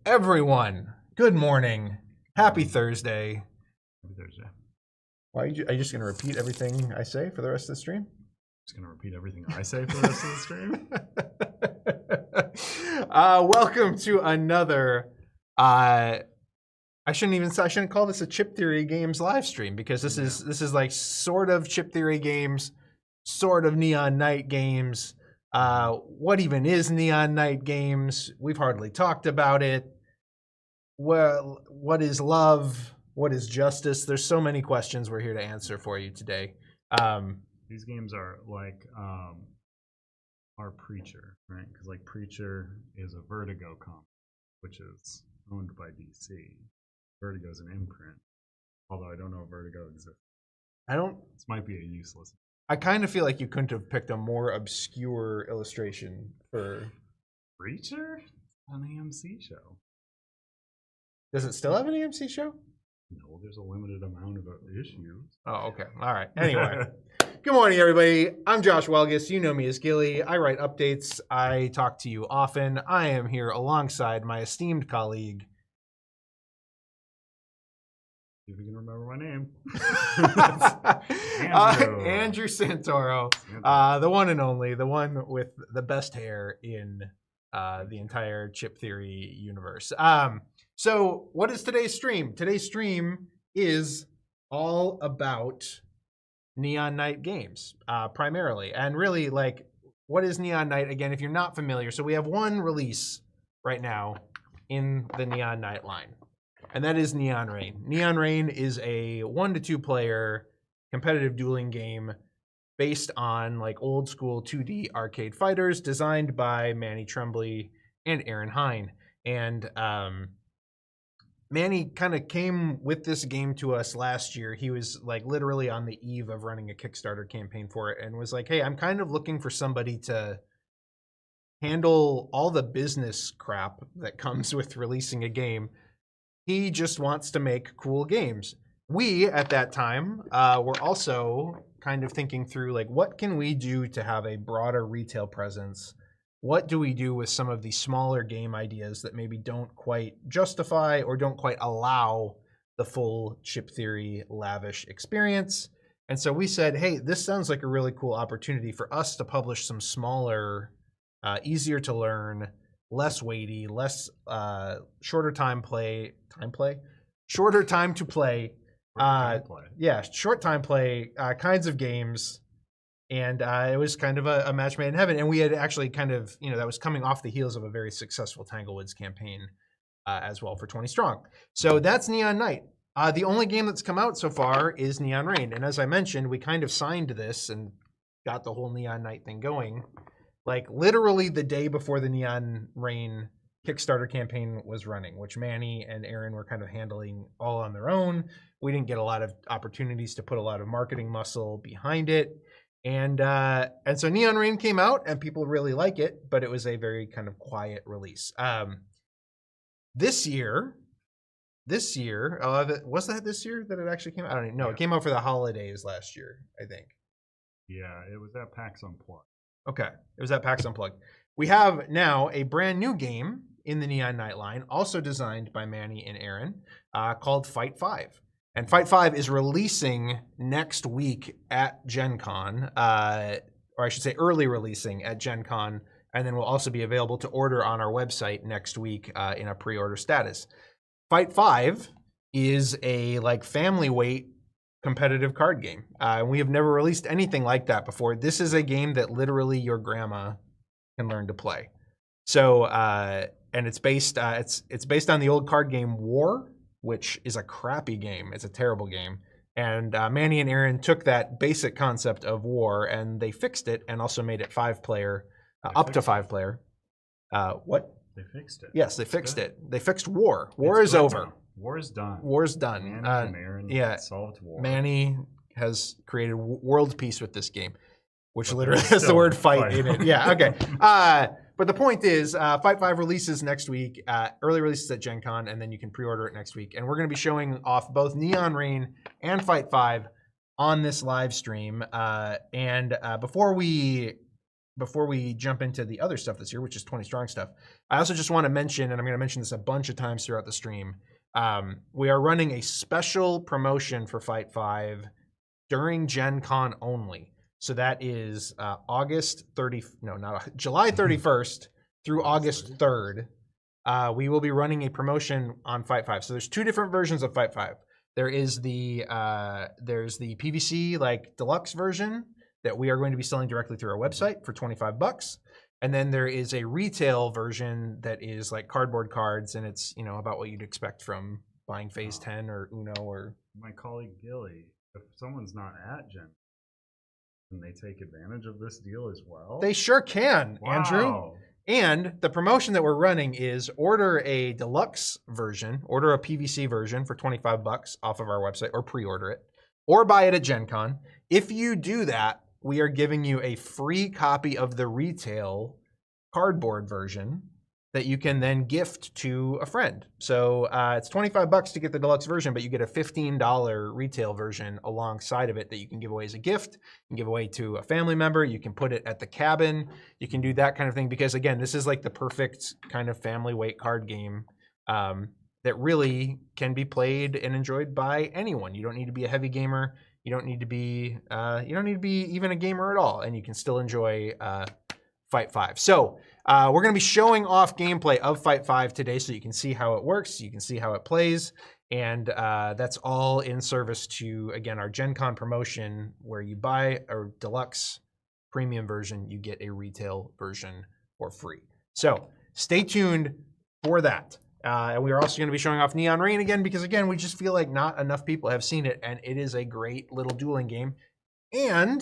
everyone. Good morning. Happy Thursday. Happy Thursday. Why are you just going to repeat everything I say for the rest of the stream? Just going to repeat everything I say for the rest of the stream. Welcome to another. I shouldn't call this a Chip Theory Games live stream because this is like sort of Chip Theory Games, sort of Neon Night Games. What even is Neon Night Games? We've hardly talked about it. Well, what is love? What is justice? There's so many questions we're here to answer for you today. These games are like our Preacher, right? Because like Preacher is a Vertigo comic, which is owned by DC. Vertigo is an imprint, although I don't know if Vertigo exists. This might be a useless. I kind of feel like you couldn't have picked a more obscure illustration for Preacher? An AMC show. Does it still have an AMC show? No, there's a limited amount of issues. Oh, okay. All right. Anyway, good morning, everybody. I'm Josh Welgus. You know me as Gilly. I write updates. I talk to you often. I am here alongside my esteemed colleague. See if you can remember my name. Andrew Santoro, the one and only, the one with the best hair in the entire Chip Theory universe. So what is today's stream? Today's stream is all about Neon Night games, primarily. And really, like, what is Neon Night? Again, if you're not familiar, so we have one release right now in the Neon Night line, and that is Neon Rain. Neon Rain is a 1 to 2 player competitive dueling game based on like old school 2D arcade fighters designed by Manny Trembley and Aaron Hine. And Manny kind of came with this game to us last year. He was like literally on the eve of running a Kickstarter campaign for it and was like, hey, I'm kind of looking for somebody to handle all the business crap that comes with releasing a game. He just wants to make cool games. We, at that time, were also kind of thinking through, like, what can we do to have a broader retail presence? What do we do with some of these smaller game ideas that maybe don't quite justify or don't quite allow the full Chip Theory lavish experience? And so we said, hey, this sounds like a really cool opportunity for us to publish some smaller, easier to learn, less weighty, shorter time to play. Short time play kinds of games. And it was kind of a match made in heaven. And we had actually kind of, that was coming off the heels of a very successful Tanglewoods campaign as well for 20 Strong. So that's Neon Night. The only game that's come out so far is Neon Rain. And as I mentioned, we kind of signed this and got the whole Neon Night thing going. Like literally the day before the Neon Rain Kickstarter campaign was running, which Manny and Aaron were kind of handling all on their own. We didn't get a lot of opportunities to put a lot of marketing muscle behind it. And so Neon Rain came out and people really like it, but it was a very kind of quiet release. This year, was that this year that it actually came out? I don't even know. Yeah. It came out for the holidays last year, I think. Yeah, it was at PAX Unplugged. Okay, it was at PAX Unplugged. We have now a brand new game in the Neon Night line, also designed by Manny and Aaron, called Fight 5. And Fight 5 is releasing next week at Gen Con, or I should say early releasing at Gen Con, and then will also be available to order on our website next week in a pre-order status. Fight 5 is a like family weight competitive card game. We have never released anything like that before. This is a game that literally your grandma can learn to play. So, and it's based on the old card game War, which is a crappy game. It's a terrible game. And Manny and Aaron took that basic concept of War and they fixed it and also made it 5-player, up to 5-player. What? They fixed it. Yes, they fixed it. They fixed War. War is over. Now. War is done. War is done. Manny and Aaron solved War. Manny has created world peace with this game, which literally has the word fight in it. Yeah, okay. But the point is, Fight 5 releases next week, early releases at Gen Con, and then you can pre-order it next week. And we're going to be showing off both Neon Rain and Fight 5 on this live stream. And before we before we jump into the other stuff this year, which is 20 strong stuff, I also just want to mention, and I'm going to mention this a bunch of times throughout the stream, we are running a special promotion for Fight 5 during Gen Con only. So that is July 31st through August 3rd. We will be running a promotion on Fight 5. So there's two different versions of Fight 5. There is there's the PVC like deluxe version that we are going to be selling directly through our website for $25. And then there is a retail version that is like cardboard cards, and it's, you know, about what you'd expect from buying Phase 10 or Uno or... My colleague Gilly, if someone's not at Gen, can they take advantage of this deal as well? They sure can, Wow. Andrew. And the promotion that we're running is order a deluxe version, order a PVC version for $25 off of our website, or pre-order it, or buy it at Gen Con. If you do that, we are giving you a free copy of the retail cardboard version that you can then gift to a friend. So it's $25 to get the deluxe version, but you get a $15 retail version alongside of it that you can give away as a gift. You can give away to a family member. You can put it at the cabin. You can do that kind of thing because, again, this is like the perfect kind of family weight card game that really can be played and enjoyed by anyone. You don't need to be a heavy gamer. You don't need to be even a gamer at all, and you can still enjoy Fight 5. So we're going to be showing off gameplay of Fight 5 today, so you can see how it works, you can see how it plays, and that's all in service to, again, our Gen Con promotion, where you buy a deluxe premium version, you get a retail version for free. So stay tuned for that. And we are also going to be showing off Neon Rain again because, again, we just feel like not enough people have seen it, and it is a great little dueling game. And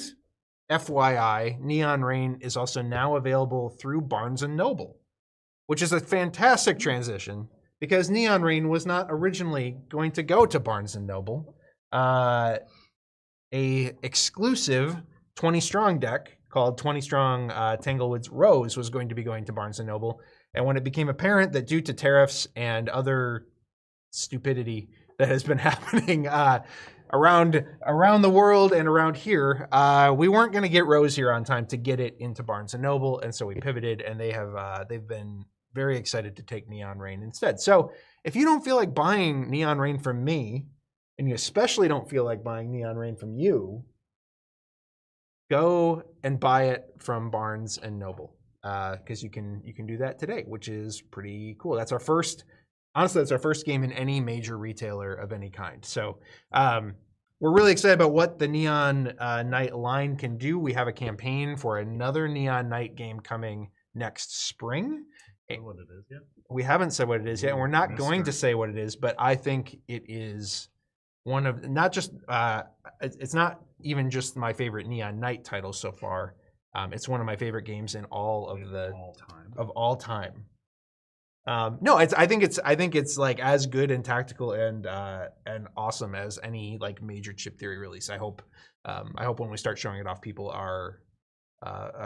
FYI, Neon Rain is also now available through Barnes & Noble, which is a fantastic transition because Neon Rain was not originally going to go to Barnes & Noble. A exclusive 20 strong deck called 20 strong Tanglewoods Rose was going to be going to Barnes & Noble. And when it became apparent that due to tariffs and other stupidity that has been happening around the world and around here, we weren't going to get Rose here on time to get it into Barnes & Noble, and so we pivoted, and they've been very excited to take Neon Rain instead. So if you don't feel like buying Neon Rain from me, and you especially don't feel like buying Neon Rain from you, go and buy it from Barnes & Noble. Because you can do that today, which is pretty cool. That's our first game in any major retailer of any kind. So we're really excited about what the Neon Night line can do. We have a campaign for another Neon Night game coming next spring. What it is yet? We haven't said what it is yet, and we're not going to say what it is, but I think it is one of it's not even just my favorite Neon Night title so far. It's one of my favorite games in all time. No, I think it's like as good and tactical and awesome as any like major chip theory release. I hope when we start showing it off, people are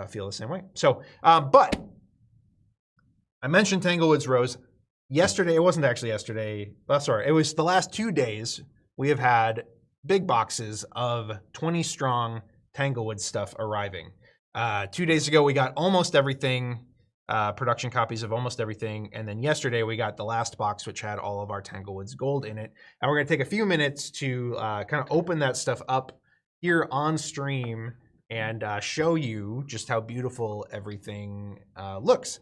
feel the same way. So, but I mentioned Tanglewoods Rose yesterday. It wasn't actually yesterday. Sorry, it was the last 2 days. We have had big boxes of 20 strong Tanglewoods stuff arriving. 2 days ago, we got almost everything, production copies of almost everything. And then yesterday, we got the last box, which had all of our Tanglewoods gold in it. And we're going to take a few minutes to kind of open that stuff up here on stream and show you just how beautiful everything looks.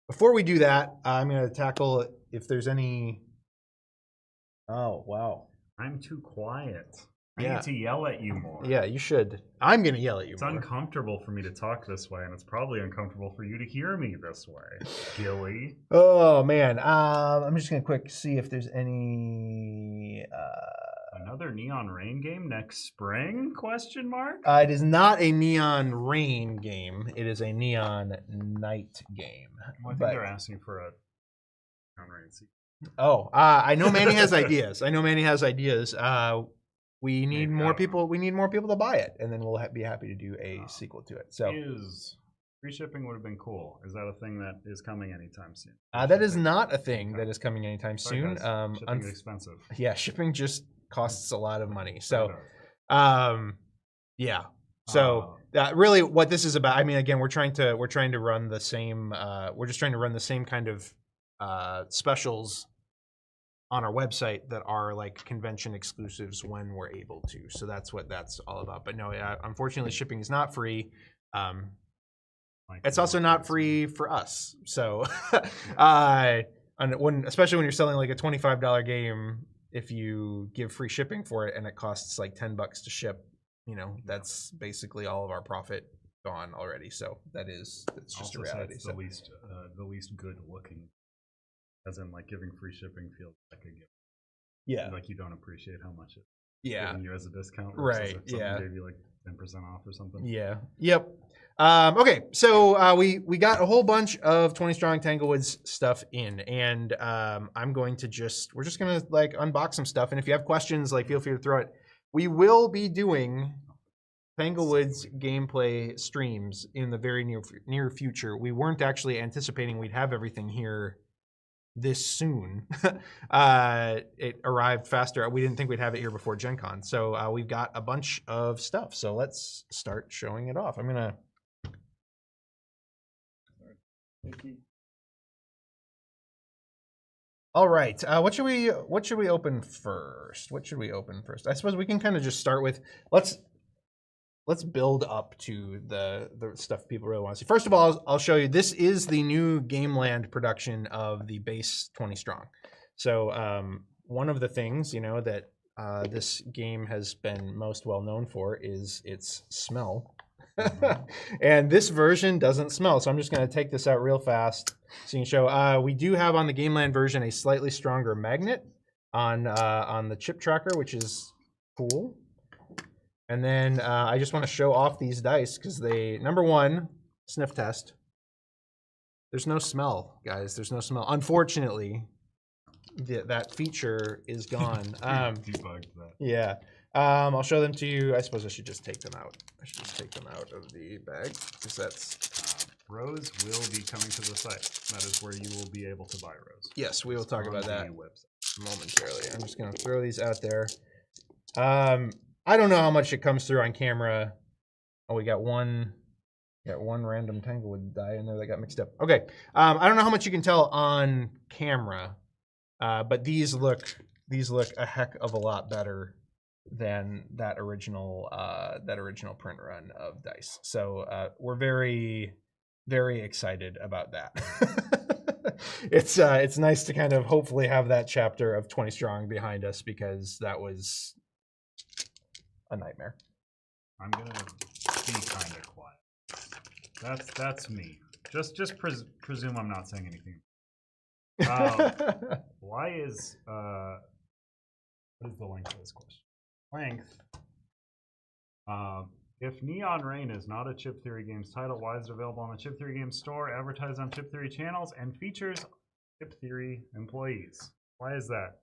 Before we do that, I'm going to tackle if there's any... Oh, wow. I'm too quiet. I need to yell at you more. Yeah, you should. I'm going to yell at you more. It's uncomfortable for me to talk this way, and it's probably uncomfortable for you to hear me this way, Gilly. Oh, man. I'm just going to quick see if there's any... Another Neon Rain game next spring? Question mark? It is not a Neon Rain game. It is a Neon Night game. Well, I think they're asking for a Neon Rain sequel. Oh, I know Manny has ideas. We need more people. We need more people to buy it, and then we'll be happy to do a sequel to it. So, free shipping would have been cool. Is that a thing that is coming anytime soon? That is not a thing that is coming anytime soon. Shipping is expensive. Yeah, shipping just costs a lot of money. So, yeah. So really, what this is about, I mean, again, we're trying to run the same. We're just trying to run the same kind of specials on our website that are like convention exclusives when we're able to. So that's what that's all about. But no, unfortunately, shipping is not free. It's also not free for us. So, especially when you're selling like a $25 game, if you give free shipping for it and it costs like $10 to ship, you know, that's basically all of our profit gone already. So that's just a reality. It's the least good looking, as in like giving free shipping feels like a gift. Yeah, like you don't appreciate how much it's giving you as a discount. Right. If someone gave you like 10% off or something. Yeah. Yep. Okay, so we got a whole bunch of 20 Strong Tanglewoods stuff in, and we're just gonna like unbox some stuff, and if you have questions, like feel free to throw it. We will be doing Tanglewoods gameplay streams in the very near future. We weren't actually anticipating we'd have everything here this soon. It arrived faster. We didn't think we'd have it here before Gen Con, so we've got a bunch of stuff. So let's start showing it off. I'm gonna. All right. What should we open first? I suppose we can kind of just start with let's build up to the stuff people really want to see. First of all, I'll show you. This is the new Gameland production of the base 20 Strong. So one of the things that this game has been most well known for is its smell. And this version doesn't smell, so I'm just going to take this out real fast so you can show. We do have on the Gameland version a slightly stronger magnet on the chip tracker, which is cool. And then I just want to show off these dice because number one, sniff test. There's no smell, guys. There's no smell. Unfortunately, that feature is gone. Debugged that. Yeah. I'll show them to you. I suppose I should just take them out. I should just take them out of the bag because that's. Rose will be coming to the site. That is where you will be able to buy Rose. Yes, we will talk about that website momentarily. I'm just going to throw these out there. I don't know how much it comes through on camera. Oh, we got one random Tanglewood die in there that got mixed up. Okay. I don't know how much you can tell on camera, but these look a heck of a lot better than that original print run of dice. So we're very, very excited about that. It's nice to kind of hopefully have that chapter of 20 Strong behind us because that was a nightmare. I'm gonna be kind of quiet. That's me. Just presume I'm not saying anything. Why is what is the length of this question? Length. If Neon Rain is not a Chip Theory Games title, why is it available on the Chip Theory Games store, advertised on Chip Theory channels, and features Chip Theory employees? Why is that?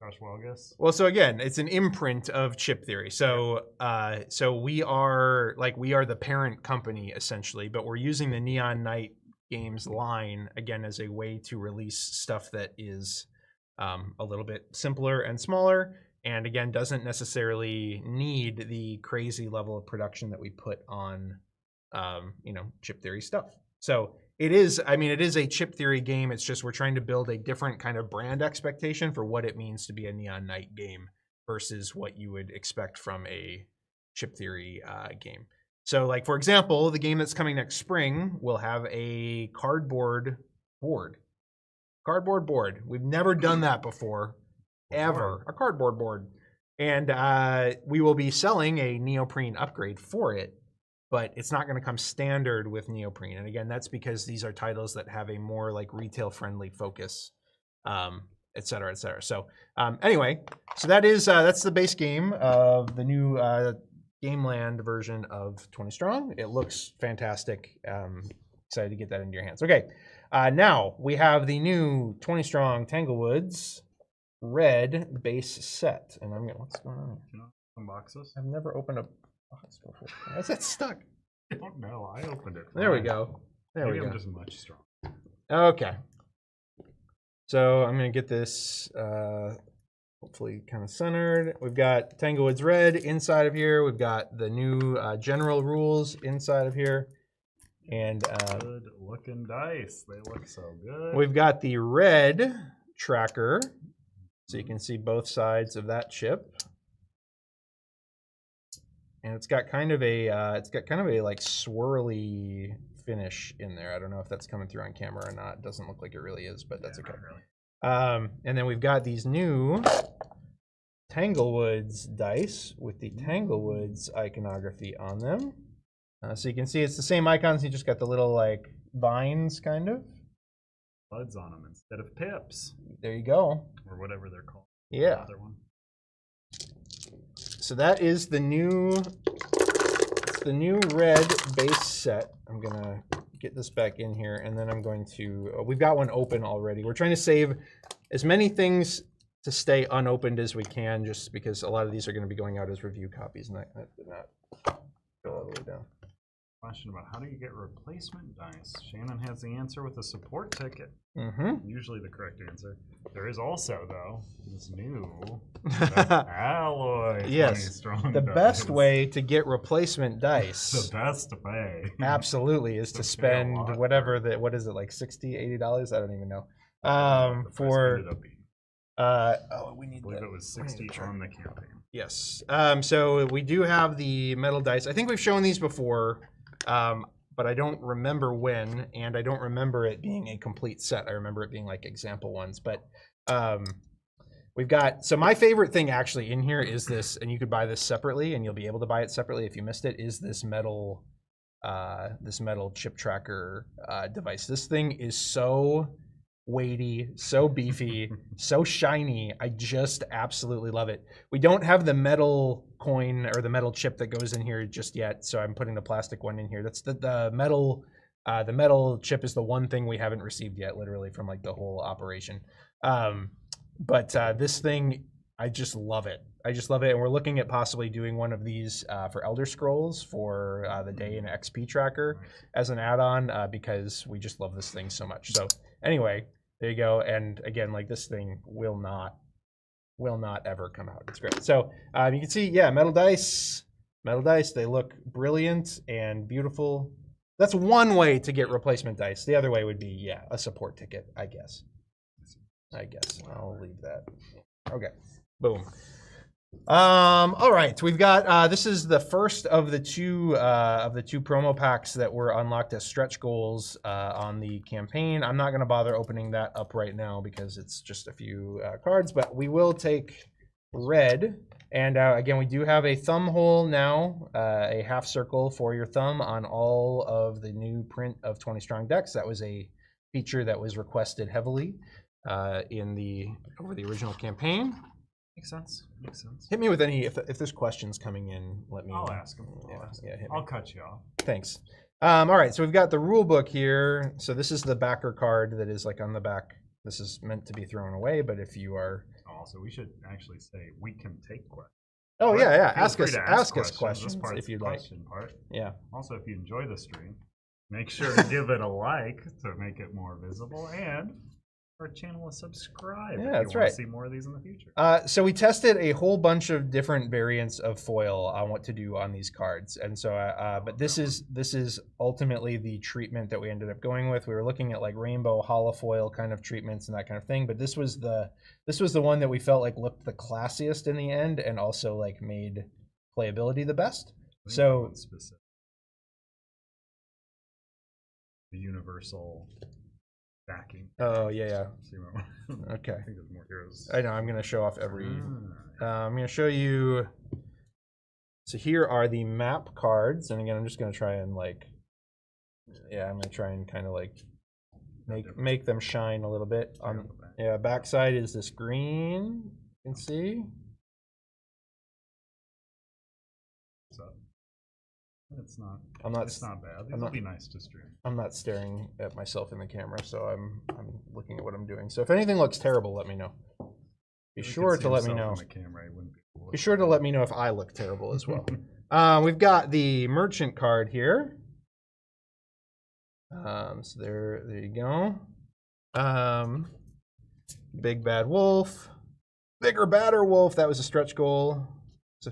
Josh Welgus? Well, so again, it's an imprint of Chip Theory. So we are the parent company essentially, but we're using the Neon Night Games line again as a way to release stuff that is a little bit simpler and smaller, and again doesn't necessarily need the crazy level of production that we put on Chip Theory stuff. So it is a Chip Theory game. It's just we're trying to build a different kind of brand expectation for what it means to be a Neon Night game versus what you would expect from a Chip Theory game. So like, for example, the game that's coming next spring will have a cardboard board. We've never done that before, ever. A cardboard board. And we will be selling a neoprene upgrade for it, but it's not going to come standard with neoprene. And again, that's because these are titles that have a more like retail friendly focus, et cetera, et cetera. So anyway, so that's the base game of the new Gameland version of 20 Strong. It looks fantastic. Excited to get that into your hands. Okay, now we have the new 20 Strong Tanglewoods red base set. And what's going on? Can I unbox this? I've never opened a box before. Why is that stuck? I don't know. I opened it. There we go. Maybe I'm just much strong. Okay. So I'm going to get this hopefully kind of centered. We've got Tanglewoods Red inside of here. We've got the new general rules inside of here. And good looking dice. They look so good. we've got the red tracker, so you can see both sides of that chip. And it's got kind of a like swirly finish in there. I don't know if that's coming through on camera or not. It doesn't look like it really is, but that's okay. Really. And then we've got these new Tanglewoods dice with the Tanglewoods iconography on them. So you can see it's the same icons. You just got the little like vines, kind of. Buds on them instead of pips. There you go. Or whatever they're called. Yeah. The other one. So that is the new red base set. I'm gonna get this back in here, and then I'm going to. We've got one open already. We're trying to save as many things to stay unopened as we can, just because a lot of these are going to be going out as review copies, and that did not go all the way down. Question about how do you get replacement dice? Shannon has the answer with a support ticket. Mm-hmm. Usually the correct answer. There is also, though, this new alloy. Yes, strong the dice. best way to get replacement dice. The best way. Absolutely, is to spend whatever the, what is it, like $60, $80? I don't even know. For we need. I believe it was 60 on the campaign. Yes. So we do have the metal dice. I think we've shown these before, but I don't remember when, and I don't remember it being a complete set. I remember it being like example ones. But we've got. So my favorite thing actually in here is this, and you could buy this separately, and you'll be able to buy it separately if you missed it. Is this metal chip tracker device? This thing is so weighty, so beefy, so shiny. I just absolutely love it. We don't have the metal coin or the metal chip that goes in here just yet, so I'm putting the plastic one in here. That's the metal chip is the one thing we haven't received yet, literally, from like the whole operation. But this thing, I just love it. I just love it, and we're looking at possibly doing one of these for Elder Scrolls for the Day in XP tracker as an add-on because we just love this thing so much. So anyway, there you go. And again, like this thing will not ever come out. It's great. So you can see, yeah, metal dice. They look brilliant and beautiful. That's one way to get replacement dice. The other way would be, yeah, a support ticket, I guess. I'll leave that. Okay. Boom. All right, we've got this is the first of the two promo packs that were unlocked as stretch goals on the campaign. I'm not going to bother opening that up right now because it's just a few cards, but we will take red. And again, we do have a thumb hole now, a half circle for your thumb on all of the new print of 20 Strong decks. That was a feature that was requested heavily over the original campaign. Makes sense. Hit me with any, if there's questions coming in, let me. I'll ask them. Hit me. I'll cut you off. Thanks. All right, so we've got the rule book here. So this is the backer card that is like on the back. This is meant to be thrown away, but if you are. Also, we should actually say we can take questions. Oh But yeah. feel Ask free us to ask questions This part's if you'd the like. question part. Yeah. Also, if you enjoy the stream, make sure to give it a like to make it more visible, and our channel is subscribe. Yeah, if that's you right. Want to see more of these in the future. So we tested a whole bunch of different variants of foil on what to do on these cards, and so but this is ultimately the treatment that we ended up going with. We were looking at like rainbow holofoil kind of treatments and that kind of thing, but this was the one that we felt like looked the classiest in the end, and also like made playability the best. So specific. The universal backing. Oh yeah. Okay. I think there's more heroes. I know. I'm going to show off every. I'm going to show you. So here are the map cards, and again, I'm just going to try and like. Yeah, I'm going to try and kind of like make them shine a little bit. Backside is this green. You can see. So it's not. It's not bad. These will be nice to stream. I'm not staring at myself in the camera, so I'm looking at what I'm doing. So if anything looks terrible, let me know. Be sure to let me know. Be sure to let me know if I look terrible as well. We've got the merchant card here. So there you go. Big Bad Wolf. Bigger, badder wolf. That was a stretch goal. So,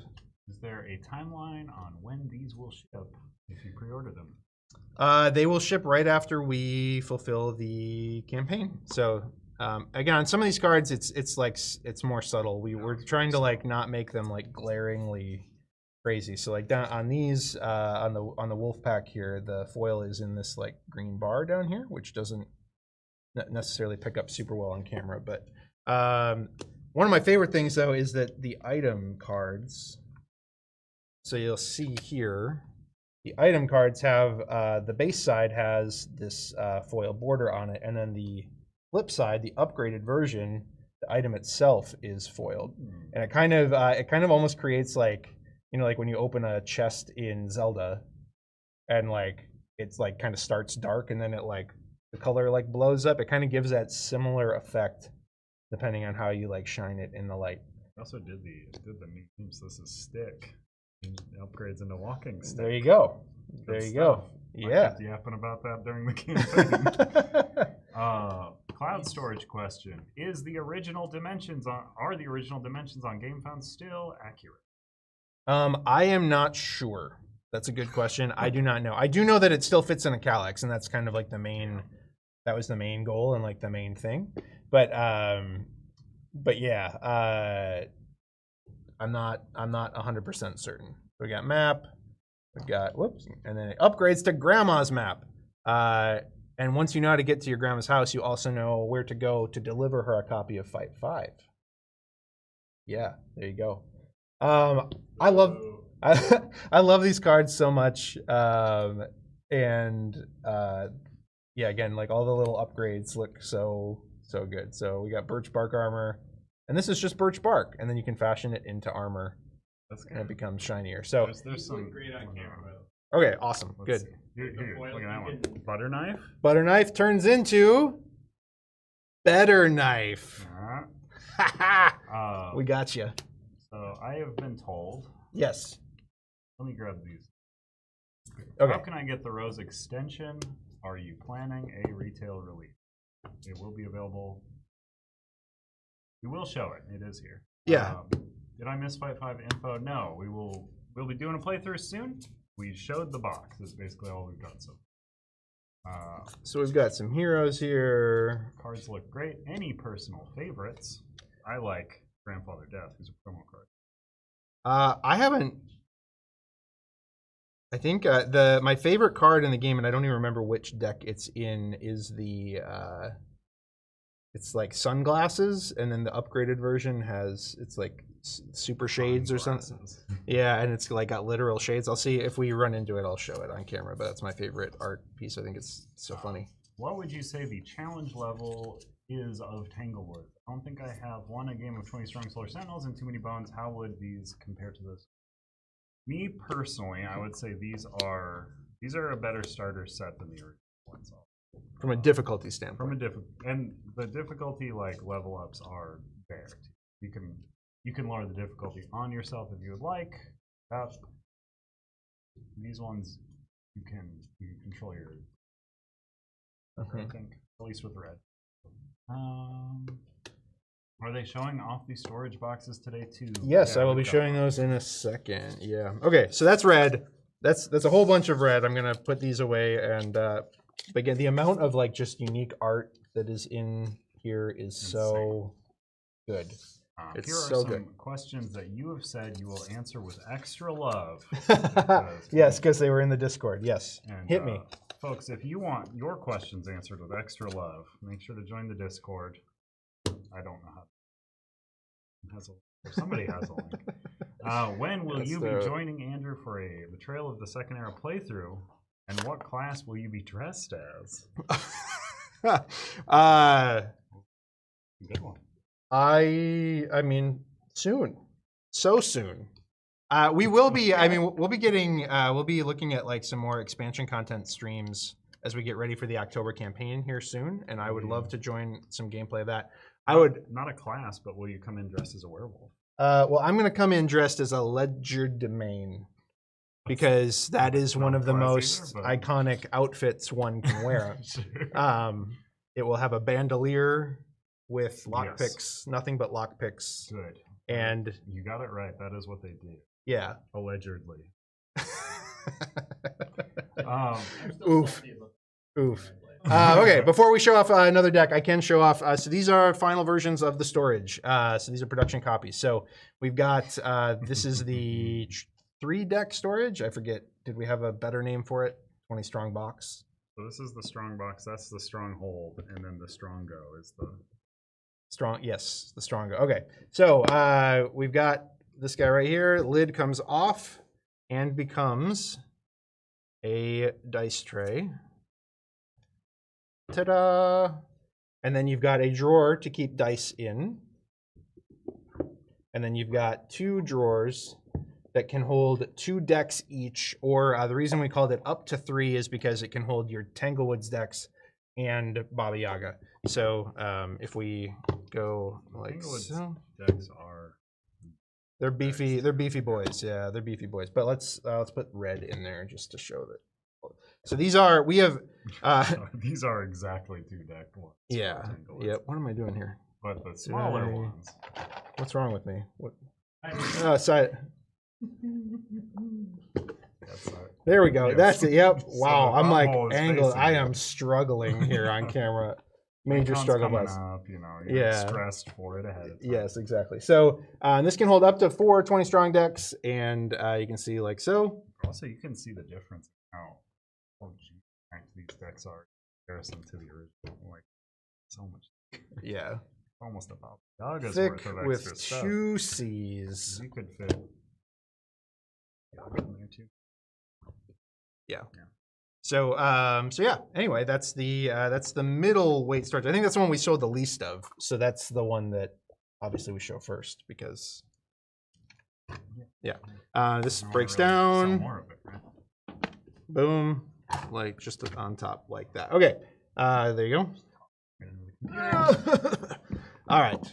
Is there a timeline on when these will ship if you pre-order them? they will ship right after we fulfill the campaign. So again, on some of these cards, it's more subtle. We're trying to like not make them like glaringly crazy. So like down on these on the wolf pack here, the foil is in this like green bar down here, which doesn't necessarily pick up super well on camera. But one of my favorite things though is that the item cards. So you'll see here, the item cards have the base side has this foil border on it, and then the flip side, the upgraded version, the item itself is foiled, and it kind of almost creates like, you know, like when you open a chest in Zelda, and like it's like kind of starts dark and then it like the color like blows up. It kind of gives that similar effect depending on how you like shine it in the light. I also did the memes. This is stick. And upgrades into walking stick. There you go. Good There you stuff. go. Yeah. I kept yapping about that during the campaign. Cloud storage question: are the original dimensions on GameFound still accurate? I am not sure. That's a good question. I do not know. I do know that it still fits in a Calyx, and that's kind of like the main. That was the main goal and like the main thing. But yeah. I'm not 100% certain. We got map. We got and then it upgrades to grandma's map. And once you know how to get to your grandma's house, you also know where to go to deliver her a copy of Fight 5. Yeah, there you go. I love these cards so much. Yeah, again, like all the little upgrades look so good. So we got birch bark armor, and this is just birch bark, and then you can fashion it into armor, and it becomes shinier. So there's some great on camera. Okay, awesome, good. See. Here, look at that one. Butter knife. Butter knife turns into better knife. We got you. So I have been told. Yes. Let me grab these. Okay. How can I get the Rose extension? Are you planning a retail release? It will be available. We will show it. It is here. Yeah. Did I miss Fight 5 info? No. We'll be doing a playthrough soon. We showed the box. That's basically all we've done so far. So we've got some heroes here. Cards look great. Any personal favorites? I like Grandfather Death, who's a promo card. I haven't. I think my favorite card in the game, and I don't even remember which deck it's in, is the it's like sunglasses, and then the upgraded version it's like super shades or something. Yeah, and it's like got literal shades. I'll see if we run into it. I'll show it on camera. But that's my favorite art piece. I think it's so funny. What would you say the challenge level is of Tanglewoods? I don't think I have won a game of 20 Strong Solar Sentinels and too many bones. How would these compare to this? Me personally, I would say these are a better starter set than the original ones. From a difficulty standpoint. And the difficulty like level ups are there. You can lower the difficulty on yourself if you would like. These ones you can control your. I think at least with red. Are they showing off these storage boxes today too? Yes, I will be showing those in a second. Yeah. Okay, so that's red. That's a whole bunch of red. I'm gonna put these away, and again, the amount of like just unique art that is in here is so good. It's here are so some good. questions that you have said you will answer with extra love. Yes, because they were in the Discord. Yes. And, Hit me. Folks, if you want your questions answered with extra love, make sure to join the Discord. I don't know how. Somebody has a link. When will you be joining Andrew for a Betrayal of the Second Era playthrough? And what class will you be dressed as? Good one. I mean, soon. So soon. We will be. I mean, we'll be getting. We'll be looking at like some more expansion content streams as we get ready for the October campaign here soon. And I would love to join some gameplay of that. Not a class, but will you come in dressed as a werewolf? Well, I'm going to come in dressed as a Ledger Domain because that is one of the most iconic outfits one can wear. Sure. It will have a bandolier with Yes. lockpicks, nothing but lockpicks. Good. And You got it right. That is what they did. yeah. Allegedly. Oof. Oof. Okay, before we show off another deck, I can show off. So these are final versions of the storage. So these are production copies. So we've got, this is the 3-deck storage. I forget, did we have a better name for it? 20 strong box. So this is the strong box. That's the stronghold, and then the strongo is the strong. Yes, the strongo. Okay, so we've got this guy right here. Lid comes off and becomes a dice tray. Ta-da! And then you've got a drawer to keep dice in. And then you've got 2 drawers that can hold 2 decks each, or the reason we called it up to 3 is because it can hold your Tanglewoods decks and Baba Yaga. So if we go like so, decks are they're beefy boys. Yeah, they're beefy boys. But let's put red in there just to show that. So these are these are exactly 2 deck ones. Yeah. Yep. What am I doing here? But the smaller ones. What's wrong with me? What? Side. There we go. Yes. That's it. Yep. Wow. So I'm like angled. I am struggling here on camera. Major struggle bus. You're stressed for it ahead of time. Yes, exactly. So this can hold up to 4 20 strong decks, and you can see like so. Also, you can see the difference in how these decks are in comparison to the original. Like so much. Yeah. Almost about Yaga's thick worth of with extra 2 C's. You could fit Yaga in there too. Yeah. So yeah. Anyway, that's the middle weight storage. I think that's the one we showed the least of. So that's the one that obviously we show first because yeah. This breaks down. More of it, right? Boom, like just on top like that. Okay. There you go. All right.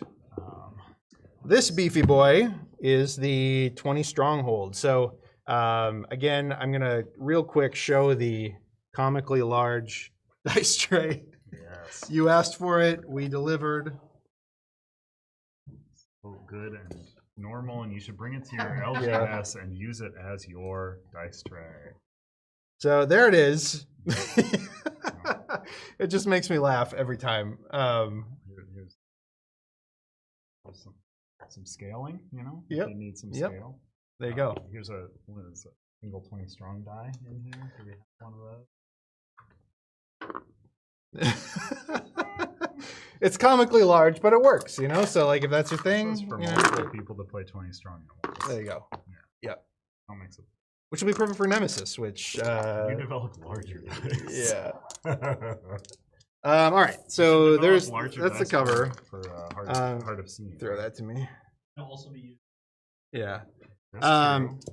This beefy boy is the 20 stronghold. So again, I'm gonna real quick show the comically large dice tray. Yes. You asked for it, we delivered. So good and normal, and you should bring it to your LGS and use it as your dice tray. So there it is. It just makes me laugh every time. Here's some scaling, you know? Yep. You need some scale. There you go. Here's a single 20 strong die in here. Do we have one of those? It's comically large, but it works, you know? So like if that's your thing. This is for multiple people to play 20 strong at once. There you go. Yeah. Yep. That makes it. Which will be perfect for Nemesis, which you develop larger dice. Yeah. All right, so that's the cover. For Heart of Seeing. Throw that to me. It'll also be used. Yeah.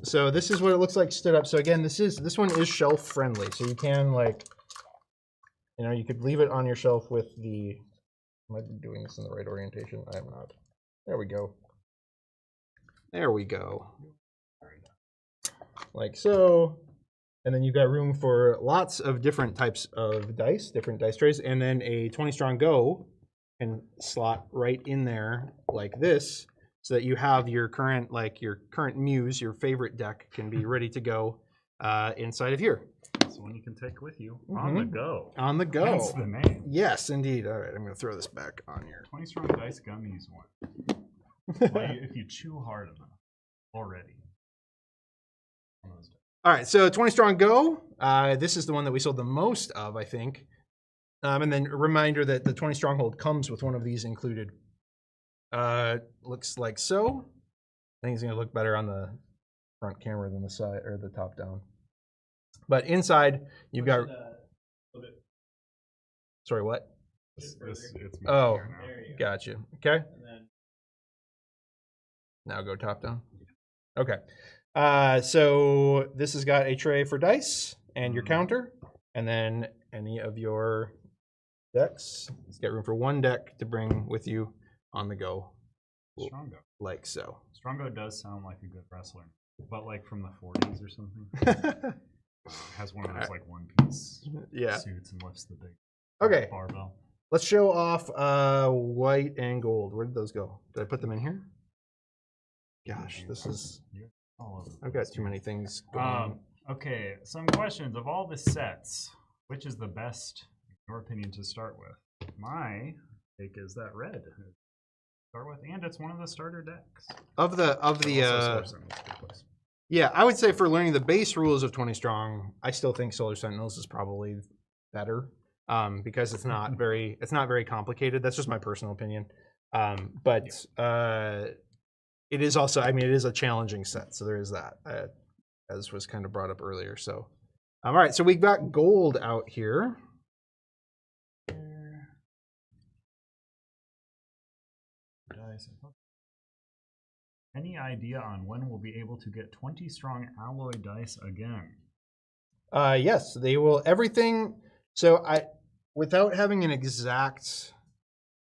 So this is what it looks like stood up. So again, this one is shelf friendly. So you can like, you know, you could leave it on your shelf with the. Am I doing this in the right orientation? I am not. There we go. There we go. Like so. And then you've got room for lots of different types of dice, different dice trays, and then a 20 strong go can slot right in there like this, so that you have your current muse, your favorite deck can be ready to go inside of here. So one you can take with you on the go. On the go. That's the name. Yes, indeed. All right, I'm going to throw this back on here. 20 strong dice gummies one. Well, if you chew hard enough already. All right, so 20 strong go. This is the one that we sold the most of, I think. And then a reminder that the 20 stronghold comes with one of these included. Looks like so. I think it's going to look better on the front camera than the side or the top down. But inside, you've got. Sorry, what? It's oh, gotcha. Okay. Now go top down. Okay. So this has got a tray for dice and your counter, and then any of your decks. It's got room for 1 deck to bring with you on the go. Strongo. Like so. Strongo does sound like a good wrestler, but like from the 40s or something. Has one of those like one-piece suits and lifts the big barbell. Let's show off white and gold. Where did those go? Did I put them in here? Gosh, this is. I've got too many things going on. Okay, some questions. Of all the sets, which is the best, in your opinion, to start with? My take is that red. Start with, and it's one of the starter decks. Yeah, I would say for learning the base rules of 20 Strong, I still think Solar Sentinels is probably better because it's not very complicated. That's just my personal opinion. But it is also, I mean, it is a challenging set, so there is that, as was kind of brought up earlier. So, all right, so we've got gold out here. Any idea on when we'll be able to get 20 Strong alloy dice again? Yes, they will. Everything. So without having an exact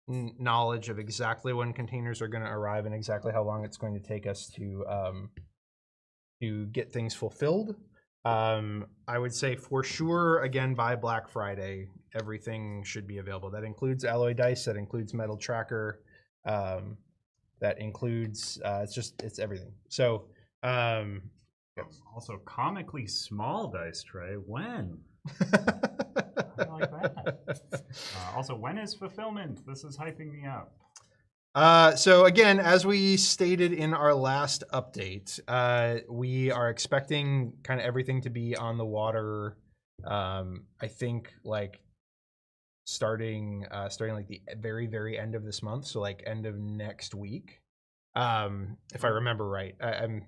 knowledge of exactly when containers are going to arrive and exactly how long it's going to take us to get things fulfilled, I would say for sure, again, by Black Friday, everything should be available. That includes alloy dice. That includes metal tracker. That includes it's everything. So also comically small dice tray. When? I like that. Also, when is fulfillment? This is hyping me up. So again, as we stated in our last update, we are expecting kind of everything to be on the water. I think like starting like the very end of this month, so like end of next week, if I remember right. I'm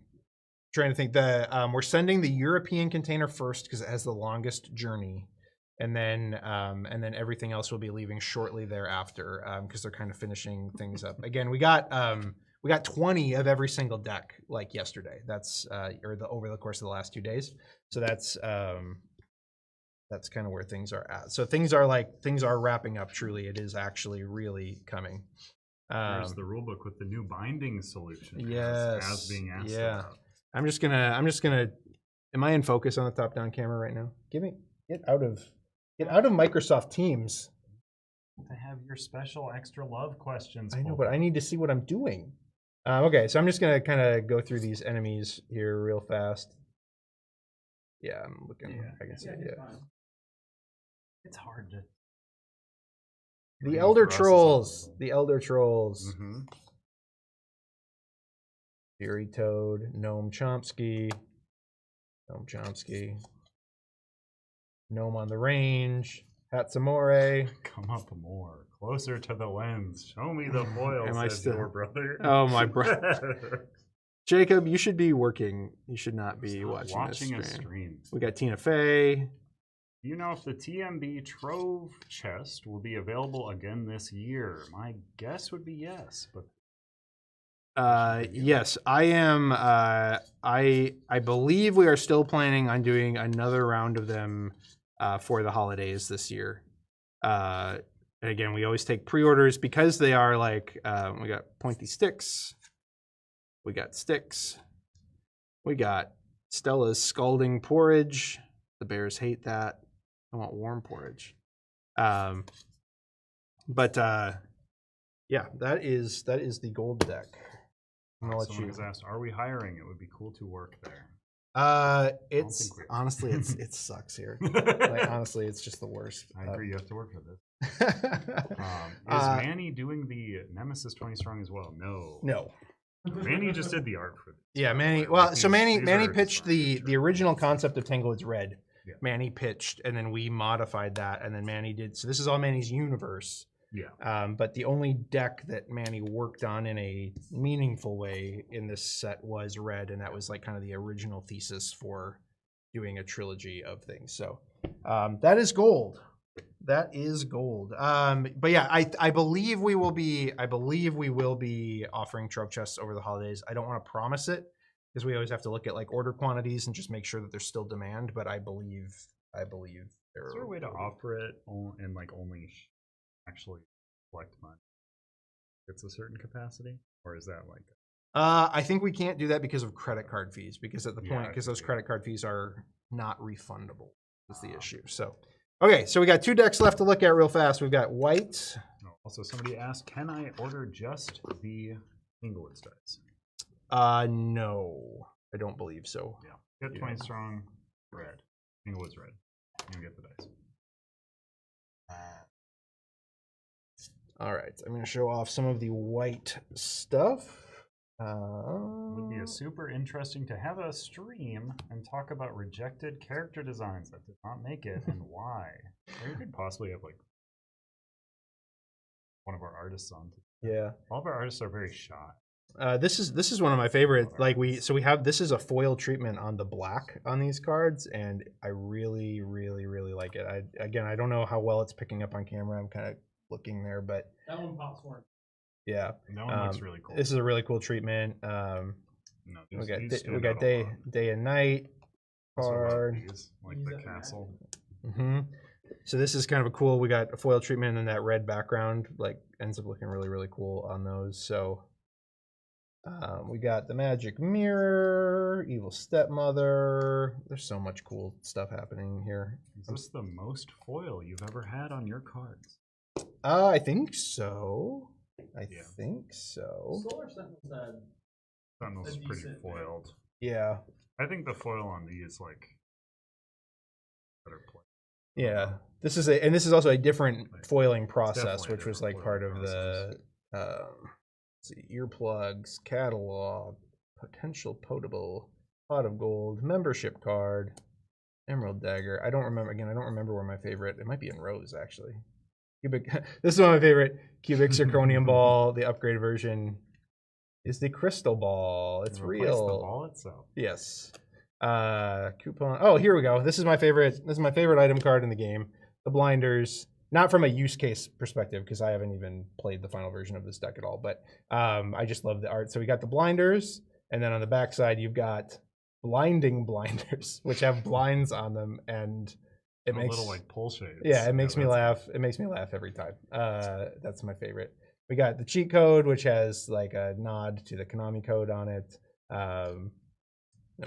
trying to think. We're sending the European container first because it has the longest journey, and then everything else will be leaving shortly thereafter because they're kind of finishing things up. Again, we got 20 of every single deck like yesterday. That's over the course of the last 2 days. So that's kind of where things are at. So things are wrapping up. Truly, it is actually really coming. There's the rulebook with the new binding solution. Yes, as being asked about. I'm just gonna. Am I in focus on the top-down camera right now? Get out of Microsoft Teams. To have your special extra love questions. I know, but I need to see what I'm doing. Okay, so I'm just gonna kind of go through these enemies here real fast. Yeah, I'm looking. Yeah, I can see. Yeah. It's hard to. The Elder Trolls. The Elder Trolls. Mm-hmm. Fury Toad. Gnome Chomsky. Gnome on the Range. Hatsamore. Come up more. Closer to the lens. Show me the foils, says your brother. Oh, my brother. Jacob, you should be working. You should not be watching a this stream. We got Tina Fey. Do you know if the TMB Trove chest will be available again this year? My guess would be yes, but yes, I am. I believe we are still planning on doing another round of them for the holidays this year. And again, we always take pre-orders because they are like we got pointy sticks, we got sticks, we got Stella's scalding porridge. The bears hate that. I want warm porridge. Yeah, that is the gold deck. Someone has asked, "Are we hiring? It would be cool to work there." It's honestly, it sucks here. Like, honestly, it's just the worst. I agree. You have to work for this. Is Manny doing the Nemesis 20 Strong as well? No. Manny just did the art for this. Yeah, Manny. Well, so Manny pitched the original concept of Tanglewoods Red. Yeah. Manny pitched, and then we modified that, and then Manny did. So this is all Manny's universe. Yeah. But the only deck that Manny worked on in a meaningful way in this set was Red, and that was like kind of the original thesis for doing a trilogy of things. So that is gold. That is gold. But yeah, I believe we will be offering Trove chests over the holidays. I don't want to promise it because we always have to look at like order quantities and just make sure that there's still demand. But I believe there. Is there a way to offer it and like only actually collect money? It's a certain capacity, or is that like? I think we can't do that because of credit card fees. Because at the point, because those credit card fees are not refundable, is the issue. So. Okay, so we got 2 decks left to look at real fast. We've got white. Oh, also, somebody asked, can I order just the Tanglewoods dice? No, I don't believe so. Yeah. Get 20 strong, red. Tanglewoods red. You get the dice. All right, I'm going to show off some of the white stuff. Would be super interesting to have a stream and talk about rejected character designs that did not make it and why. Or we could possibly have like one of our artists on. Yeah, all of our artists are very shy. this is one of my favorite. Like we have this is a foil treatment on the black on these cards, and I really like it. I don't know how well it's picking up on camera. I'm kind of looking there, but that one pops more. Yeah, that one looks really cool. This is a really cool treatment. No, we got day and night card, like the castle. So this is kind of a cool. We got a foil treatment and that red background like ends up looking really cool on those. So we got the magic mirror, evil stepmother. There's so much cool stuff happening here. Is this the most foil you've ever had on your cards? I think so. I think so. Solar Sentinel's pretty foiled. Yeah. I think the foil on these like better play. Yeah. This is also a different foiling process, which was like part of the let's see, earplugs, catalog, potential potable, pot of gold, membership card, emerald dagger. I don't remember where my favorite. It might be in Rose actually. Cubic. This is one of my favorite. Cubic zirconium ball. The upgraded version is the crystal ball. It's real. The ball itself. Yes. Coupon. Oh, here we go. This is my favorite. This is my favorite item card in the game. The blinders. Not from a use case perspective because I haven't even played the final version of this deck at all. But I just love the art. So we got the blinders, and then on the back side you've got blinding blinders, which have blinds on them, and it makes a little like pull shades. Yeah, it makes me laugh. It makes me laugh every time. That's my favorite. We got the cheat code, which has like a nod to the Konami code on it. Then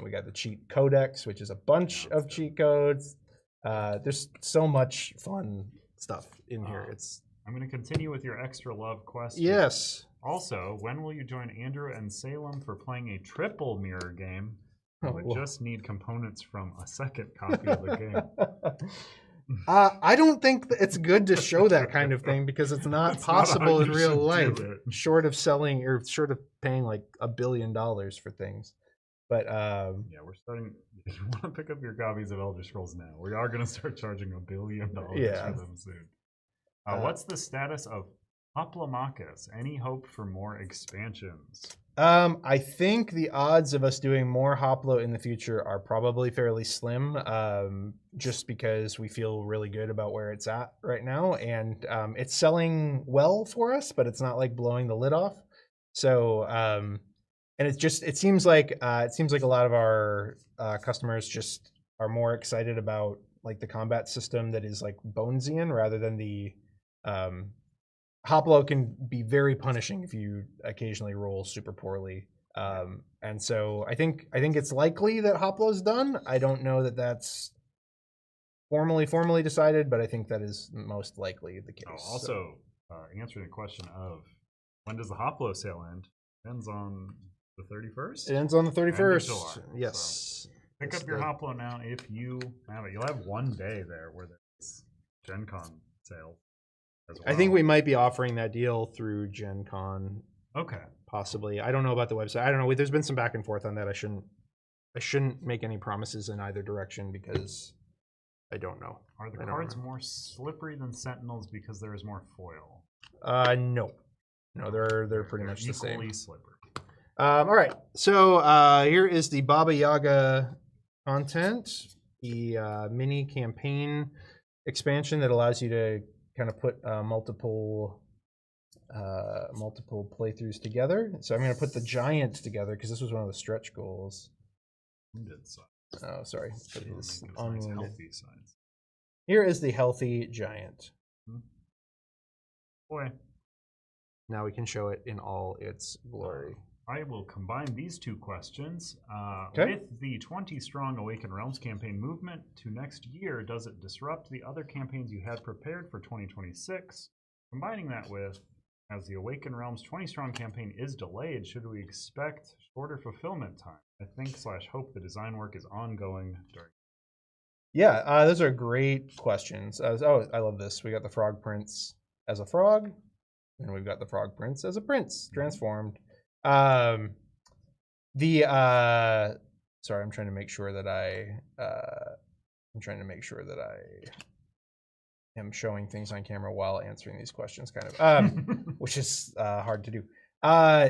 we got the cheat codex, which is a bunch of cheat codes. There's so much fun stuff in here. I'm going to continue with your extra love question. Yes. Also, when will you join Andrew and Salem for playing a triple mirror game? I would just need components from a second copy of the game. I don't think that it's good to show that kind of thing because it's not possible in real life, short of selling or short of paying like $1 billion for things. But yeah, we're starting. If you want to pick up your copies of Elder Scrolls now, we are going to start charging $1 billion for them soon. What's the status of Hoplomachus? Any hope for more expansions? I think the odds of us doing more Hoplo in the future are probably fairly slim, just because we feel really good about where it's at right now, and it's selling well for us, but it's not like blowing the lid off. So, and it seems like a lot of our customers just are more excited about like the combat system that is like Bonesian rather than the Hoplo can be very punishing if you occasionally roll super poorly. And so I think it's likely that Hoplo's done. I don't know that that's formally decided, but I think that is most likely the case. Also, answering the question of when does the Hoplo sale end? Ends on the 31st? It ends on the 31st. July, yes. So pick up your Hoplo now if you have it. You'll have one day there where there's Gen Con sale. Well. I think we might be offering that deal through Gen Con. Okay. Possibly. I don't know about the website. I don't know. There's been some back and forth on that. I shouldn't make any promises in either direction because I don't know. Are the cards more slippery than Sentinels because there is more foil? No. No, they're pretty much the same. Equally slippery. All right. So here is the Baba Yaga content, the mini campaign expansion that allows you to kind of put multiple playthroughs together. So I'm going to put the giant together because this was one of the stretch goals. Oh, sorry. Here is the healthy giant. Boy. Now we can show it in all its glory. I will combine these two questions. Okay. With the 20-strong Awaken Realms campaign movement to next year, does it disrupt the other campaigns you had prepared for 2026? Combining that with, as the Awaken Realms 20-strong campaign is delayed, should we expect shorter fulfillment time? I think/hope the design work is ongoing during. Yeah, those are great questions. Oh, I love this. We got the Frog Prince as a frog, and we've got the Frog Prince as a prince transformed. Sorry, I'm trying to make sure that I am showing things on camera while answering these questions, kind of, which is hard to do.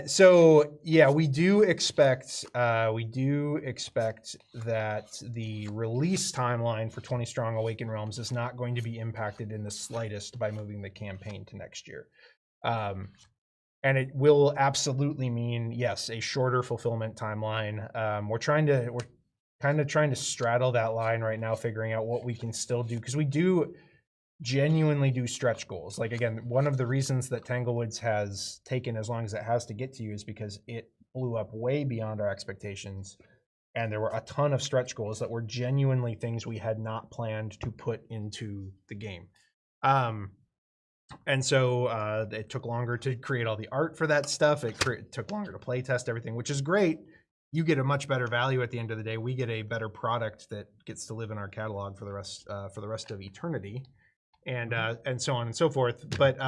So yeah, we do expect that the release timeline for 20 Strong Awaken Realms is not going to be impacted in the slightest by moving the campaign to next year. And it will absolutely mean, yes, a shorter fulfillment timeline. We're kind of trying to straddle that line right now, figuring out what we can still do, because we do genuinely do stretch goals. Like, again, one of the reasons that Tanglewoods has taken as long as it has to get to you is because it blew up way beyond our expectations. And there were a ton of stretch goals that were genuinely things we had not planned to put into the game. And so it took longer to create all the art for that stuff. It took longer to play test everything, which is great. You get a much better value at the end of the day. We get a better product that gets to live in our catalog for the rest of eternity, and so on and so forth. But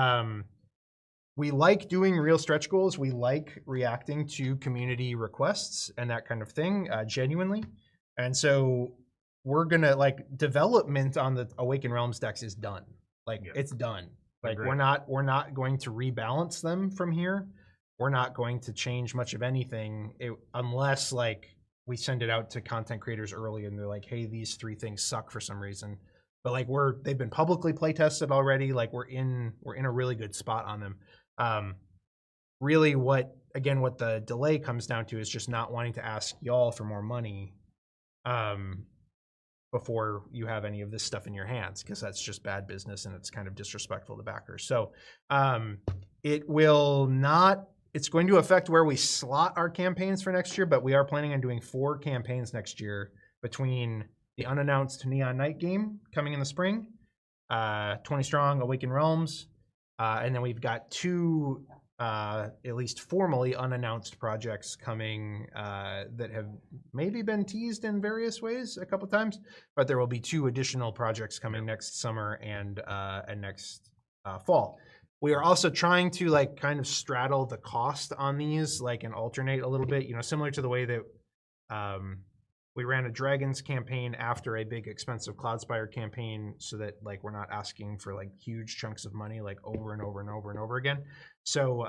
we like doing real stretch goals. We like reacting to community requests and that kind of thing, genuinely. And so we're gonna, like, development on the Awaken Realms decks is done. Like, it's done. Like, we're not going to rebalance them from here. We're not going to change much of anything unless, like, we send it out to content creators early and they're like, hey, these 3 things suck for some reason. But, like, they've been publicly play tested already. Like, we're in a really good spot on them. Really what the delay comes down to is just not wanting to ask y'all for more money before you have any of this stuff in your hands, because that's just bad business and it's kind of disrespectful to backers. So it's going to affect where we slot our campaigns for next year, but we are planning on doing 4 campaigns next year between the unannounced Neon Night game coming in the spring, 20 Strong Awaken Realms, and then we've got 2 at least formally unannounced projects coming that have maybe been teased in various ways a couple times, but there will be 2 additional projects coming next summer and next fall. We are also trying to, like, kind of straddle the cost on these, like, and alternate a little bit, similar to the way that we ran a Dragons campaign after a big expensive Cloudspire campaign, so that, like, we're not asking for, like, huge chunks of money, like, over and over and over and over again. So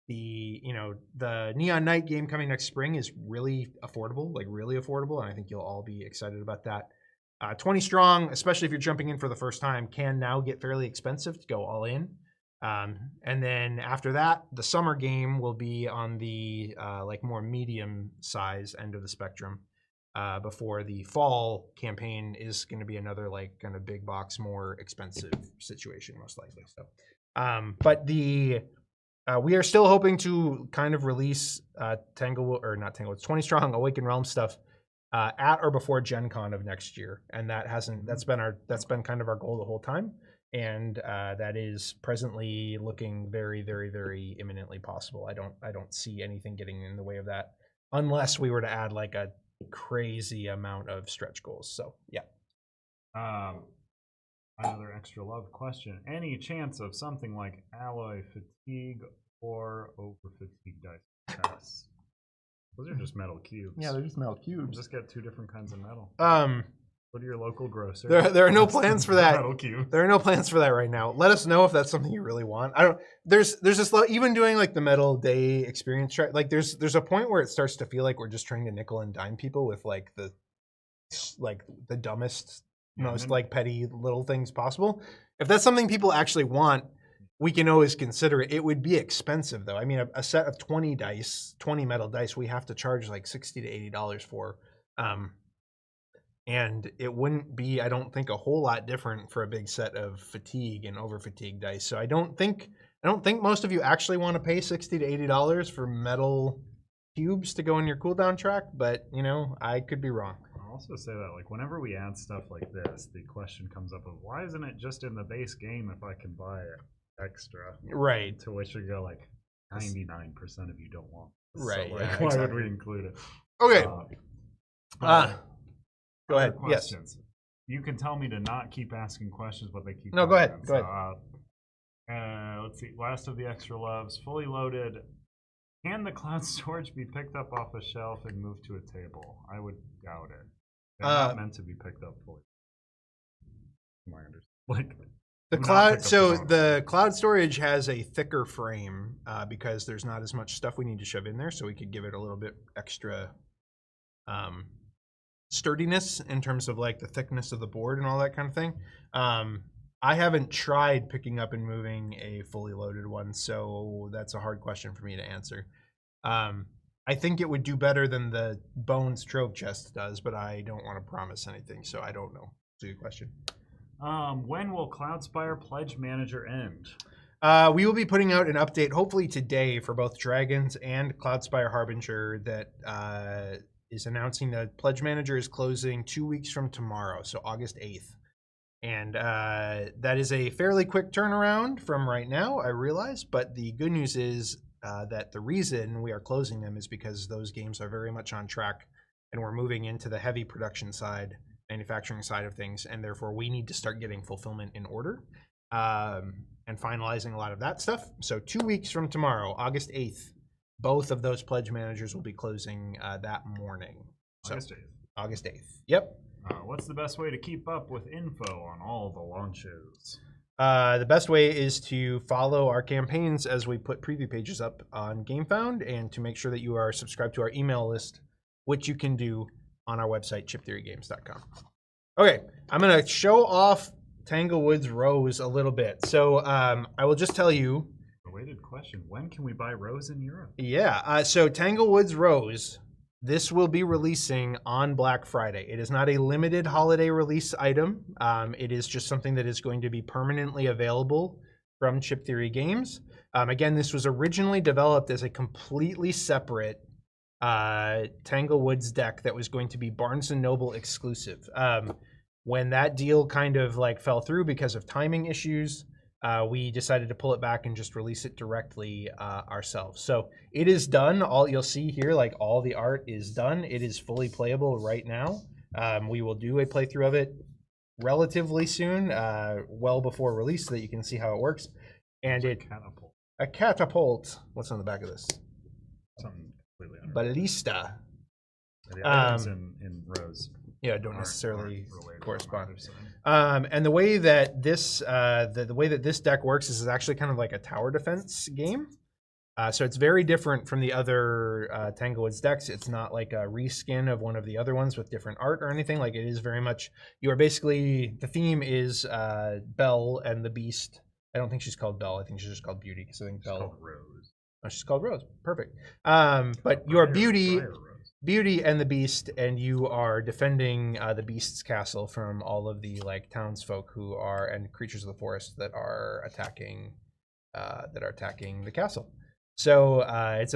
the Neon Night game coming next spring is really affordable, and I think you'll all be excited about that. 20 Strong, especially if you're jumping in for the first time, can now get fairly expensive to go all in. And then after that, the summer game will be on the like, more medium size end of the spectrum, before the fall campaign is going to be another, like, kind of big box, more expensive situation, most likely. So, but we are still hoping to kind of release not Tangle, it's 20 Strong Awaken Realms stuff at or before Gen Con of next year, and that's been kind of our goal the whole time. And that is presently looking very, very, very imminently possible. I don't see anything getting in the way of that, unless we were to add, like, a crazy amount of stretch goals. So yeah. Another extra love question: any chance of something like alloy fatigue or over fatigue dice tests? Those are just metal cubes. Yeah, they're just metal cubes. Just get 2 different kinds of metal. Go to your local grocer. There are no plans for that. Metal cube. There are no plans for that right now. Let us know if that's something you really want. There's this, even doing, like, the Metal Day experience track, like, there's a point where it starts to feel like we're just trying to nickel and dime people with, like, the dumbest, most, like, petty little things possible. If that's something people actually want, we can always consider it. It would be expensive, though. I mean, a set of 20 metal dice, we have to charge like $60 to $80 for. And it wouldn't be, I don't think, a whole lot different for a big set of fatigue and over fatigue dice. So I don't think I don't think most of you actually want to pay $60 to $80 for metal cubes to go in your cooldown track, but you know, I could be wrong. I'll also say that like whenever we add stuff like this, the question comes up of why isn't it just in the base game if I can buy it extra? Right. To which we go like 99% of you don't want this. Right. So, like, Yeah, why exactly. would we include it? Okay. Go Other ahead. Yes. questions. You can tell me to not keep asking questions, but they keep. No, go ahead. coming in. Go ahead. Let's see. Last of the extra loves, fully loaded. Can the cloud storage be picked up off a shelf and moved to a table? I would doubt it. They're not meant to be picked up fully. My understanding. Like the cloud. So the cloud storage has a thicker frame because there's not as much stuff we need to shove in there, so we could give it a little bit extra sturdiness in terms of like the thickness of the board and all that kind of thing. I haven't tried picking up and moving a fully loaded one, so that's a hard question for me to answer. I think it would do better than the Bones Trove Chest does, but I don't want to promise anything, so I don't know. It's a good question. When will Cloudspire Pledge Manager end? We will be putting out an update, hopefully today, for both Dragons and Cloudspire Harbinger that is announcing that Pledge Manager is closing 2 weeks from tomorrow, so August 8th. And that is a fairly quick turnaround from right now, I realize. But the good news is that the reason we are closing them is because those games are very much on track and we're moving into the heavy production side, manufacturing side of things. And therefore, we need to start getting fulfillment in order and finalizing a lot of that stuff. So 2 weeks from tomorrow, August 8th, both of those Pledge Managers will be closing that morning. August 8th. August 8th. Yep. What's the best way to keep up with info on all the launches? The best way is to follow our campaigns as we put preview pages up on GameFound and to make sure that you are subscribed to our email list, which you can do on our website, chiptheorygames.com. Okay, I'm going to show off Tanglewoods Rose a little bit. So I will just tell you. Related question. When can we buy Rose in Europe? Yeah, so Tanglewoods Rose, this will be releasing on Black Friday. It is not a limited holiday release item. It is just something that is going to be permanently available from Chip Theory Games. Again, this was originally developed as a completely separate Tanglewoods deck that was going to be Barnes & Noble exclusive. When that deal kind of like fell through because of timing issues, we decided to pull it back and just release it directly ourselves. So it is done. All you'll see here, like all the art is done. It is fully playable right now. We will do a playthrough of it relatively soon, well before release, so that you can see how it works. And a catapult. What's on the back of this? Something completely Ballista. The items in Rose. Yeah, don't necessarily correspond. So. And the way that this the way that this deck works is actually kind of like a tower defense game. So it's very different from the other Tanglewoods decks. It's not like a reskin of one of the other ones with different art or anything. Like it is very much, you are basically, the theme is Belle and the Beast. I don't think she's called Belle. I think she's just called Beauty. Because I think Belle. Called Rose. Oh, she's called Rose. Perfect. But you are Beauty and the Beast, and you are defending the Beast's castle from all of the like townsfolk who are and creatures of the forest that are attacking the castle. So it's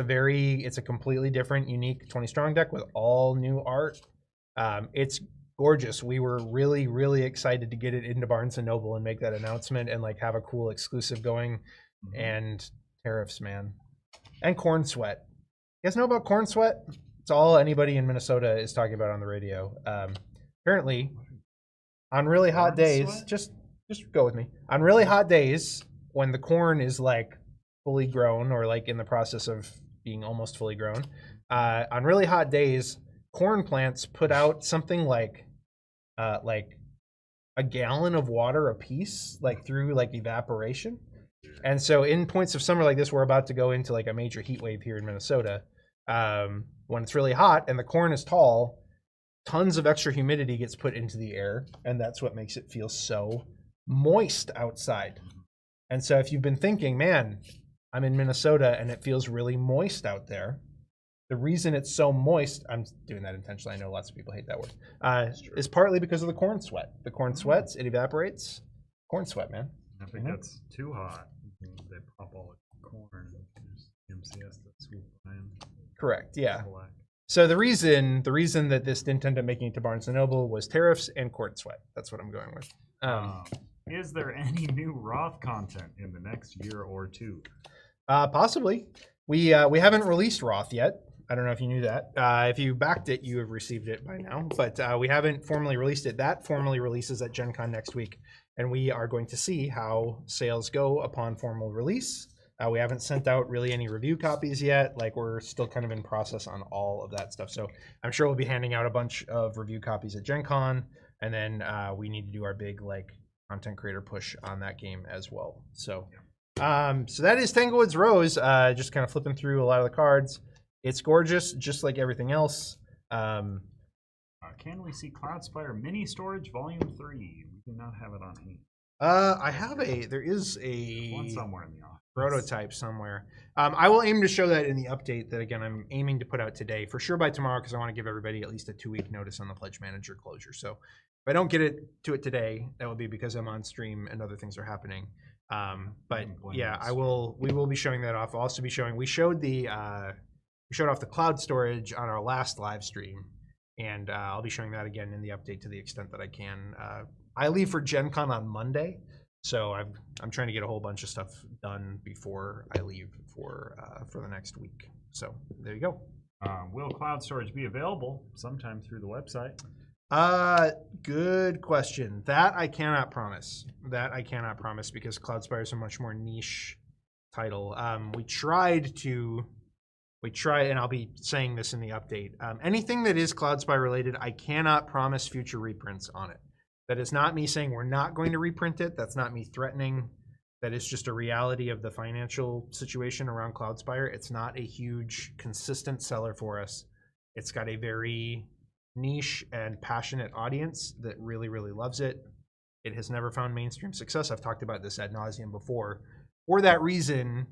a completely different, unique 20 strong deck with all new art. It's gorgeous. We were really, really excited to get it into Barnes and Noble and make that announcement and like have a cool exclusive going. Mm-hmm. And tariffs, man, and corn sweat. You guys know about corn sweat? It's all anybody in Minnesota is talking about on the radio. Apparently, on really hot days, just go with me. On really hot days, when the corn is like fully grown or like in the process of being almost fully grown, on really hot days, corn plants put out something like a gallon of water a piece, like through like evaporation. And so in points of summer like this, we're about to go into like a major heat wave here in Minnesota. When it's really hot and the corn is tall, tons of extra humidity gets put into the air, and that's what makes it feel so moist outside. And so if you've been thinking, man, I'm in Minnesota and it feels really moist out there, the reason it's so moist, I'm doing that intentionally, I know lots of people hate that word, is partly because of the corn sweat. The corn sweats, it evaporates. Corn sweat, man. If it gets too hot, They pop all the corn. There's MCS that swoop by and Correct. Yeah. collect. So the reason that this didn't end up making it to Barnes and Noble was tariffs and court sweat. That's what I'm going with. Is there any new Roth content in the next year or two? Possibly. We haven't released Roth yet. I don't know if you knew that. If you backed it, you have received it by now. But we haven't formally released it. That formally releases at Gen Con next week. And we are going to see how sales go upon formal release. We haven't sent out really any review copies yet. Like, we're still kind of in process on all of that stuff. So I'm sure we'll be handing out a bunch of review copies at Gen Con. And then we need to do our big like content creator push on that game as well. So so that is Tanglewoods Rose. Just kind of flipping through a lot of the cards. It's gorgeous, just like everything else. Can we see Cloudspire Mini Storage Volume 3? We do not have it on hand. There is One somewhere in the office. Prototype somewhere. I will aim to show that in the update that, again, I'm aiming to put out today. For sure by tomorrow, because I want to give everybody at least a 2-week notice on the Pledge Manager closure. So if I don't get it today, that will be because I'm on stream and other things are happening. But yeah, we will be showing that off. I'll also be showing, we showed off the cloud storage on our last live stream. And I'll be showing that again in the update to the extent that I can. I leave for Gen Con on Monday. So I'm trying to get a whole bunch of stuff done before I leave for the next week. So there you go. Will cloud storage be available sometime through the website? Good question. That I cannot promise. Because Cloudspire is a much more niche title. We tried, and I'll be saying this in the update. Anything that is Cloudspire related, I cannot promise future reprints on it. That is not me saying we're not going to reprint it. That's not me threatening. That is just a reality of the financial situation around Cloudspire. It's not a huge, consistent seller for us. It's got a very niche and passionate audience that really, really loves it. It has never found mainstream success. I've talked about this ad nauseum before. For that reason,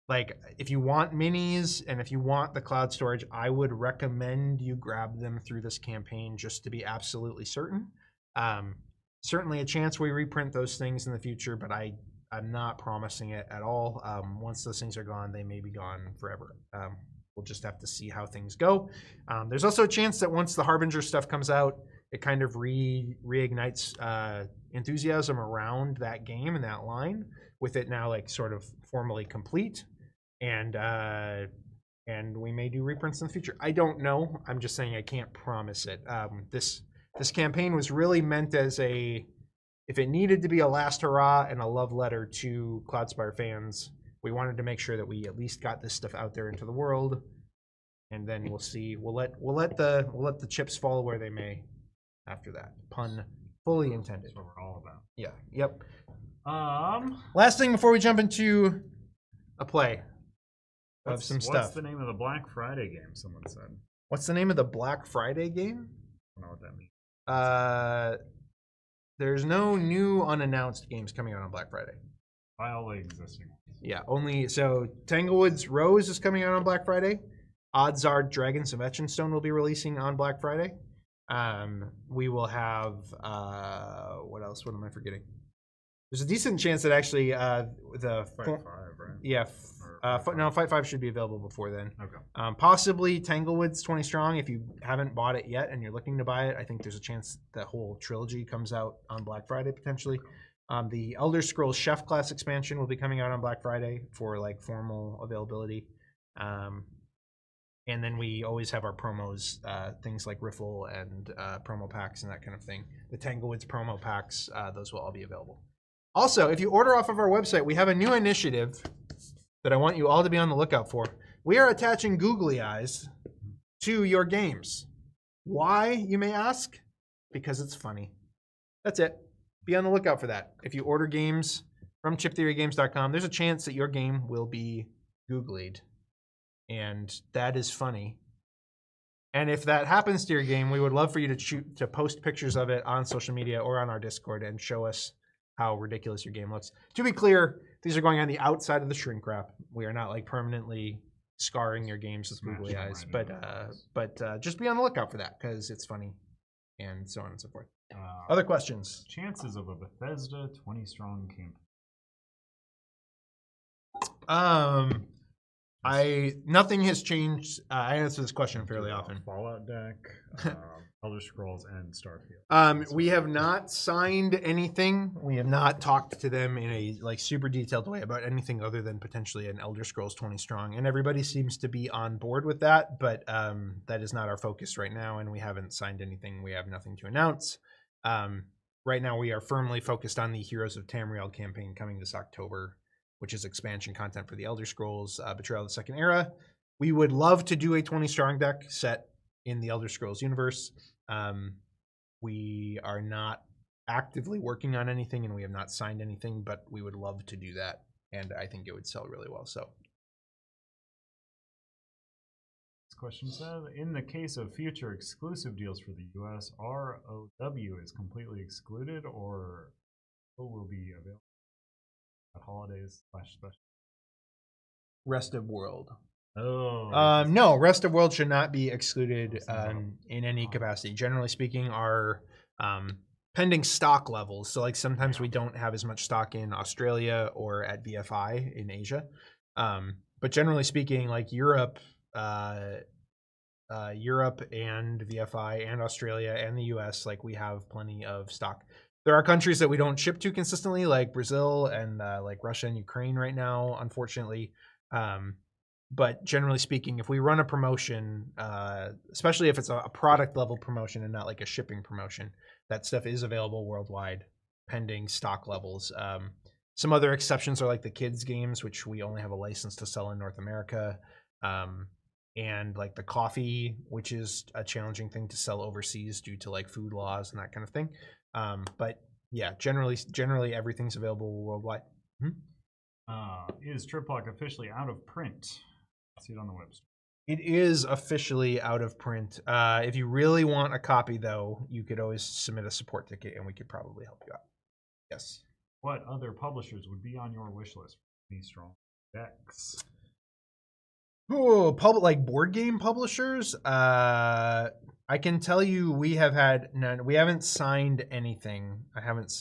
like, if you want minis and if you want the cloud storage, I would recommend you grab them through this campaign just to be absolutely certain. Certainly a chance we reprint those things in the future, but I'm not promising it at all. Once those things are gone, they may be gone forever. We'll just have to see how things go. There's also a chance that once the Harbinger stuff comes out, it kind of reignites enthusiasm around that game and that line, with it now like sort of formally complete. And we may do reprints in the future. I don't know. I'm just saying I can't promise it. This campaign was really meant as if it needed to be a last hurrah and a love letter to Cloudspire fans, we wanted to make sure that we at least got this stuff out there into the world, and then we'll see. We'll let the chips fall where they may after that. Pun fully intended. That's what we're all about. Yeah. Yep. Last thing before we jump into a play of some stuff. What's the name of the Black Friday game? Someone said. What's the name of the Black Friday game? I don't know what that means. There's no new unannounced games coming out on Black Friday. By all the existing ones. Yeah, so Tanglewoods Rose is coming out on Black Friday. Odds are Dragons of Etchinstone will be releasing on Black Friday. We will have what else? What am I forgetting? There's a decent chance that actually the Fight 5, right? Yeah. Fight 5 should be available before then. Okay. Possibly Tanglewoods 20 Strong. If you haven't bought it yet and you're looking to buy it, I think there's a chance that whole trilogy comes out on Black Friday potentially. The Elder Scrolls Chef Class expansion will be coming out on Black Friday for like formal availability. And then we always have our promos, things like Riffle and promo packs and that kind of thing. The Tanglewoods promo packs, those will all be available. Also, if you order off of our website, we have a new initiative that I want you all to be on the lookout for. We are attaching googly eyes to your games. Why, you may ask? Because it's funny. That's it. Be on the lookout for that. If you order games from chiptheorygames.com, there's a chance that your game will be googlied. And that is funny. And if that happens to your game, we would love for you to post pictures of it on social media or on our Discord and show us how ridiculous your game looks. To be clear, these are going on the outside of the shrink wrap. We are not like permanently scarring your games with googly eyes, but just be on the lookout for that because it's funny and so on and so forth. Other questions? Chances of a Bethesda 20 strong campaign. Nothing has changed. I answer this question fairly often. Fallout deck, Elder Scrolls, and Starfield. We have not signed anything. We have not talked to them in a like super detailed way about anything other than potentially an Elder Scrolls 20 strong, and everybody seems to be on board with that. But that is not our focus right now, and we haven't signed anything. We have nothing to announce. Right now, we are firmly focused on the Heroes of Tamriel campaign coming this October, which is expansion content for the Elder Scrolls Betrayal of the Second Era. We would love to do a 20 strong deck set in the Elder Scrolls universe. We are not actively working on anything, and we have not signed anything, but we would love to do that, and I think it would sell really well. So, this question says, in the case of future exclusive deals for the U.S., ROW is completely excluded, or will be available at holidays / special? Rest of world. Oh. No, rest of world should not be excluded in any capacity. Generally speaking, our pending stock levels. So like sometimes we don't have as much stock in Australia or at VFI in Asia. But generally speaking, like Europe and VFI and Australia and the US, like we have plenty of stock. There are countries that we don't ship to consistently, like Brazil and like Russia and Ukraine right now, unfortunately. But generally speaking, if we run a promotion, especially if it's a product level promotion and not like a shipping promotion, that stuff is available worldwide, pending stock levels. Some other exceptions are like the kids games, which we only have a license to sell in North America. And like the coffee, which is a challenging thing to sell overseas due to like food laws and that kind of thing. But yeah, generally everything's available worldwide. Is Triplock officially out of print? See it on the website. It is officially out of print. If you really want a copy, though, you could always submit a support ticket, and we could probably help you out. Yes. What other publishers would be on your wish list for these strong decks? Oh, like board game publishers. I can tell you we have had none. We haven't signed anything.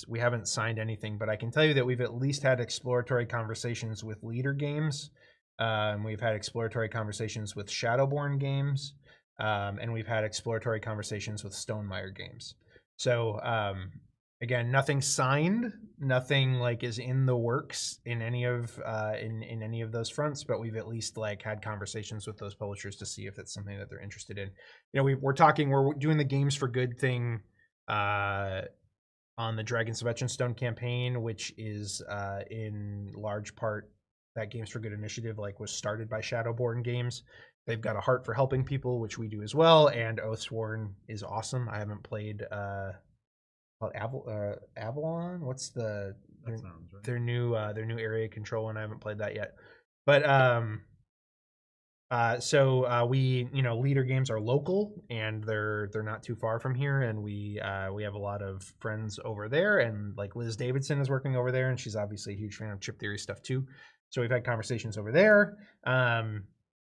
We haven't signed anything, but I can tell you that we've at least had exploratory conversations with Leader Games. We've had exploratory conversations with Shadowborn Games, and we've had exploratory conversations with Stonemaier Games. So again, nothing signed, nothing like is in the works in any of in any of those fronts, but we've at least like had conversations with those publishers to see if it's something that they're interested in. You know, we're doing the Games for Good thing on the Dragons of Etchenstone campaign, which is in large part that Games for Good initiative like was started by Shadowborn Games. They've got a heart for helping people, which we do as well, and Oathsworn is awesome. I haven't played Avalon. What's their new area control one? I haven't played that yet. But we, you know, Leader Games are local and they're not too far from here, and we have a lot of friends over there, and like Liz Davidson is working over there, and she's obviously a huge fan of chip theory stuff too. So we've had conversations over there.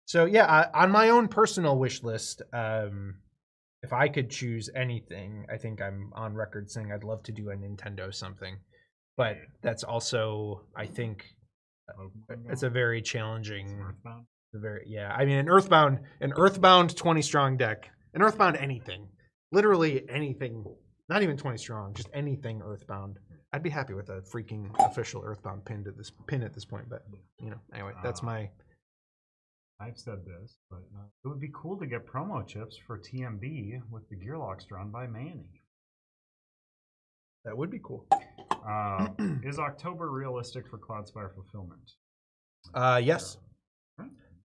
So yeah, on my own personal wish list, if I could choose anything, I think I'm on record saying I'd love to do a Nintendo something. But that's also, I think, it's a very challenging. I mean, an Earthbound 20 strong deck, an Earthbound anything, literally anything, not even 20 strong, just anything Earthbound. I'd be happy with a freaking official Earthbound pin at this point. But you know, anyway, that's my. I've said this, but it would be cool to get promo chips for TMB with the gearlocks drawn by Manny. That would be cool. Is October realistic for Cloudspire fulfillment? Yes.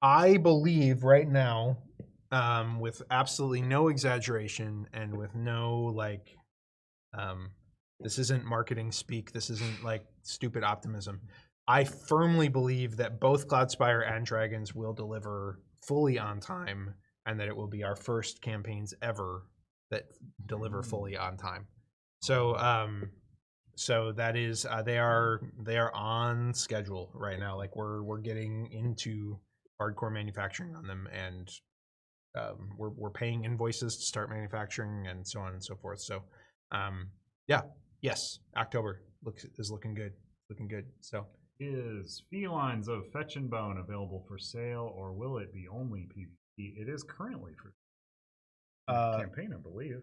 I believe right now, with absolutely no exaggeration and with no like, this isn't marketing speak. This isn't like stupid optimism. I firmly believe that both Cloudspire and Dragons will deliver fully on time, and that it will be our first campaigns ever that deliver fully on time. So, so that is they are on schedule right now. Like we're getting into hardcore manufacturing on them, and we're paying invoices to start manufacturing and so on and so forth. So, yeah, yes, October is looking good, So. Is Felines of Fetch and Bone available for sale, or will it be only PvP? It is currently for campaign, I believe.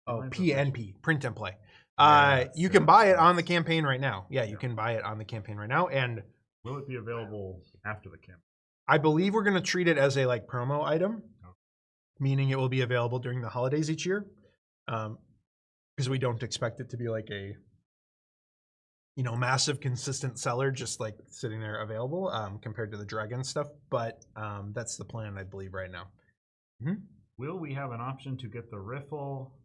Oh, Felines of PNP, print and play. Yes, You can yes, buy it on the yes. campaign right now. Yeah, you can buy it on the campaign right now, and Will it be available after the campaign? I believe we're going to treat it as a like promo item, Okay. meaning it will be available during the holidays each year, because we don't expect it to be like a massive consistent seller just like sitting there available compared to the dragon stuff. But that's the plan, I believe, right now. Mm-hmm. Will we have an option to get the riffle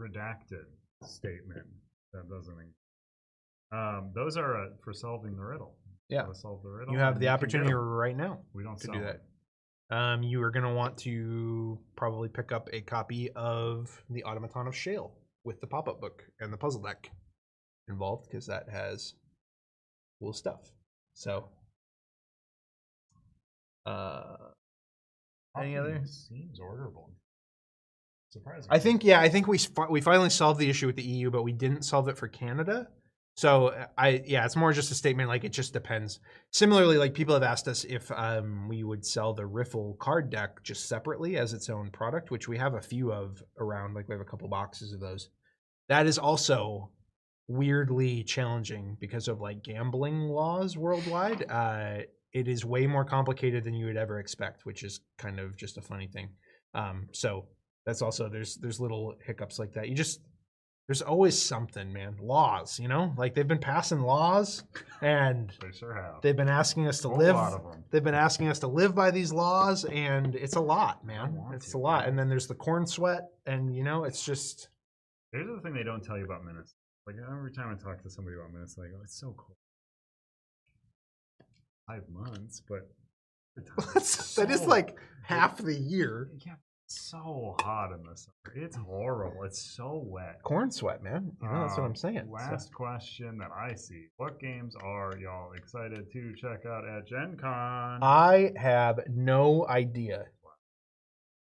redacted statement? That doesn't. Those are for solving the riddle. Yeah, solve the riddle. You have and the can opportunity get 'em. right now We don't to sell do them. that. You are going to want to probably pick up a copy of the Automaton of Shale with the pop-up book and the puzzle deck involved, because that has cool stuff. So, any other? Seems orderable. Surprising. I think we finally solved the issue with the EU, but we didn't solve it for Canada. So it's more just a statement, like it just depends. Similarly, like people have asked us if we would sell the Riffle card deck just separately as its own product, which we have a few of around. Like we have a couple boxes of those. That is also weirdly challenging because of like gambling laws worldwide. It is way more complicated than you would ever expect, which is kind of just a funny thing. So that's also there's little hiccups like that. There's always something, man. Laws, like they've been passing laws, and They sure have. they've been asking us to live. They've been asking us to live by these laws, and it's a lot, man. It's a lot. And then there's the corn sweat, and it's just. Here's the thing they don't tell you about Minnesota. Like every time I talk to somebody about Minnesota, I go, "It's so cool." 5 months, but that is like half the year. Yeah, so hot in the summer. It's horrible. It's so wet. Corn sweat, man. That's what I'm saying. Last question that I see. What games are y'all excited to check out at Gen Con? I have no idea.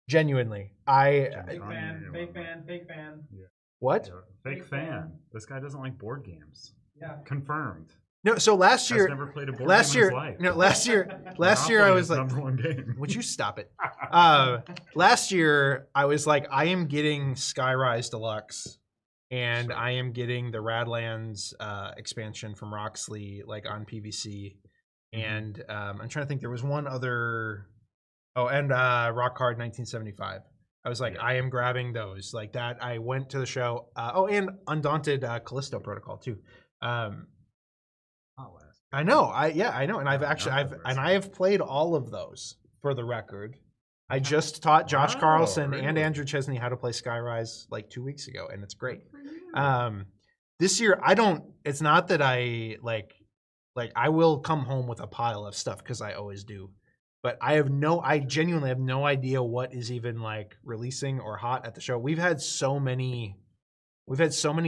Genuinely. Big fan. Yeah. What? Yeah. Fake fan. This guy doesn't like board games. Yeah. Confirmed. No, so last year, never played a board game in his life. last year I was like, number one game. would you stop it? Last year I was like, I am getting Skyrise Deluxe, and I am getting the Radlands expansion from Roxley, like on PVC, and I'm trying to think. There was one other. Oh, and Rock Hard 1975. I was like, I am grabbing those like that. I went to the show. And Undaunted Callisto Protocol too. I know, I know, and I have played all of those for the record. I just taught Josh Carlson and Andrew Chesney how to play Skyrise like 2 weeks ago, and it's great. This year, it's not that I like I will come home with a pile of stuff because I always do, but I genuinely have no idea what is even like releasing or hot at the show. We've had so many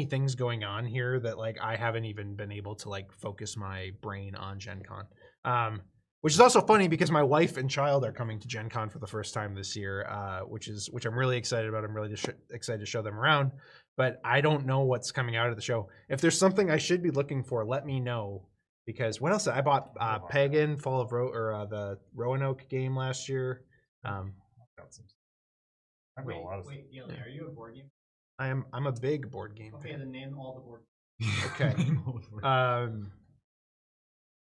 things going on here that like I haven't even been able to like focus my brain on Gen Con. Which is also funny because my wife and child are coming to Gen Con for the first time this year, which I'm really excited about. I'm really excited to show them around, but I don't know what's coming out of the show. If there's something I should be looking for, let me know, because what else? I bought Pagan, Fall of the Roanoke game last year. I've got a lot of Wait, Gilly, are you a board game? I'm a big board game Okay, fan. then name all the board Okay.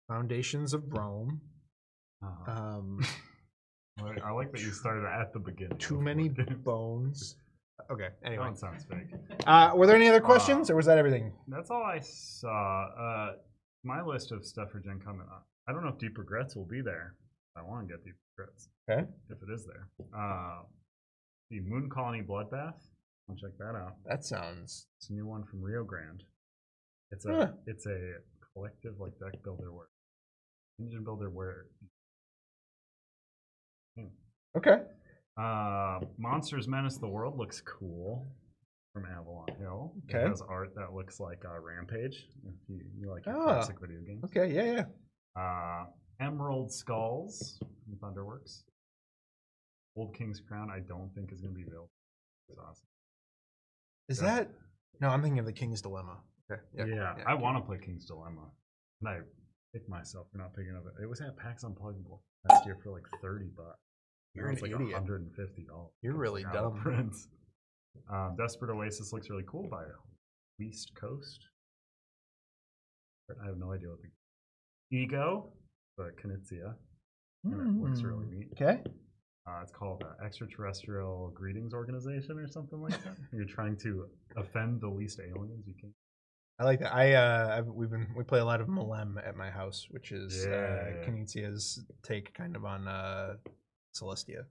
Foundations of Rome. I like that you started at the beginning. Too Many Bones. Okay, anyway. That sounds fake. Were there any other questions, or was that everything? That's all I saw. My list of stuff for Gen Con. I don't know if Deep Regrets will be there. I want to get Deep Regrets. Okay. If it is there. The Moon Colony Bloodbath. I'll check that out. That sounds. It's a new one from Rio Grande. It's a collective like deck builder where engine builder where. Okay. Monsters Menace the World looks cool from Avalon Hill. Okay. It has art that looks like Rampage. If you like your classic video games. Okay. Yeah. Emerald Skulls from Thunderworks. Old King's Crown. I don't think is going to be available. It's awesome. Is that? No, I'm thinking of the King's Dilemma. Okay. Yeah. I want to play King's Dilemma. And I kicked myself for not picking up it. It was at PAX Unplugged last year for like $30. You're It's an like idiot. $150. You're really Out of dumb. Prince. Desperate Oasis looks really cool by East Coast. But I have no idea what the Ego, the Knizia. And it looks really neat. Okay. It's called Extraterrestrial Greetings Organization or something like that. You're trying to offend the least aliens you can. I like that. We play a lot of Malem at my house, which is Knizia's take kind of on Celestia.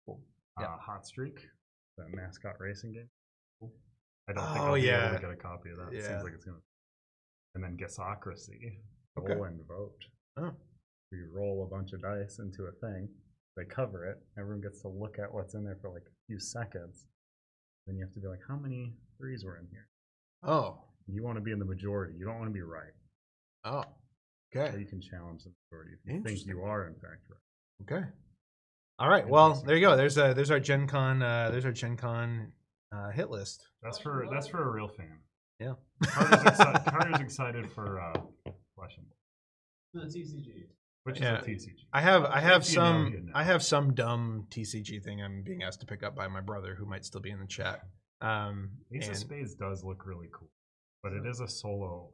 Cool. Yeah. Hot Streak, the mascot racing game. Cool. I don't think I'll be able to get a copy of that. It seems like it's gonna. And then Guessocracy, roll and vote. Oh. You roll a bunch of dice into a thing. They cover it. Everyone gets to look at what's in there for like a few seconds. Then you have to be like, how many threes were in here? Oh. You want to be in the majority. You don't want to be right. Oh. Okay. So you can challenge the majority if you think you are in fact right. Okay. All right. Well, there you go. There's our Gen Con. There's our Gen Con hit list. That's for a real fan. Yeah. Carter's excited for Flesh and Blood. The TCG. Which is a TCG. I have some dumb TCG thing I'm being asked to pick up by my brother, who might still be in the chat. Ace of Spades does look really cool, but it is a solo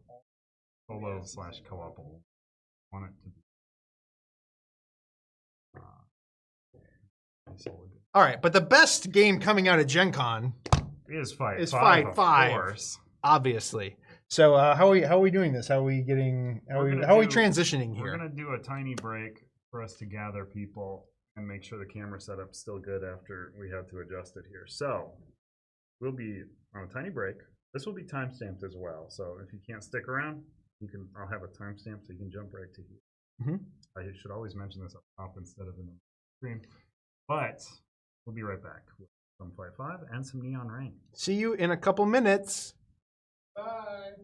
/ co-op. Want it to be. All right, but the best game coming out of Gen Con is Fight is 5, Fight of course. Obviously. So how are we doing this? How are we transitioning here? We're gonna do a tiny break for us to gather people and make sure the camera setup's still good after we had to adjust it here. So we'll be on a tiny break. This will be timestamped as well. So if you can't stick around, I'll have a timestamp so you can jump right to here. I should always mention this up top instead of in the screen. But we'll be right back with some Fight 5 and some Neon Rain. See you in a couple minutes. Bye.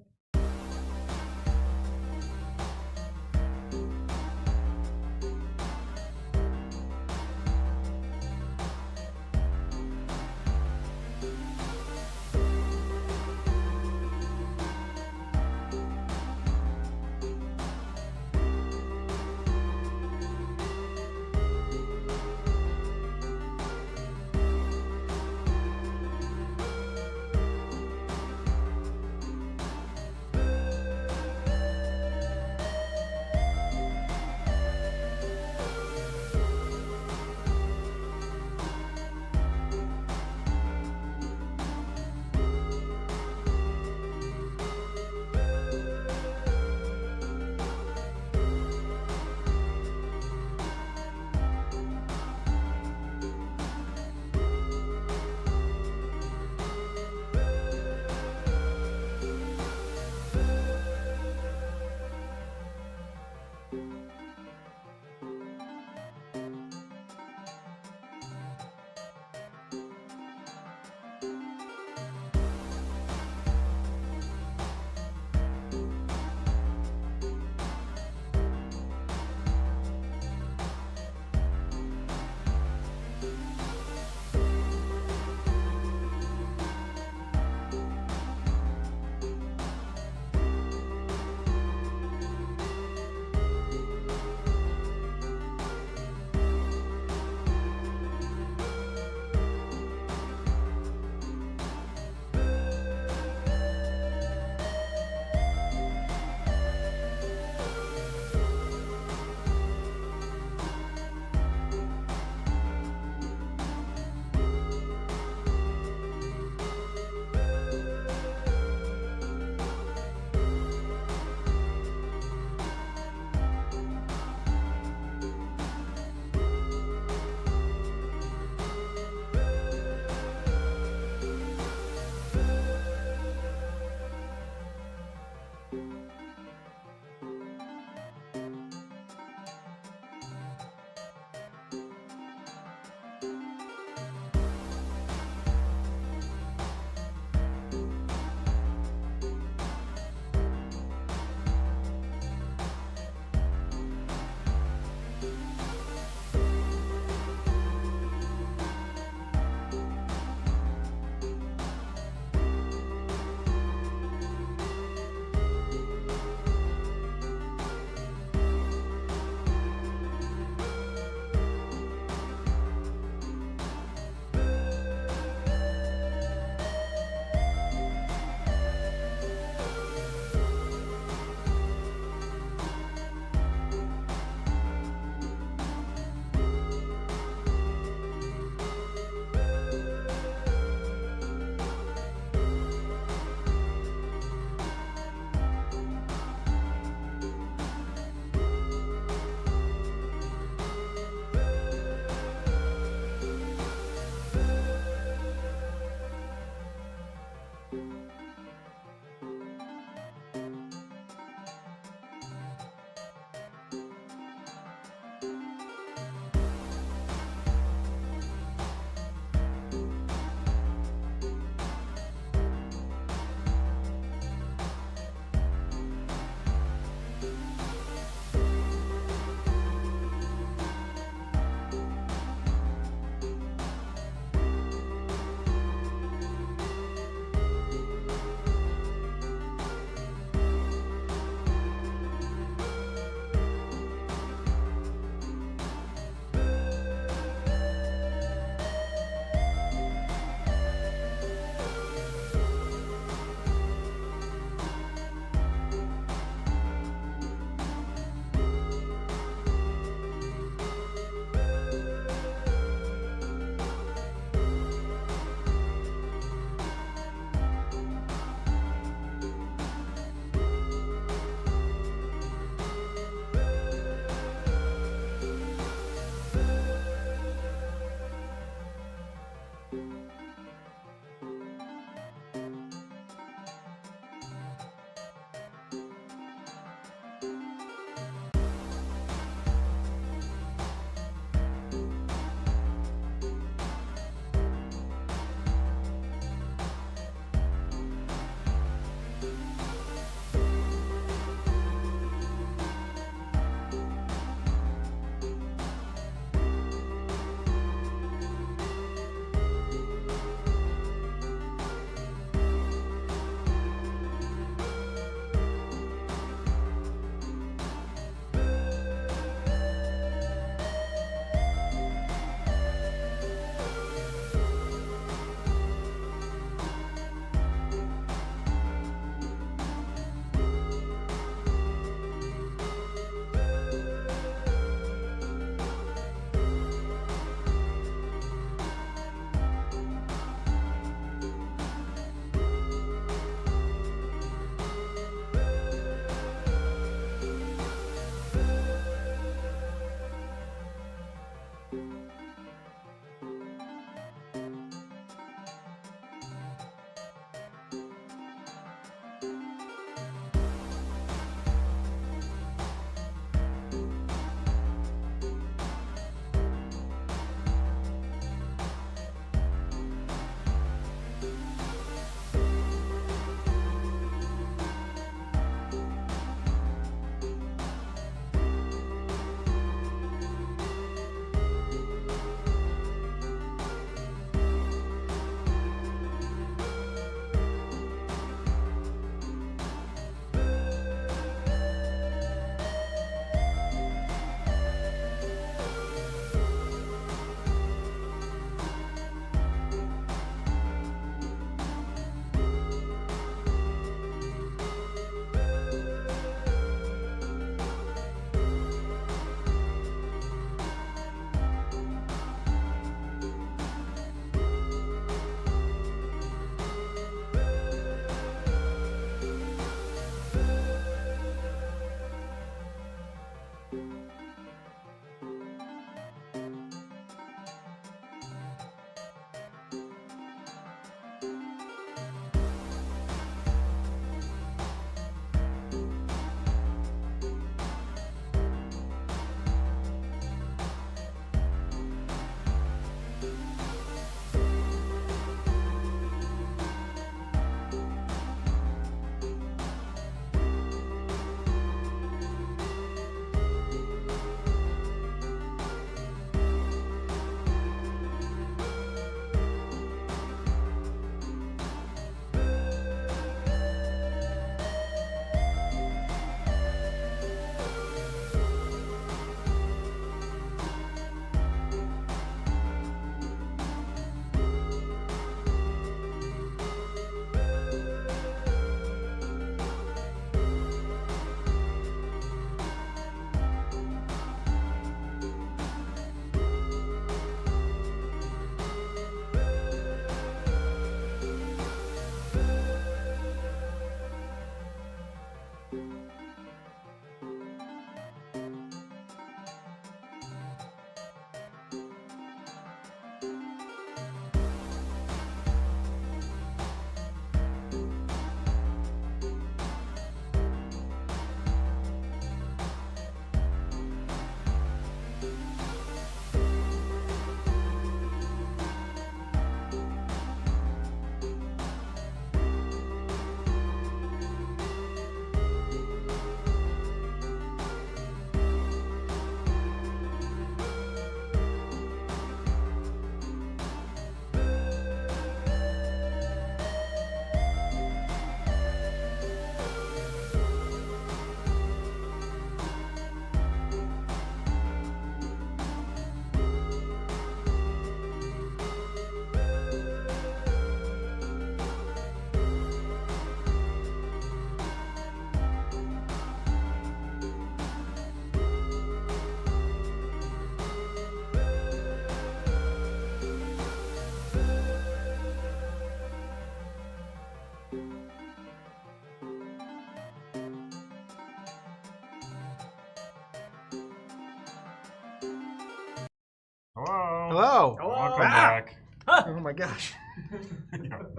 Hello. Welcome Ah! back. Oh my gosh.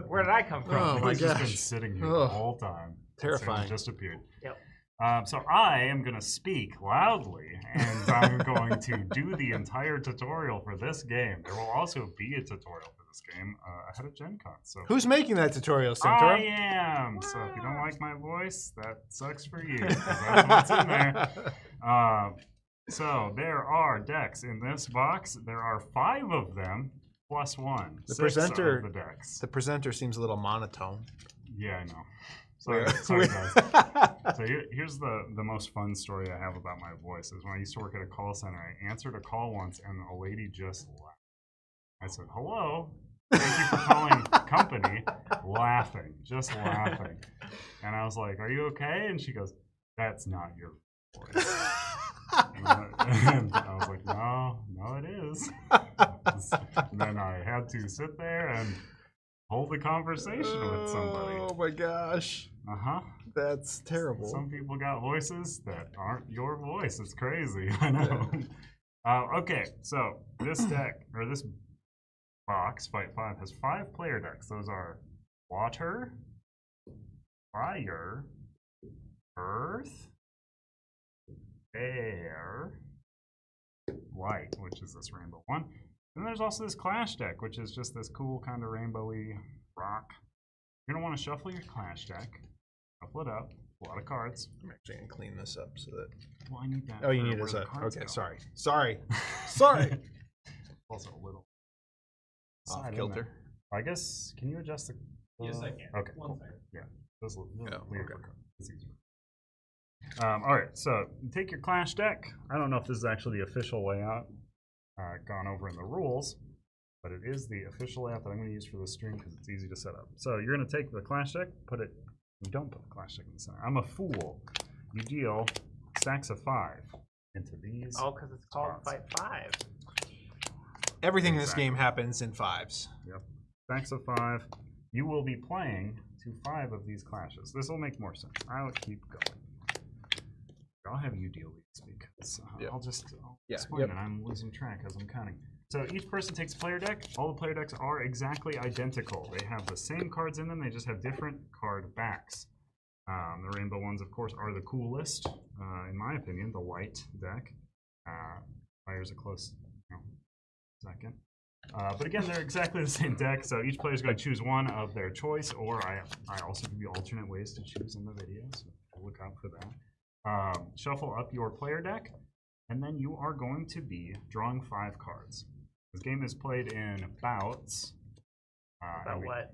Where did I come from? Oh my He's just been gosh. sitting here Oh. the whole time. Terrifying. He just appeared. Yep. So I am going to speak loudly, and I'm going to do the entire tutorial for this game. There will also be a tutorial for this game ahead of Gen Con. So Who's making that tutorial, I Centaur? am. So if you don't like my voice, that sucks for you, 'cause that's what's in there. So there are decks in this box. There are 5 of them, plus 1. The 6 presenter- of the decks. The presenter seems a little monotone. Yeah, I know. Sorry guys. So here's the most fun story I have about my voice is when I used to work at a call center, I answered a call once and a lady just laughed. I said, hello, thank you for calling company, laughing, just laughing. And I was like, are you okay? And she goes, that's not your voice. And I was like, no, it is. And then I had to sit there and hold a conversation with somebody. Oh my gosh. Uh-huh. That's terrible. Some people got voices that aren't your voice. It's crazy. I know. Okay, so this deck, or this box, Fight 5, has 5 player decks. Those are Water, Fire, Earth, Air, Light, which is this rainbow one. And there's also this Clash deck, which is just this cool kind of rainbowy rock. You're going to want to shuffle your Clash deck. Shuffle it up. A lot of cards. I'm actually going to clean this up so that... Well, I need that. Oh, you for need where this the up. cards Okay, go. sorry. Sorry. Also a little Off side in kilter. there. I guess, can you adjust the... Yes, I can. Okay, One cool. second. Yeah. This will Yeah, leave okay. it. It's easier. All right, so you take your Clash deck. I don't know if this is actually the official layout gone over in the rules, but it is the official layout that I'm going to use for this stream because it's easy to set up. So you're going to take the Clash deck, you don't put the Clash deck in the center. I'm a fool. You deal stacks of 5 into these. Oh, because it's called spots. Fight 5. Everything in this Exactly. game happens in 5s. Yep. Stacks of 5. You will be playing to 5 of these clashes. This will make more sense. I'll keep going. I'll have you deal these because Yep. I'll explain it. I'm losing track as I'm counting. So each person takes a player deck. All the player decks are exactly identical. They have the same cards in them. They just have different card backs. The rainbow ones, of course, are the coolest, in my opinion. The white deck. Fire's a close second. But again, they're exactly the same deck, so each player's going to choose one of their choice, or I also give you alternate ways to choose in the video, so look out for that. Shuffle up your player deck, and then you are going to be drawing 5 cards. This game is played in bouts. About what?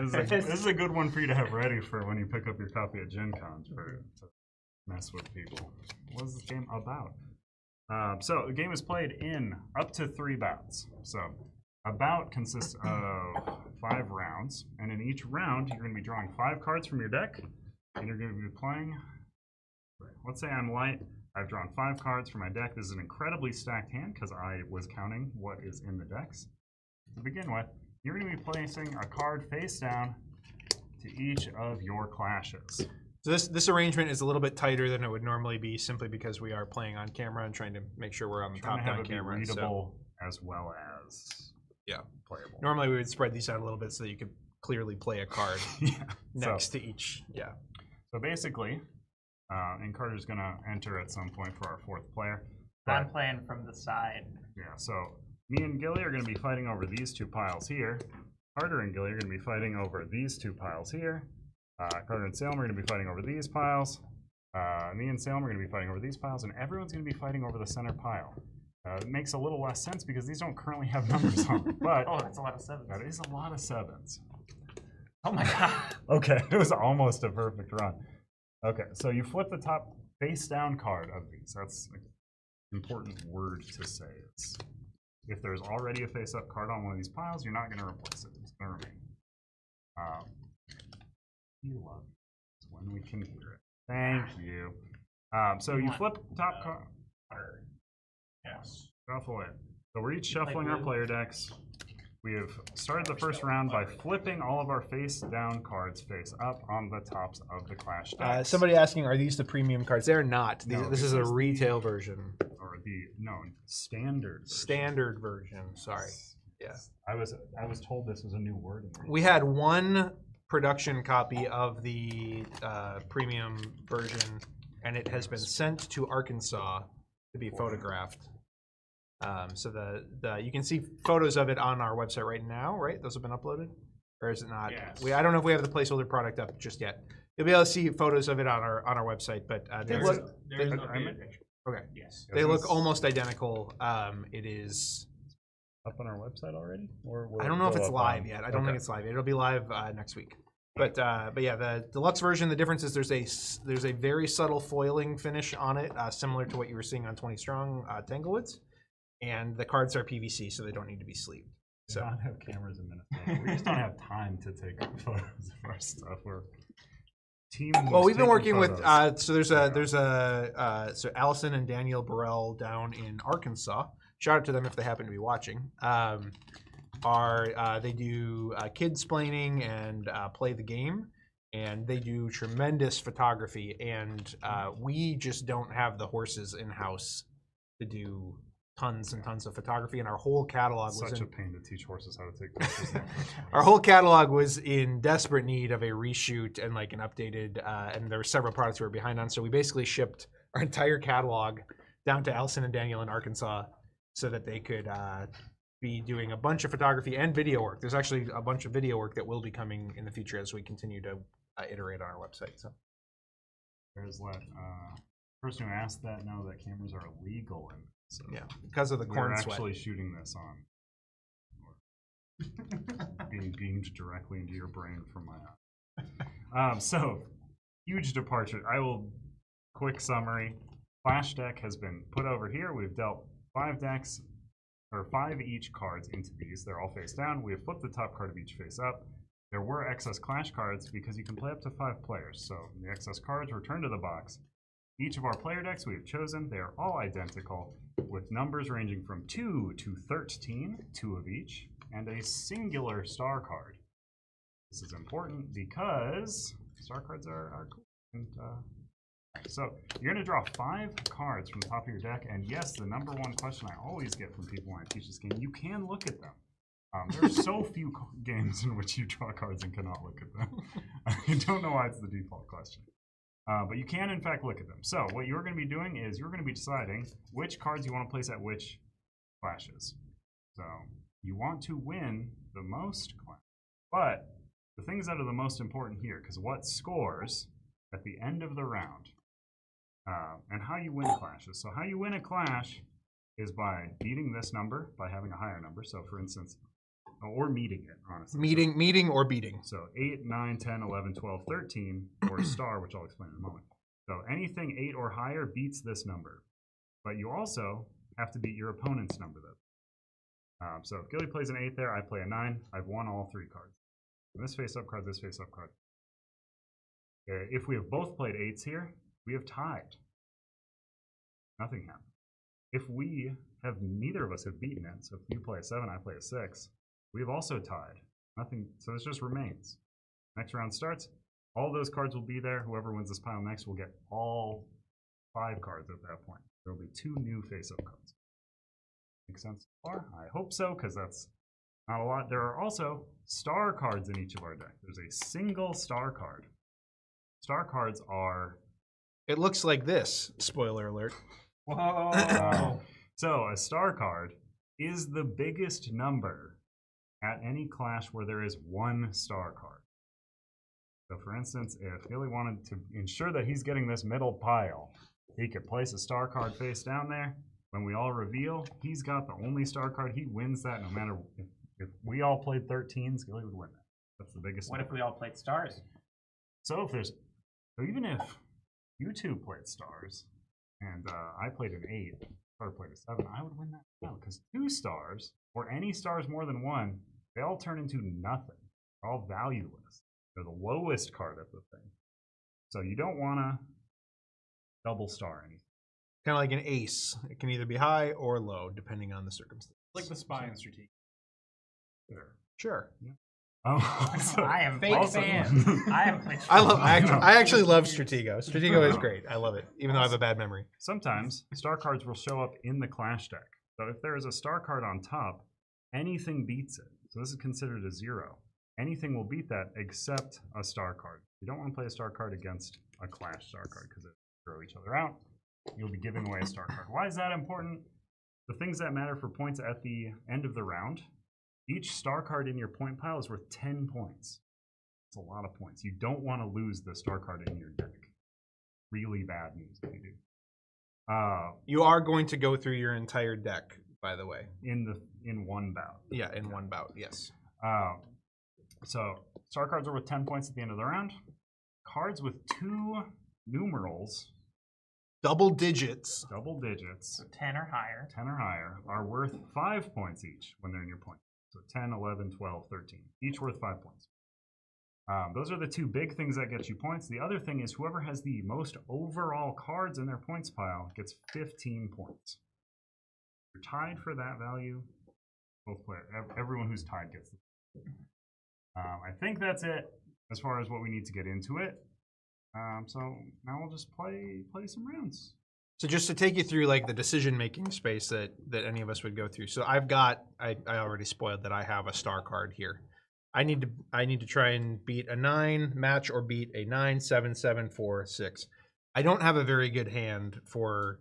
This is a good one for you to have ready for when you pick up your copy at Gen Con to mess with people. What is this game about? So the game is played in up to 3 bouts. So a bout consists of 5 rounds, and in each round you're going to be drawing 5 cards from your deck, and you're going to be playing. Let's say I'm light. I've drawn 5 cards from my deck. This is an incredibly stacked hand because I was counting what is in the decks. To begin with, you're going to be placing a card face down to each of your clashes. So this arrangement is a little bit tighter than it would normally be, simply because we are playing on camera and trying to make sure we're on the Trying to have top-down it be camera. readable as well as playable. Normally we would spread these out a little bit so that you could clearly play a card Yeah. next to each. Yeah. So basically, and Carter's going to enter at some point for our 4th player. I'm playing from the side. Yeah, so me and Gilly are going to be fighting over these 2 piles here. Carter and Gilly are going to be fighting over these 2 piles here. Carter and Salem are going to be fighting over these piles. Me and Salem are going to be fighting over these piles, and everyone's going to be fighting over the center pile. It makes a little less sense because these don't currently have numbers on them, but Oh, that's a lot of 7s. that is a lot of 7s. Oh my god. Okay, it was almost a perfect run. Okay, so you flip the top face down card of these. That's an important word to say. It's, if there's already a face up card on one of these piles, you're not going to replace it. It's going to remain. We love it when we can hear it. Thank you. So you flip top card. Yes. Shuffle it. So we're each shuffling our player decks. We have started the first round by flipping all of our face down cards face up on the tops of the Clash decks. Somebody asking, are these the premium cards? They're not. No, This is a retail version. Or the standard version. Standard version. Sorry. Yeah. I was told this was a new word. We had one production copy of the premium version, and it has been sent to Arkansas to be photographed. So you can see photos of it on our website right now, right? Those have been uploaded, or is it not? Yes. I don't know if we have the placeholder product up just yet. You'll be able to see photos of it on our website, but they There's look an updated picture. okay. Yes. They look almost identical. It is. Up on our website already? Or will I don't know it if go it's up live on- yet. I don't Okay. think it's live. It'll be live next week. But yeah, the deluxe version. The difference is there's a very subtle foiling finish on it, similar to what you were seeing on 20 Strong Tanglewoods, and the cards are PVC, so they don't need to be sleeved. We So don't have cameras in Minnesota. We just don't have time to take photos of our stuff. We're team. well, we've been working with photos. so Allison and Daniel Burrell down in Arkansas. Shout out to them if they happen to be watching. They do kids planning and play the game, and they do tremendous photography. And we just don't have the horses in house to do tons and tons of photography. And our whole catalog was Such in, a pain to teach horses how to take pictures. our whole catalog was in desperate need of a reshoot and like an updated. And there were several products we were behind on, so we basically shipped our entire catalog down to Allison and Daniel in Arkansas, so that they could be doing a bunch of photography and video work. There's actually a bunch of video work that will be coming in the future as we continue to iterate on our website. So There's person who asked that know that cameras are illegal, and so yeah, because of the we're corn sweat. actually shooting this on, or being beamed directly into your brain from my eye. So huge departure. Quick summary. Flash deck has been put over here. We've dealt 5 decks, or 5 each cards into these. They're all face down. We have flipped the top card of each face up. There were excess Clash cards because you can play up to 5 players. So the excess cards return to the box. Each of our player decks we have chosen, they are all identical, with numbers ranging from 2 to 13, 2 of each, and a singular star card. This is important because star cards are cool. And, so you're going to draw 5 cards from the top of your deck, and yes, the number one question I always get from people when I teach this game, you can look at them. There are so few games in which you draw cards and cannot look at them. I don't know why it's the default question. But you can, in fact, look at them. So what you're going to be doing is you're going to be deciding which cards you want to place at which clashes. So you want to win the most clashes. But the things that are the most important here, because what scores at the end of the round, and how you win clashes. So how you win a clash is by beating this number, by having a higher number. So for instance, or meeting it, honestly. Meeting or beating. So 8, 9, 10, 11, 12, 13, or star, which I'll explain in a moment. So anything 8 or higher beats this number. But you also have to beat your opponent's number, though. So if Gilly plays an 8 there, I play a 9, I've won all 3 cards. This face-up card, this face-up card. If we have both played 8s here, we have tied. Nothing happened. If we have, neither of us have beaten it, so if you play a 7, I play a 6, we have also tied. Nothing, so this just remains. Next round starts, all those cards will be there. Whoever wins this pile next will get all 5 cards at that point. There will be 2 new face-up cards. Make sense so far? I hope so, because that's not a lot. There are also star cards in each of our decks. There's a single star card. Star cards are... It looks like this. Spoiler alert. Whoa. So a star card is the biggest number at any clash where there is 1 star card. So for instance, if Billy wanted to ensure that he's getting this middle pile, he could place a star card face down there. When we all reveal, he's got the only star card. He wins that no matter if we all played 13s, Gilly would win that. That's the biggest What number. if we all played stars? So even if you 2 played stars and I played an 8, or played a 7, I would win that now, because 2 stars, or any stars more than 1, they all turn into nothing. They're all valueless. They're the lowest card of the thing. So you don't want to double star anything. Kind of like an ace. It can either be high or low, depending on the circumstance. Like the spy in strategic. Sure. So I am Fake also, fan. I am. Like, I actually love Stratego. Stratego is great. I love it, even though I have a bad memory. sometimes star cards will show up in the clash deck. So if there is a star card on top, anything beats it. So this is considered a 0. Anything will beat that except a star card. You don't want to play a star card against a clash star card because it throw each other out. You'll be giving away a star card. Why is that important? The things that matter for points at the end of the round, each star card in your point pile is worth 10 points. It's a lot of points. You don't want to lose the star card in your deck. Really bad news if you do. You are going to go through your entire deck, by the way. In one bout. Yeah, in one bout, yes. So star cards are worth 10 points at the end of the round. Cards with 2 numerals, Double digits. so 10 or higher. 10 or higher, are worth 5 points each when they're in your point. So 10, 11, 12, 13, each worth 5 points. Those are the 2 big things that get you points. The other thing is whoever has the most overall cards in their points pile gets 15 points. If you're tied for that value, both players, everyone who's tied gets it. I think that's it as far as what we need to get into it. So now we'll just play some rounds. So just to take you through like the decision-making space that any of us would go through. So I already spoiled that I have a star card here. I need to try and beat a 9, match or beat a 9, 7, 7, 4, 6. I don't have a very good hand for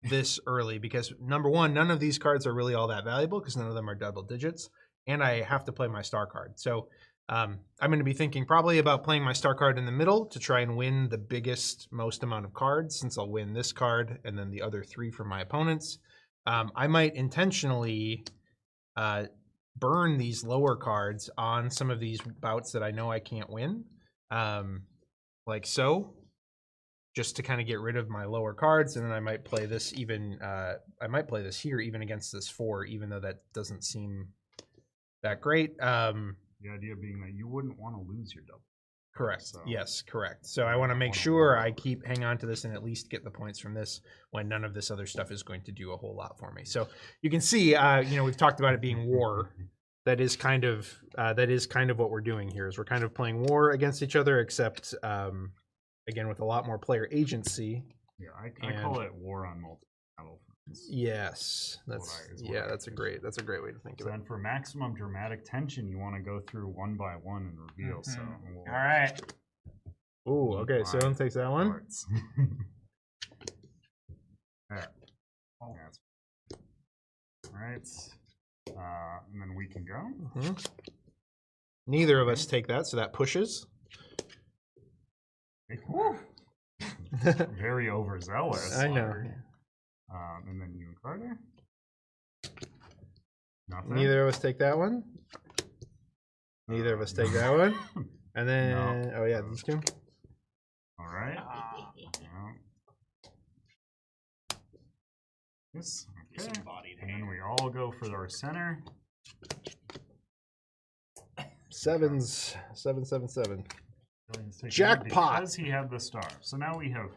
this early because number one, none of these cards are really all that valuable because none of them are double digits, and I have to play my star card. So I'm going to be thinking probably about playing my star card in the middle to try and win the biggest, most amount of cards, since I'll win this card and then the other 3 from my opponents. I might intentionally burn these lower cards on some of these bouts that I know I can't win, like so, just to kind of get rid of my lower cards, and then I might play this even. I might play this here even against this 4, even though that doesn't seem that great. The idea being that you wouldn't want to lose your double. Correct. So, yes, correct. So I want to make sure I hang on to this and at least get the points from this when none of this other stuff is going to do a whole lot for me. So you can see, we've talked about it being war. That is kind of what we're doing here. Is we're kind of playing war against each other, except again with a lot more player agency. Yeah, I call it war on multiple battlefields. Yes, that's a great way to think of it. And for maximum dramatic tension, you want to go through one by one and reveal. So all right. Oh, okay. So Dylan takes that one. There. All right. And then we can go. Mm-hmm. Neither of us take that, so that pushes. Very overzealous. I know. And then you and Carter. Nothing. Neither of us take that one. Neither of us take that one. And then, oh yeah, these 2. All right. Yes. Okay. And then we all go for our center. 7s, 7, 7, 7. Jackpot! Because he had the star. So now we have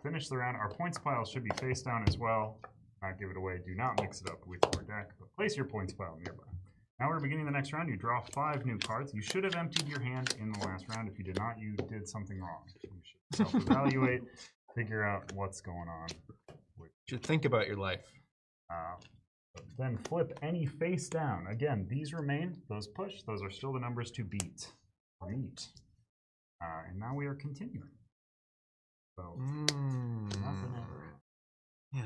finished the round. Our points pile should be face down as well. Not give it away. Do not mix it up with your deck, but place your points pile nearby. Now we're beginning the next round. You draw 5 new cards. You should have emptied your hand in the last round. If you did not, you did something wrong. You should self-evaluate, figure out what's going on. You should think about your life. Then flip any face down. Again, these remain. Those push. Those are still the numbers to beat or meet. And now we are continuing. So, nothing ever. Yeah.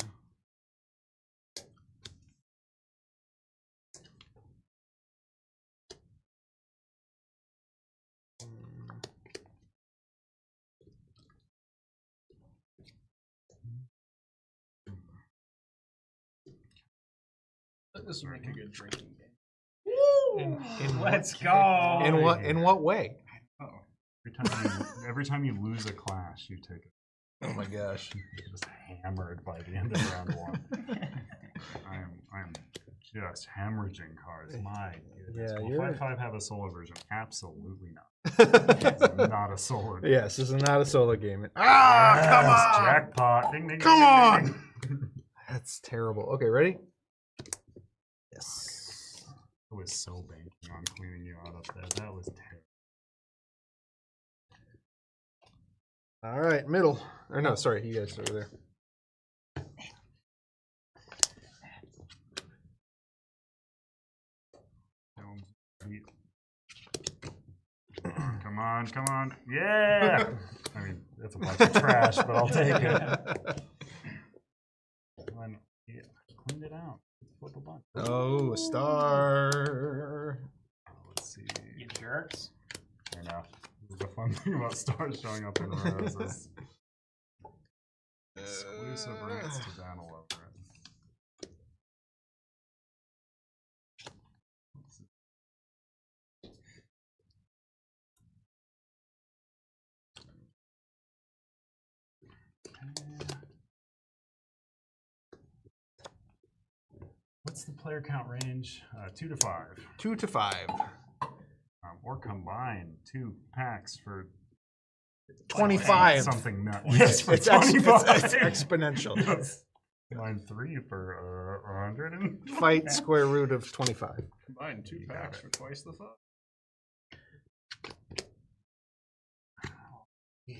This would make a good drinking game. In Let's go. In what way? Every time you lose a clash, you take it. Oh my gosh! You're just hammered by the end of round 1. I'm just hemorrhaging cards. My goodness. Yeah, Will 5/5 have a solo version? Absolutely not. Yes, It's not a solo game. this is not a solo game. Yes, come on! Jackpot! Ding, ding, Come ding, on! ding, ding. That's terrible. Okay, ready? Yes. With was so banking on cleaning you out up there. That was terrible. All right, middle. Or no, sorry, you guys over there. Come on, come on. Yeah! I mean, it's a bunch of trash, but I'll take it. Yeah, cleaned it out. Flip a bunch. Oh, a star. Let's see. You jerks. Fair enough. This is the fun thing about stars showing up in rows is exclusive rights to Tangle over it. What's the player count range? 2 to 5. 2 to 5. Or combine 2 packs for 25. Something nuts. Yes, for it's 25. it's exponential. Yes. Combine 3 for 100. Fight square root of 25. Combine 2 packs for twice the fun. Yeah.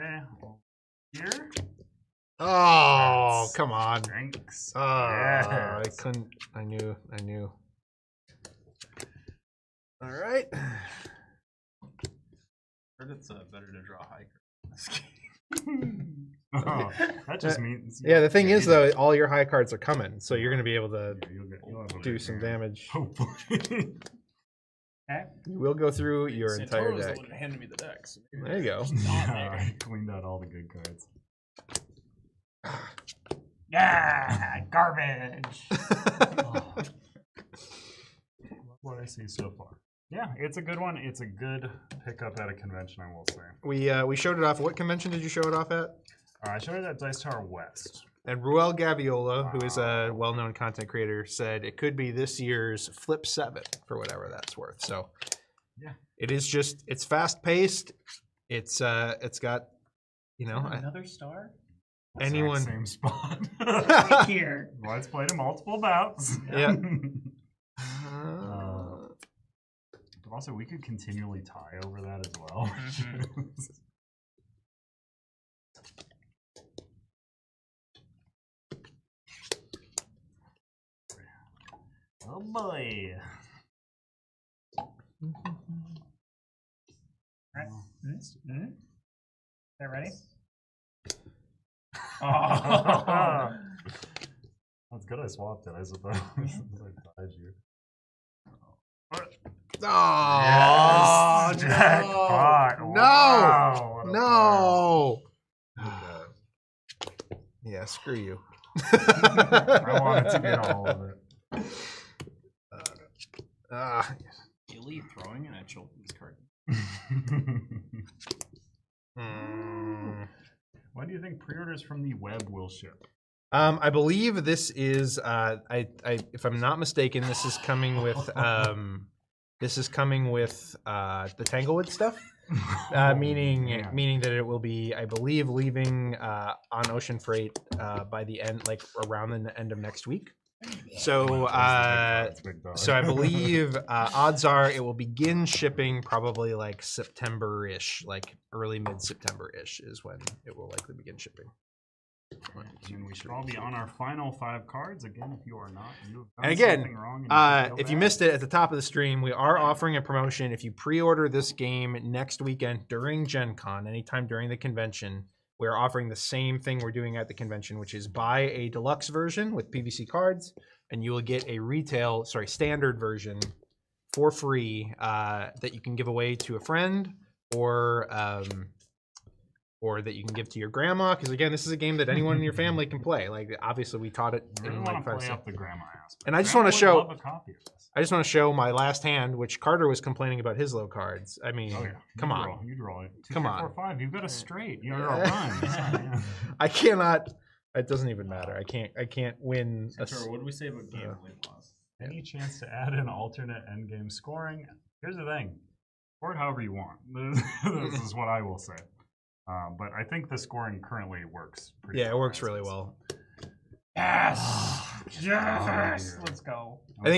Okay. Here. Oh, That's come on. Thanks. Oh, I Yes. couldn't. I knew. All right. Heard it's better to draw high card in this game. Oh, that just means. Yeah, the thing is, you- though, all your high cards are coming, so you're going to be able to Yeah, you'll have a do big some hand. damage. Hopefully. Okay. You will go through your entire Santoro's deck. the one who handed me the deck. So maybe There you go. it's not Yeah, there. I cleaned out all the good cards. Yeah, garbage. What I see so far. Yeah, it's a good one. It's a good pickup at a convention, I will say. We showed it off. What convention did you show it off at? I showed it at Dice Tower West. And Ruel Gaviola, who is a well-known content creator, said it could be this year's Flip 7 for whatever that's worth. So, yeah, it is just it's fast-paced. It's got, you know, Another star? anyone. Same spot. Right here. Let's play to multiple bouts. Yeah. But also, we could continually tie over that as well. Oh boy. Right. Mm-hmm. They're ready? Oh. That's good I swapped it, I suppose. I tied you. Oh, Yes, jackpot. no. Wow, what a No. Yeah, screw you. I wanted to get all of it. You leave throwing and I children's card. When do you think pre-orders from the web will ship? I believe this is if I'm not mistaken, this is coming with the Tanglewoods stuff. Meaning that it will be, I believe, leaving on ocean freight by the end, like around the end of next week. So I believe odds are it will begin shipping probably like September-ish, like early mid-September-ish is when it will likely begin shipping. And we should all be on our final 5 cards again. If you are not, you have done And again, something wrong. And if you missed it at the top of the stream, we are offering a promotion. If you pre-order this game next weekend during Gen Con, anytime during the convention, we're offering the same thing we're doing at the convention, which is buy a deluxe version with PVC cards, and you will get a standard version for free that you can give away to a friend or that you can give to your grandma. Because again, this is a game that anyone in your family can play. Like obviously, we taught it I really in want like to 5 play seconds. up the grandma aspect. And I just Grandma want to would show. love a copy of this. I just want to show my last hand, which Carter was complaining about his low cards. I mean, Oh yeah, come on. You draw it. 2, Come 3, on. 4, 5. You've got a straight. You're a run. Yeah. I cannot. It doesn't even matter. I can't win. Santoro, what do we say about gambling laws? Any chance to add an alternate endgame scoring? Here's the thing. Score it however you want. This is what I will say. But I think the scoring currently works pretty Yeah, it well works as really is. well. Yes. Yes! Let's go. I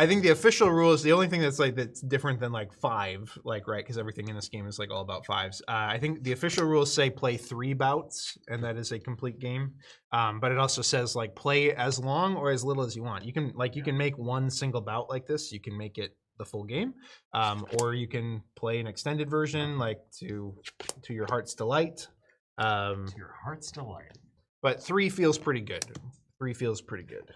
think the official rule is the only thing that's different than like 5, right? Because everything in this game is like all about 5s. I think the official rules say play 3 bouts, and that is a complete game. But it also says like play as long or as little as you want. You can make one single bout like this. You can make it the full game, or you can play an extended version like to your heart's delight. To your heart's delight. But 3 feels pretty good. 3 feels pretty good.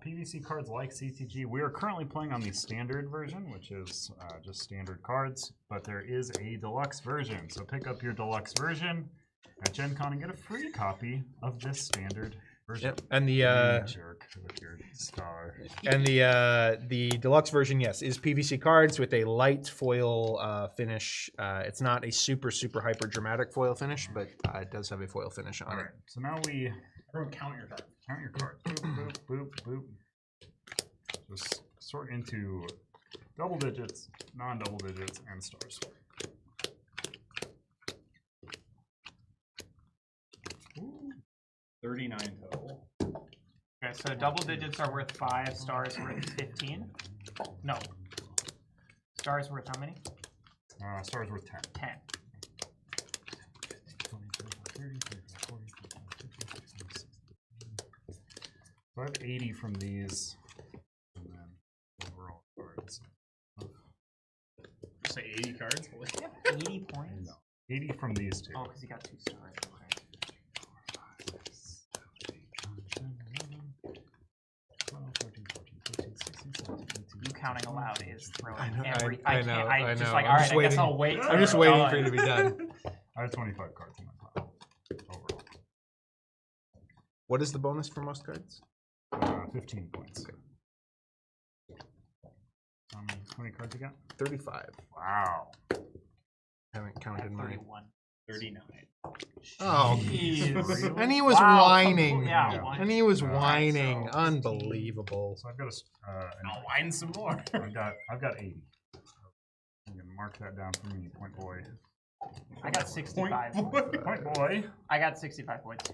PVC cards like CTG. We are currently playing on the standard version, which is just standard cards, but there is a deluxe version. So pick up your deluxe version at Gen Con and get a free copy of this standard version. Yep. And You jerk with your star. and the deluxe version, yes, is PVC cards with a light foil finish. It's not a super hyper dramatic foil finish, but it does have a foil finish on All it. right. So now we Everyone count your cards. count your cards. Boop, boop, boop, boop. Just sort into double digits, non-double digits, and stars. Ooh. 39 total. Okay, so double digits are worth 5, stars worth 15. No. Stars worth how many? Stars worth 10. 10. So I have 80 from these, and then overall cards. Say 80 cards. Holy shit. 80 points? No, 80 from these two. Oh, because you got 2 stars. Okay. 12, 13, 14, 15, 16, 17, 18. You counting aloud is throwing I know, every. I can't. know, I I just know. like, I'm all just right, I guess waiting. I'll wait. I'm just waiting for you to be done. I have 25 cards in my pile overall. What is the bonus for most cards? 15 points. Okay. How many cards you got? 35. Wow. Haven't counted mine. 31. 39. Oh, Jeez. and he was Wow, whining. yeah, Yeah. one. And he was Alright, whining. so Unbelievable. So I've got I'll whine some more. I've got 80. I'm gonna mark that down for me, point boy. I got 65 Point points. Point boy. I got 65 points.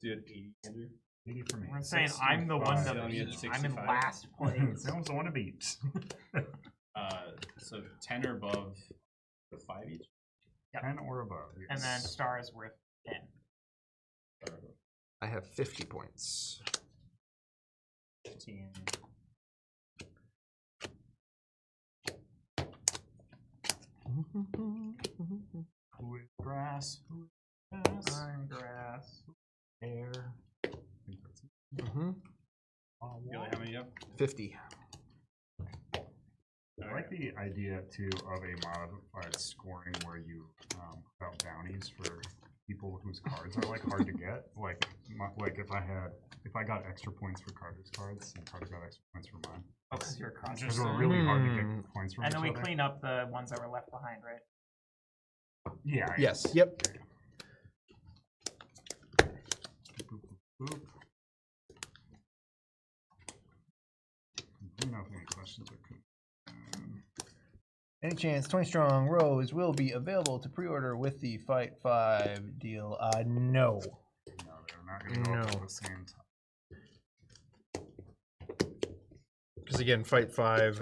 Dude, 80, Andrew. 80 for me. I'm saying I'm the one to 65. you had beat. I'm in 65. last place. Someone's the one to beat. So 10 or above the 5 each. 10 or above. Yes. And then stars worth 10. I have 50 points. 15. Who is grass? Who is grass? I'm grass. Air. Mm-hmm. Gilly, how many you have? 50. I like the idea too of a modified scoring where you put out bounties for people whose cards are like hard to get. Like if I got extra points for Carter's cards and Carter got extra points for mine. Oh, because you're across. Because we're really hard to get points from And each then we other. clean up the ones that were left behind, right? Yeah. Yes. Yep. Boop, boop, boop. I don't know if any questions are coming. Any chance 20 Strong Rose will be available to pre-order with the Fight 5 deal? No. No, they're not going to go up at the same time. Because again, Fight 5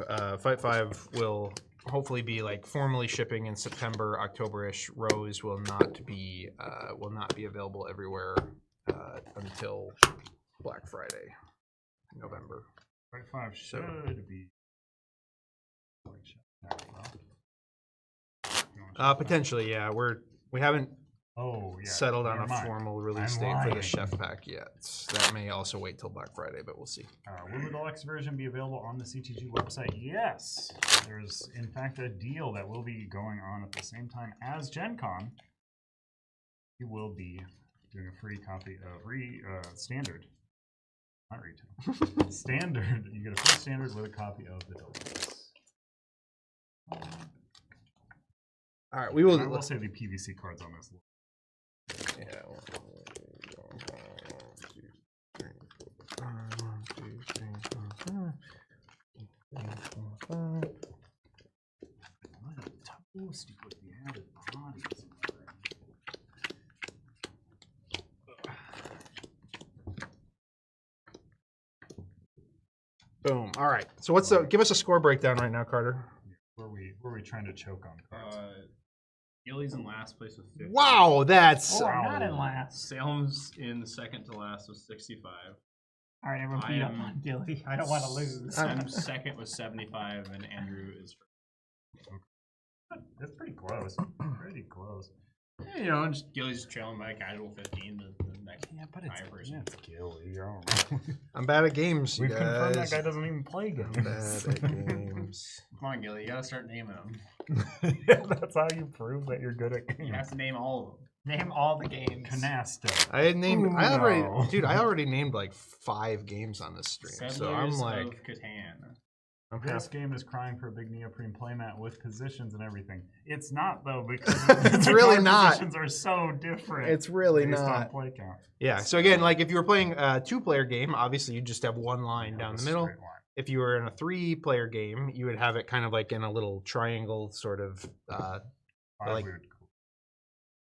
will hopefully be like formally shipping in September, October-ish. Rose will not be available everywhere until Black Friday, November. Right 5 should be. Potentially, yeah. We haven't settled on never a mind. formal release I'm date for the lying. Chef Pack yet. That may also wait till Black Friday, but we'll see. Will the deluxe version be available on the CTG website? Yes. There's, in fact, a deal that will be going on at the same time as Gen Con. We will be doing a free copy of standard. Not retail. Standard. You get a free standard with a copy of the deluxe. All right, we will. I will say the PVC cards on this list. Yeah. 1, 2, 3, 4, 5. What a toasty with the added bodies. Boom. All right. So what's the? Give us a score breakdown right now, Carter. Were we trying to choke on cards? Gilly's in last place with 50. Wow, that's Oh, I'm not in last. Salem's in second to last with 65. All right, everyone I beat up am- on Gilly. I don't want to lose. I'm second with 75, and Andrew is That's pretty close. Pretty close. you know, just Gilly's trailing by a casual 15 to the next higher person. It's Gilly. I don't know. I'm bad at games. You We've confirmed that guys. guy doesn't even play games. I'm bad at games. Come on, Gilly, you gotta start naming them. Yeah, that's how you prove that you're good at You games. have to name all of them. Name all the games. Canasta. I had named. I already, Uno. dude. I already named like 5 games on this stream. So I'm Settlers like, of Catan. I'm This happy. game is crying for a big neoprene playmat with positions and everything. It's not though because It's the really card not. Positions are so different. It's really based on not. play count. Yeah. So again, like if you were playing a 2-player game, obviously you just have one line down the middle. Straight line. If you were in a 3-player game, you would have it kind of like in a little triangle sort of. I like- would-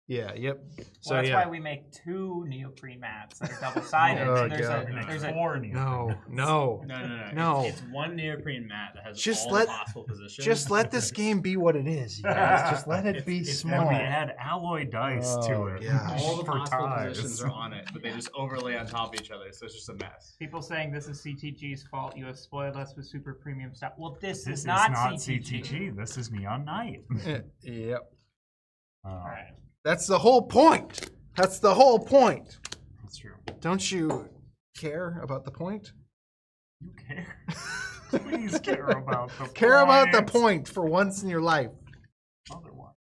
Yeah. Yep. So Well, that's yeah. why we make 2 neoprene mats that are double-sided. Oh, there's God. there's a Four neoprene No. mats. No. No. No. It's one neoprene mat that has Just all let- the possible positions. Just let this game be what it is, you guys. Just let it be And small. we add alloy dice Oh, to it. gosh. all the for possible ties. positions are on it, but they just overlay on top of each other, so it's just a mess. people saying this is CTG's fault. You have spoiled us with super premium stuff. Well, this This is not CTG. CTG. This is Neon Knight. Yep. All right. That's the whole point. That's the whole point. That's true. Don't you care about the point? You care? Please care about the Care about the point. point for once in your life. Otherwise,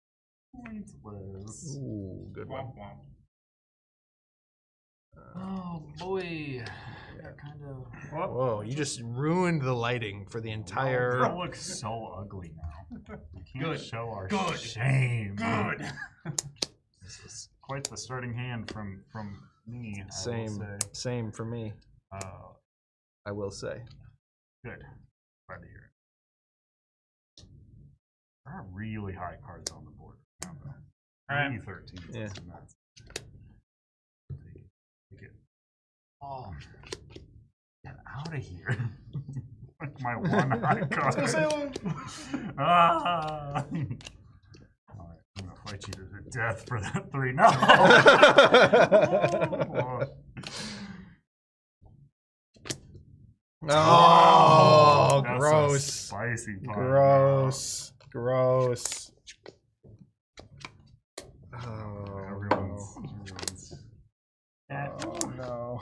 pointless. Ooh, good one. Womp womp. Oh boy. Kind of. Whoa, you just ruined the lighting for the It entire. looks so ugly now. We can't Good. show our Good. shame. Good. This is quite the starting hand from me. I will Same, say. same for me. Uh, I will say. good. Glad to hear it. There are really high cards on the board. Alright. 13. Yeah. Take it. Oh, get out of here. Like my one high card. Ah! Alright, I'm gonna fight you to the death for that 3. No! Oh, That's a gross. spicy part. Gross. Gross. Oh, Everyone's. no.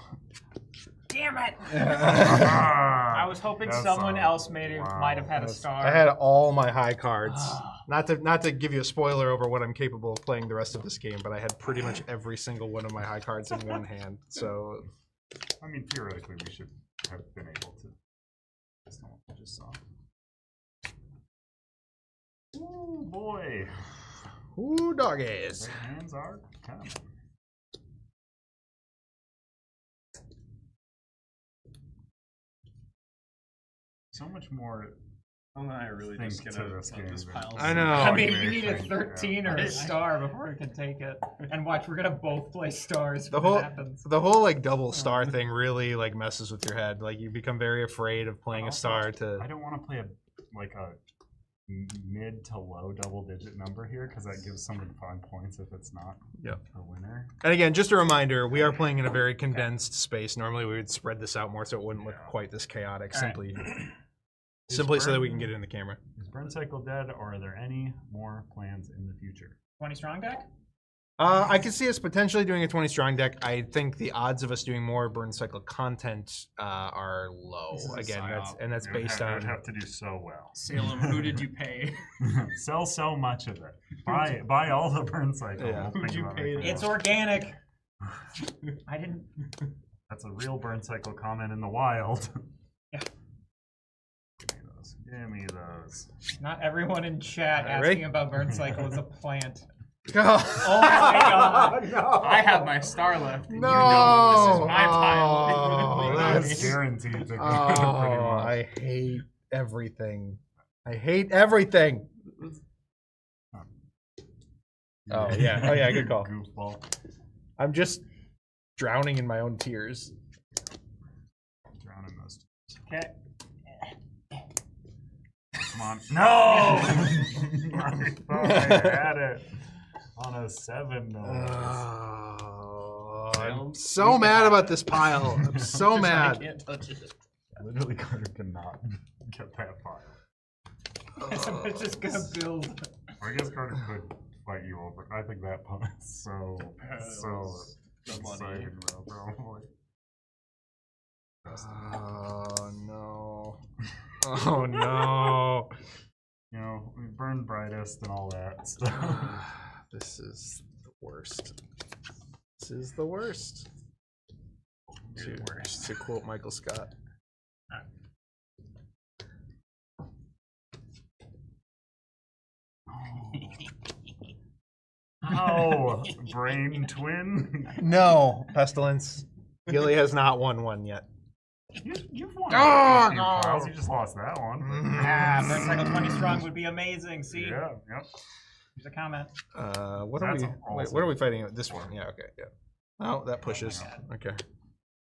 Damn it! Ah, I was hoping that's someone a- else might have had a That's- star. I had all my high cards. Not to give you a spoiler over what I'm capable of playing the rest of this game, but I had pretty much every single one of my high cards in one hand. So I mean, theoretically, we should have been able to. That's not what I just saw. Ooh, boy. who doggies? Their hands are coming. So much more. Tom and I are really Think just to gonna this let game this then. pile. I know. I mean, Okay, we need a thank 13 you. or a star before we can take it. And watch, we're gonna both play stars The when whole it happens. the whole like double star thing really like messes with your head. Like you become very afraid of playing a Also, star to. I don't want to play a mid to low double digit number here because that gives someone 5 points if it's not Yep. a winner. And again, just a reminder, we are playing in a very condensed space. Normally, we would spread this out more so it wouldn't look Yeah. quite this chaotic. All right. Simply so that we can get it in the camera. Is Burn Cycle dead, or are there any more plans in the future? 20 strong deck? I can see us potentially doing a 20 strong deck. I think the odds of us doing more burn cycle content are low. This is a Again, psyop. that's It would based have, it on. would have to do so well. Salem, who did you pay? Sell so much of it. Buy all the Burn Cycle. Yeah. We'll Who'd think you about pay making to- It's more. organic. I didn't. That's a real Burn Cycle comment in the wild. Yeah. Give me those. Give me those. Not everyone in chat Alright, asking ready? about Burn Cycle is a plant. Oh Oh my god. no! I have my star left. And No! You know this is my Oh, pile. that's- That's guaranteed to go Oh, pretty much. I hate everything. I hate everything. Oh yeah, good call. Goofball. I'm just drowning in my own tears. Drowning those. Okay. Come on. No! I thought I had it on a 7. Oh, I'm so mad about this pile. I'm so I mad. can't touch it. Literally, Carter cannot get that file. It's just gonna build. I guess Carter could fight you over. I think that pun is so The money. exciting, though, probably. Oh no. Oh no. You know, we burned brightest and all that stuff. This is the worst. This is the worst. You're the worst. To quote Michael Scott. Oh, brain twin. No, Pestilence. Gilly has not won one yet. You've won. Oh, a few no. files. You just lost that one. Ah, Motorcycle 20 strong would be amazing. See? Yeah. Yep. Here's a comment. What are That's we? awesome. Wait, what are we fighting? This one? Yeah. Okay. Yeah. Oh, that pushes. Okay.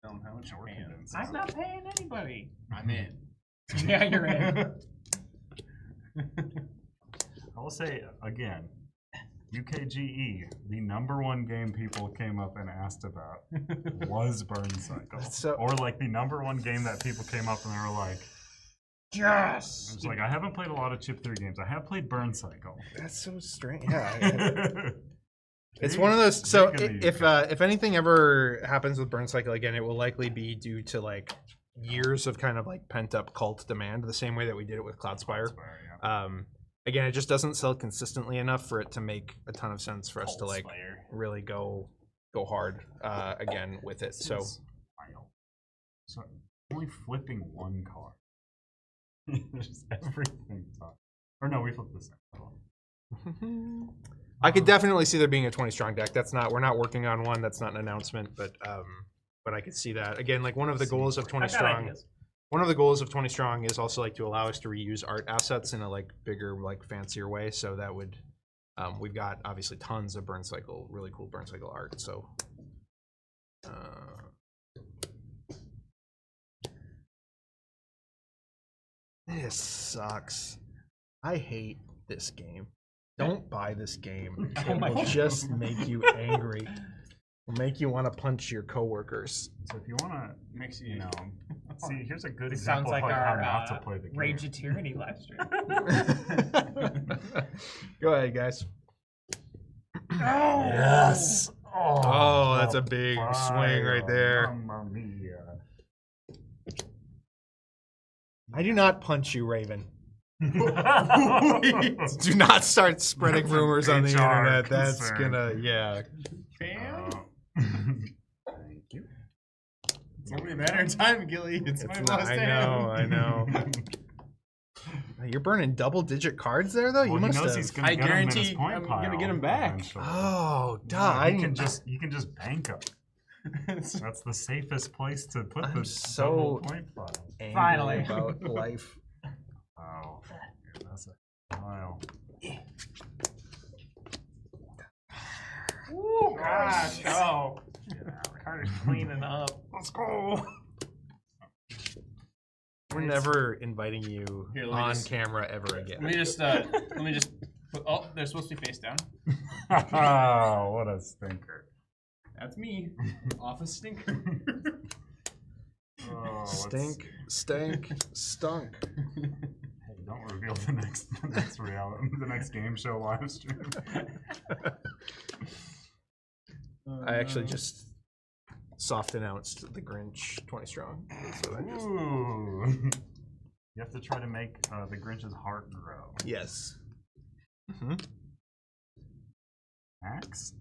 Tell 'em how much you're paying. I'm not paying anybody. I'm in. Yeah, you're in. I will say again, UKGE, the #1 game people came up and asked about was Burn Cycle. So- or like the #1 game that people came up and they were like, Yes. it's like, I haven't played a lot of Chip 3 games. I have played Burn Cycle. That's so strange. Yeah. It's Big- one of those. So big in the if anything ever happens with Burn Cycle again, it will likely be due to like years of kind of like pent up cult demand, the same way that we did it with Cloudspire. Yeah. Again, it just doesn't sell consistently enough for it to make a ton of sense for us to like Slayer. really go hard again with it. So Wild. So only flipping one card. Just everything. Or no, we flipped this. I could definitely see there being a 20 strong deck. We're not working on one. That's not an announcement, but I could see that. Again, like one of the goals of 20 I've got strong. ideas. One of the goals of 20 strong is also like to allow us to reuse art assets in a like bigger, like fancier way. So that would, we've got obviously tons of Burn Cycle, really cool Burn Cycle art. So, this sucks. I hate this game. Don't buy this game. It will just make you angry. It'll make you want to punch your coworkers. So if you want to, Makes you know, see, here's a good This sounds example like of how our not to play the game. Rage of Tyranny live stream. Go ahead, guys. Yes. Oh, that's a big swing right there. Mamma mia. I do not punch you, Raven. Do not start spreading That's an rumors on the HR internet. That's concern. gonna, yeah. Bam. Thank you. It's only a matter of time, Gilly. It's my last I hand. know, I know. You're burning double-digit cards there, though. Well, You must he knows have. he's gonna I get him in his guarantee point I'm pile gonna get him back. eventually. Oh, duh! Yeah, I you didn't- can just bank him. That's the safest place to put I'm the so double point pile. angry Finally. about life. Oh, yeah, that's a pile. Ooh, gosh. Oh. Get out. Carter's cleaning up. Let's go. We're never inviting you Here, let me on just- camera ever again. Let me just put, oh, they're supposed to be face down. Oh, what a stinker. That's me. Off a stinker. Oh, Stink, stank, stunk. Hey, don't reveal the next game show live stream. I actually just soft announced the Grinch 20 strong. That's what I just. Ooh. You have to try to make the Grinch's heart grow. Yes. Mm-hmm. Max?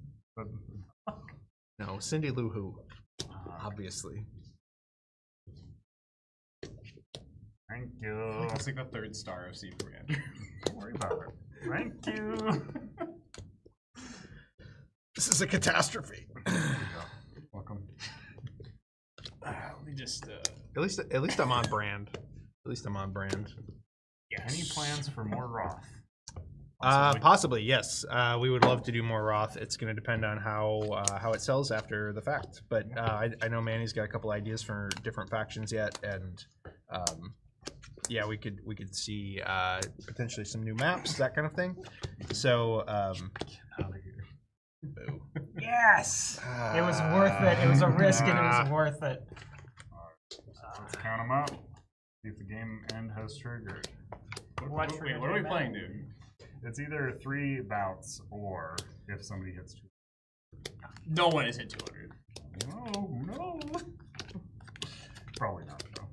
No, Cindy Lou Who, obviously. Thank you. It's like the 3rd star I've seen from Andrew. Don't worry about it. Thank you. This is a catastrophe. There you go. Welcome. Let me just. At least I'm on brand. At least I'm on brand. Any plans for more Roth? Possibly, yes. We would love to do more Roth. It's going to depend on how it sells after the fact. But I know Manny's got a couple ideas for different factions yet, and yeah, we could see potentially some new maps, that kind of thing. So Out of here. boo. Yes! It was worth it. It was a risk and it was worth it. Let's count them out. See if the game end has triggered. What What are we playing, dude? It's either 3 bouts or if somebody hits 2. No one has hit 200. No. Probably not, though.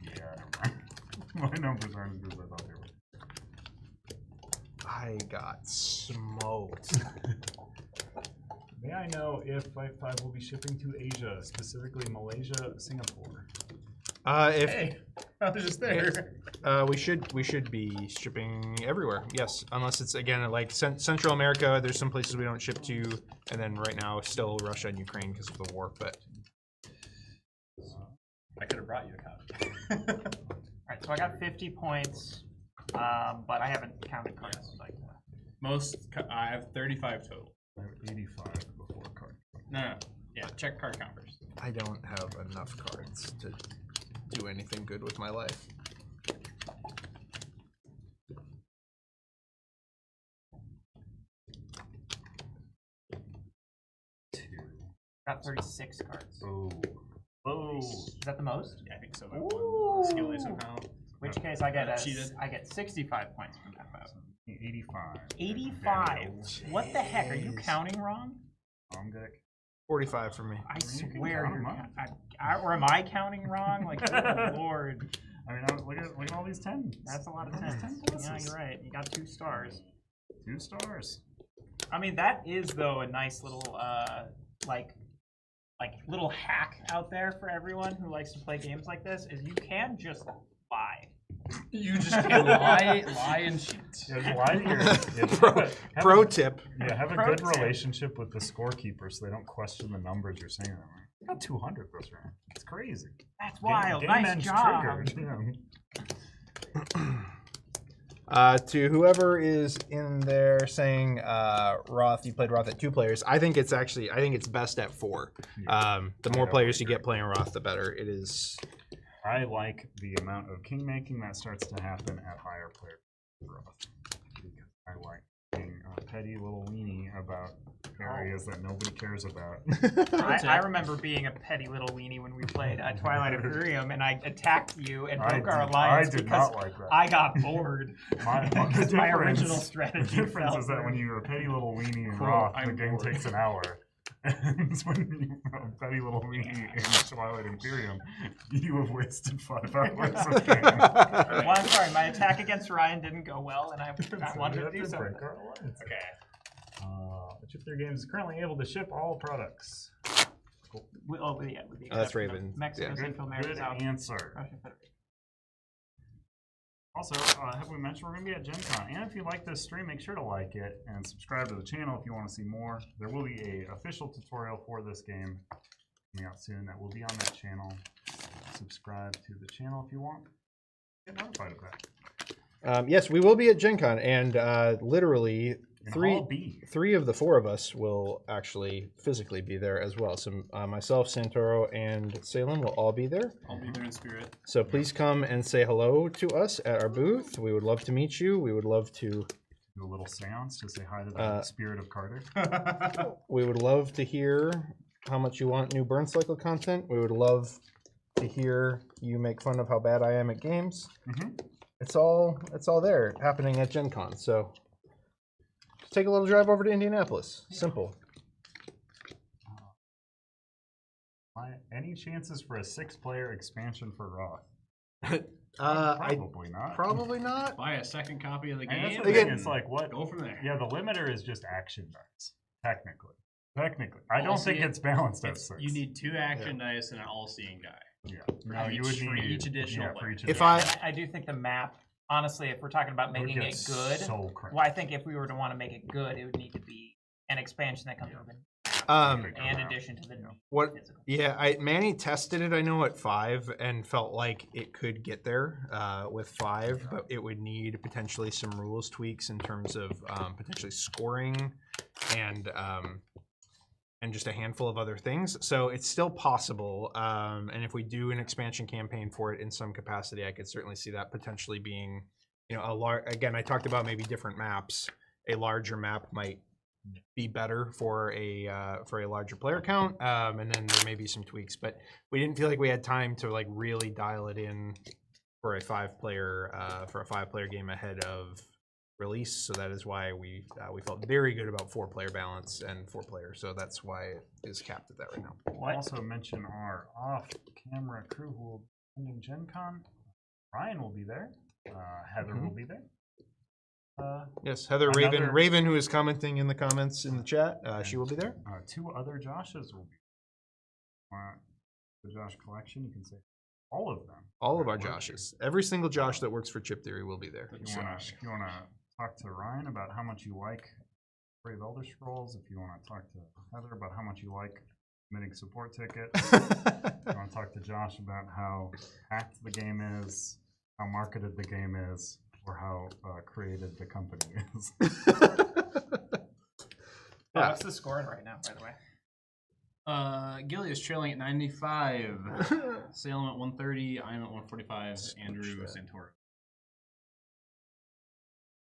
Yeah, never mind. My numbers aren't as good as I thought they were. I got smoked. May I know if Fight 5 will be shipping to Asia, specifically Malaysia, Singapore? If Hey, I was just there. we should be shipping everywhere. Yes, unless it's again like Central America. There's some places we don't ship to, and then right now still Russia and Ukraine because of the war. But I could have brought you a copy. Alright, so I got 50 points, but I haven't counted cards like that. I have 35 total. I have 85 before card. No. Yeah, check card count first. I don't have enough cards to do anything good with my life. Got 36 cards. Oh. Is that the most? Yeah, I think so. That one skill is somehow. In which case I get Cheated. I get 65 points from that vote. 85. 85. What the heck? Are you counting wrong? I'm good. 45 for me. I You can swear count you're 'em up. or am I counting wrong? Like, good lord. I mean, look at all these 10s. That's a lot of Look at 10s. those 10 Yeah, pluses. you're right. You got 2 stars. 2 stars. I mean, that is though a nice little like little hack out there for everyone who likes to play games like this. Is you can just lie. You just can lie and cheat. Yeah, lie to your, Pro tip. Yeah, have a Pro good tip. relationship with the scorekeeper so they don't question the numbers you're saying. I got 200 this round. It's crazy. That's wild. Game Nice end's job. triggered, To whoever is in there saying Roth, you played Roth at 2 players. I think it's best at 4. The more Yeah, players you agree. get playing Roth, the better. It is. I like the amount of king making that starts to happen at higher player growth. Because I like being a petty little weenie about areas that nobody cares about. I remember being a petty little weenie when we played Twilight Imperium, and I attacked you and broke our alliance I did because not like that. I got bored. The My difference- original strategy. The difference fell is that through. when you're a petty little weenie in Cool, Roth, the I'm game bored. takes an hour. And when you're a petty little weenie in Twilight Imperium, you have wasted 5 hours of game. Well, I'm sorry, my attack against Ryan didn't go well, and I wanted to do something. break our alliance. Okay. Chip Their Games is currently able to ship all products. With the that's exception of Raven. Mexico, Yeah. Central America, Good South answer. Russia, Federation. Also, have we mentioned we're going to be at Gen Con? And if you like this stream, make sure to like it and subscribe to the channel if you want to see more. There will be an official tutorial for this game coming out soon that will be on that channel. Subscribe to the channel if you want. Get notified of that. Yes, we will be at Gen Con, and literally In Hall B. 3 of the 4 of us will actually physically be there as well. So myself, Santoro, and Salem will all be there. I'll be there in spirit. So please come and say hello to us at our booth. We would love to meet you. We would love to. Do a little seance to say hi to the spirit of Carter. We would love to hear how much you want new Burn Cycle content. We would love to hear you make fun of how bad I am at games. Mhm. It's all there happening at Gen Con. So just take a little drive over to Indianapolis. Simple. Any chances for a 6-player expansion for Roth? I Probably not. probably not. Buy a second copy of the And that's game. the thing, Again- it's like what? Go from there. Yeah, the limiter is just action dice. Technically, I All don't think seeing- it's balanced at It's, 6. you need 2 action dice and an all-seeing die. Yeah. No, you each- would for need each additional for player. each If additional- I do think the map, honestly, if we're talking about would making get it good, So crazy. well, I think if we were to want to make it good, it would need to be an expansion that comes with it, in addition to the What? physical. Yeah, Manny tested it. I know at 5 and felt like it could get there with 5, but it would need potentially some rules tweaks in terms of potentially scoring and and just a handful of other things. So it's still possible. And if we do an expansion campaign for it in some capacity, I could certainly see that potentially being, you know, a large. Again, I talked about maybe different maps. A larger map might be better for a larger player count, and then there may be some tweaks. But we didn't feel like we had time to like really dial it in for a 5-player game ahead of release. So that is why we felt very good about 4-player balance and 4-player. So that's why it is capped at that right now. We'll also mention our off-camera crew who will be attending Gen Con. Ryan will be there. Heather will be there. Yes, Heather Raven, who is commenting in the comments in the chat, she will be there. 2 other Joshes will be there. The Josh collection, you can say all of them. All of our Joshes. Every single Josh that works for Chip Theory will be there. If you want to talk to Ryan about how much you like Brave Elder Scrolls, if you want to talk to Heather about how much you like submitting support tickets, if you want to talk to Josh about how hacked the game is, how marketed the game is, or how creative the company is. What's the scoring right now, by the way? Gilly is trailing at 95. Salem at 130. I'm at 145. Andrew Santoro.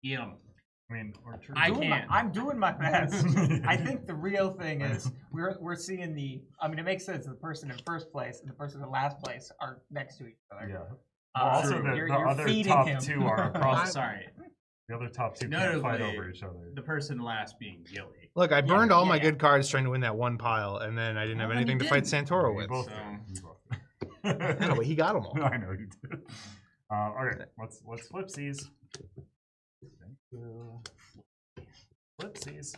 Yeah. I mean, I'm doing my best. I think the real thing is we're seeing the. I mean, it makes sense. The person in first place and the person in last place are next to each other. Yeah. Well, also, the other top 2 are across. Sorry. The other top 2 can't fight over each other. The person last being Gilly. Look, I burned all my good cards trying to win that one pile, and then I didn't have anything to fight Santoro with. Both. Yeah, but he got them all. I know he did. All right, let's flipsies. Thank you. Flipsies.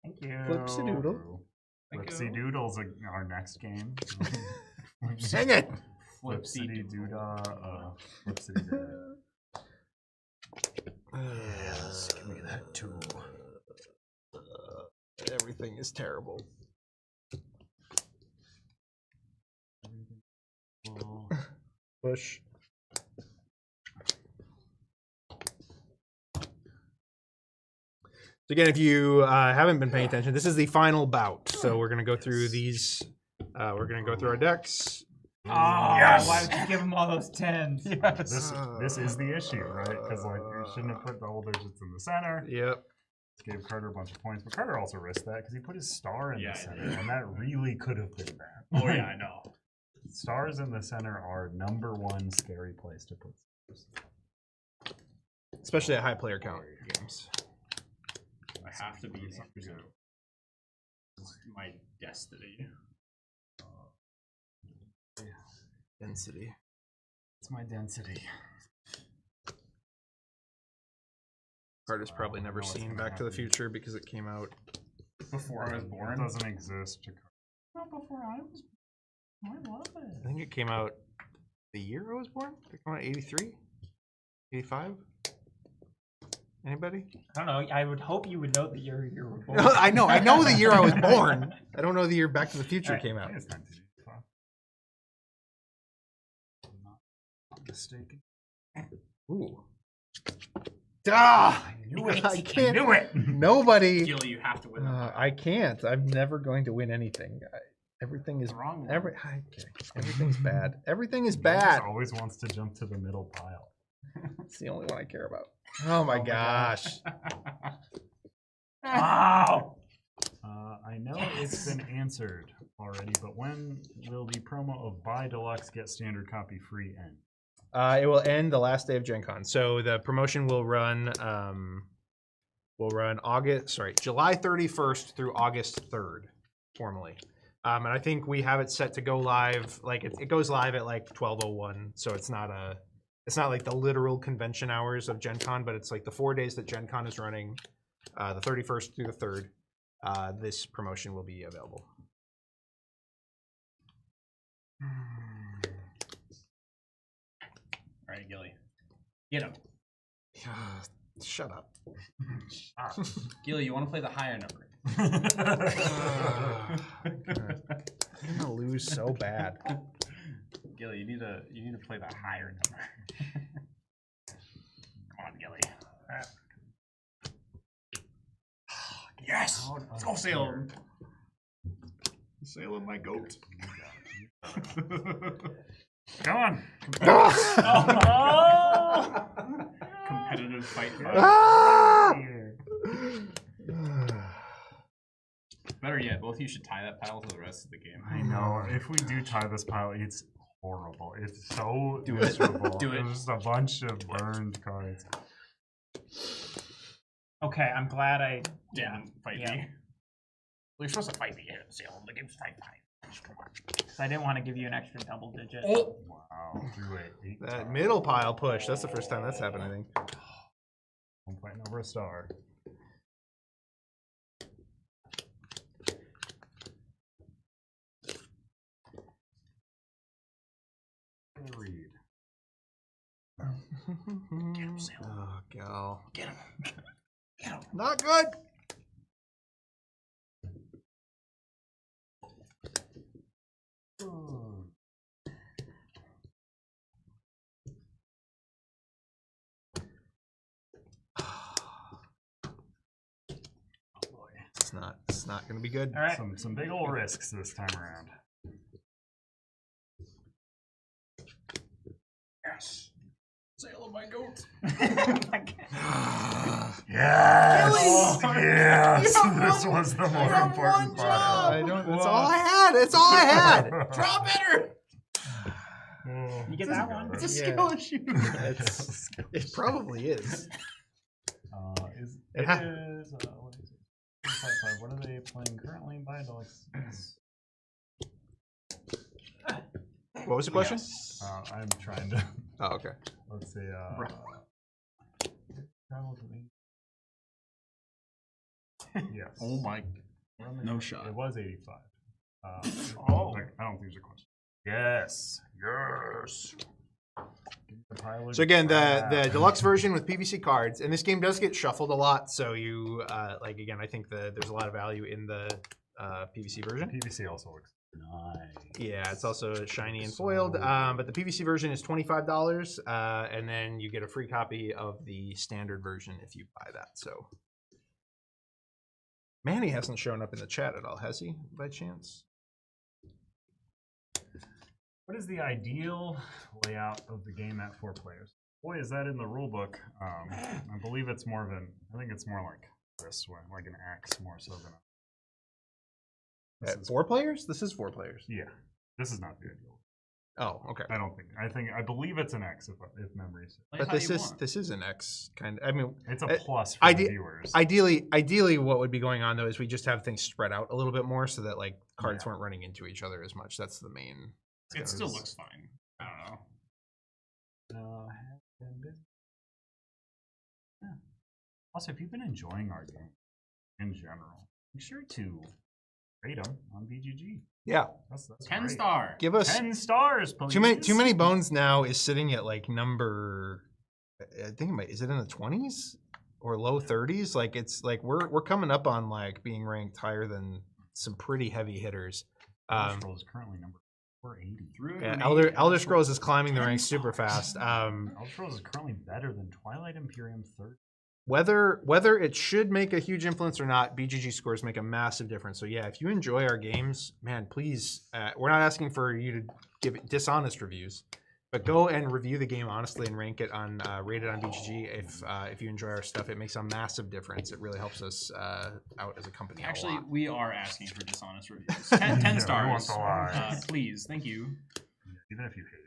Thank you. Flipsy doodle. Flipsy doodle's our next game. Sing it. Flipsy doodah. Flipsy doodah. Yes, give me that too. Everything is terrible. Push. So again, if you haven't been paying attention, this is the final bout. So we're going to go through these. We're going to go through our decks. Oh, yes! Why would you give him all those 10s? Yes. This is the issue, right? Because like you shouldn't have put the whole digits in the center. Yep. Gave Carter a bunch of points, but Carter also risked that because he put his star in the center, and that really could have been bad. Oh yeah, I know. Stars in the center are #1 scary place to put stars. Especially at high player count games. I have to be my destiny. Density. It's my density. Carter's probably never seen Back to the Future because it came out before I was born. It doesn't exist. Not before I was. I love it. I think it came out the year I was born. Did it come out 83? 85? Anybody? I don't know. I would hope you would know the year you were born. I know the year I was born. I don't know the year Back to the Future came out. It's 1985. I'm not mistaken. Ooh. Ah! I can't. I knew it. Nobody. Gilly, you have to win. I can't. I'm never going to win anything. Everything is wrong. Everything's bad. Everything is bad. He always wants to jump to the middle pile. It's the only one I care about. Oh my gosh. Wow. I know it's been answered already, but when will the promo of Buy Deluxe Get Standard Copy Free end? It will end the last day of Gen Con. So the promotion will run July 31st through August 3rd, formally. And I think we have it set to go live, like it goes live at like 12:01. So it's not like the literal convention hours of Gen Con, but it's like the 4 days that Gen Con is running, the 31st through the 3rd. This promotion will be available. All right, Gilly. Get him. Shut up. Gilly, you want to play the higher number? I'm gonna lose so bad. Gilly, you need to play the higher number. Come on, Gilly. Yes! Let's go, Salem. Sailing my goat. Come on. Oh! Competitive fight. Ah! Better yet, both of you should tie that pile to the rest of the game. I know. If we do tie this pile, it's horrible. It's so miserable. Do it. There's just a bunch of burned cards. Okay, I'm glad I Didn't fight yeah. me. Well, you're supposed to fight me here, Salem. The game's fight. Come on. So I didn't want to give you an extra double digit. Oh! Wow. 3-8. That middle pile push. That's the first time that's happened, I think. I'm fighting over a star. Read. Get him, oh, gal. Get him. Get him. Not good. It's not going to be good. All right. Some big old risks this time around. Yes. Sail of my goat. Yes! Yes! You have This one- was the you more have important one part. job. I don't. That's all I had. That's all I had. Draw better! You get that one? It's a Yeah. skill issue. It probably is. Is It it ha- is what is it? 5-5. What are they playing currently? By the What was the question? I'm trying to. Oh, okay. Let's see. Travel to the. Yes. Oh my. No shot. It was 85. Oh. Like, I don't think there's a question. Yes. Yes. Give me the pile of So again, the crap. deluxe version with PVC cards, and this game does get shuffled a lot. So you like again, I think there's a lot of value in the PVC version. PVC also looks nice. Yeah, it's also shiny and foiled. But the PVC version is $25, and then you get a free copy of the standard version if you buy that. So Manny hasn't shown up in the chat at all, has he, by chance? What is the ideal layout of the game at 4 players? Boy, is that in the rule book. I believe it's more of an. I think it's more like this way, like an axe more so than a. At 4 players? This is 4 players. Yeah, this is not the ideal. Oh, okay. I don't think. I believe it's an X if memory serves. Play But how this you is want. this is an X kind of. I mean, It's a Uh, plus for the ide- viewers. ideally, what would be going on though is we just have things spread out a little bit more so that like cards weren't running into each other as much. That's the main. It still looks fine. I don't know. Have been busy. Yeah. Also, if you've been enjoying our game in general, be sure to rate them on BGG. Yeah, That's 10 great. star. give us 10 stars, please. too many bones now is sitting at like number. I think it might, is it in the 20s or low 30s? Like it's like we're coming up on like being ranked higher than some pretty heavy hitters. Elder Scrolls is currently number 480. Yeah, Elder Scrolls is climbing the ranks super fast. Elder Scrolls is currently better than Twilight Imperium 3rd. Whether it should make a huge influence or not, BGG scores make a massive difference. So yeah, if you enjoy our games, man, please, we're not asking for you to give dishonest reviews, but go and review the game honestly and rank it on, rate it on BGG. If you enjoy our stuff, it makes a massive difference. It really helps us out as a company. Actually, a lot. we are asking for dishonest reviews. 10 Yeah, we stars. want the lies. Please, thank you. Even if you hate it.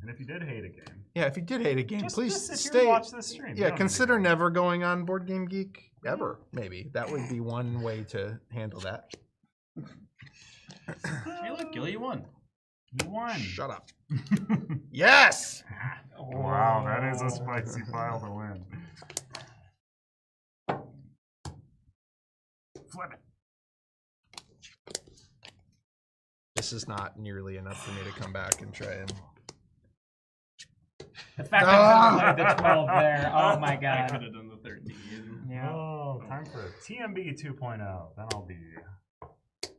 And if you did hate a game, Yeah, if you did hate a game, just, please just if stay. you watch this stream. you Yeah, don't consider need to never going on Board Game Geek ever. Maybe that would be one way to handle that. Hey, look, Gilly, you won. You won. Shut up. Yes. Wow, that is a spicy pile to win. Flip it. This is not nearly enough for me to come back and try and. The fact that I played the 12 there. Oh my I god. could have done the 13. Yeah. Oh, time for TMB 2.0.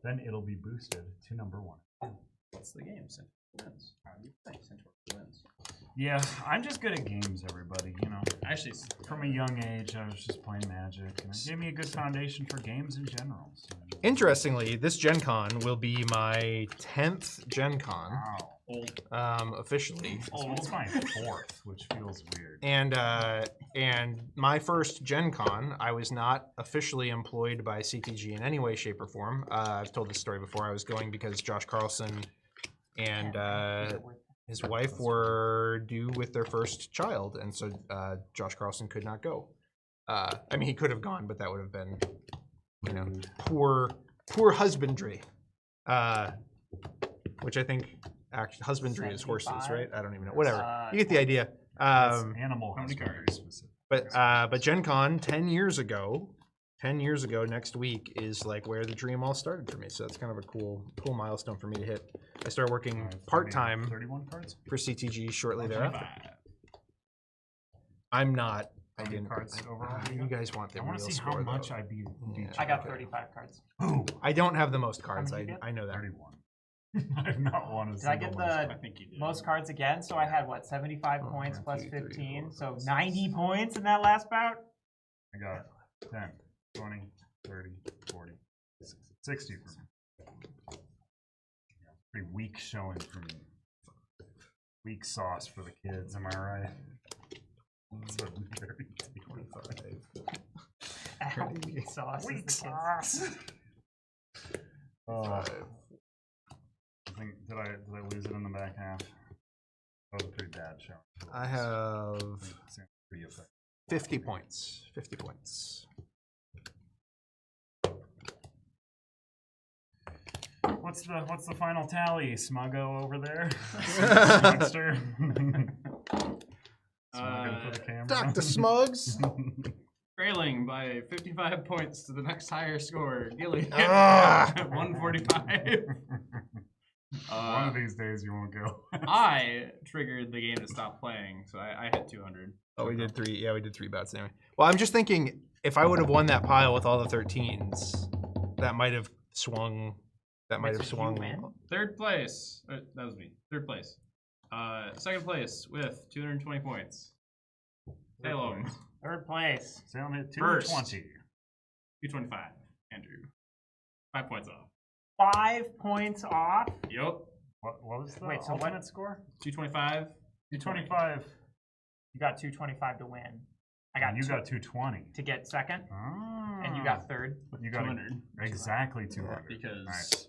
Then it'll be boosted to number 1. What's the game? Wins. How do you play? Centaur wins. Yeah, I'm just good at games, everybody. You know, Actually, from a young age, I was just playing Magic, and it gave me a good foundation for games in general. So, Interestingly, this Gen Con will be my 10th Gen Con, wow. old. officially. It's my 4th, which feels weird. And my first Gen Con, I was not officially employed by CTG in any way, shape, or form. I've told this story before. I was going because Josh Carlson and his wife were due with their first child, and so Josh Carlson could not go. I mean, he could have gone, but that would have been, poor husbandry. Which I think husbandry is horses, 75? right? I don't even know. Whatever. You get the idea. Animal husbandry specific. But Gen Con 10 years ago next week is like where the dream all started for me. So it's kind of a cool milestone for me to hit. I started working part-time 31 cards. for CTG shortly thereafter. 25. I'm not. How many cards overall? You guys want the I want real to see score, how much though. I beat you. I got 35 cards. Ooh, I don't have the most cards. How many did you I know that. 31. I've not won a Did I single get one. the I think you did. most cards again? So I had what, 75 Oh, points 1, plus 2, 3, 15, 4, so 5, 90 points in that last bout. I got 10, 20, 30, 40, 60 for me. Pretty weak showing for me. Weak sauce for the kids, am I right? So 25. Ow, weak sauce. is the weak kids. sauce. Five. I think did I lose it in the back half? That was a pretty bad show. I have Pretty effective. 50 points. 50 points. What's the final tally, Smuggo over there? Smugster. Smugging for the camera. Dr. Smugs. Trailing by 55 points to the next higher score, Gilly. Ah. 145. One of these days you won't go. I triggered the game to stop playing, so I hit 200. Oh, we did 3. Yeah, we did 3 bouts anyway. Well, I'm just thinking if I would have won that pile with all the 13s, that might have swung. That might have Did you swung. win? Third place. That was me. Third place. Second place with 220 points. Salem. Third place. Salem hit First. 220. 225. Andrew. 5 points off. 5 points off. Yep. What was the Wait, so ultimate what? score? 225. 225. You got 225 to win. I got And you two got 220. to get second, Ah. and you got third. You got 200. exactly 200. Because Nice.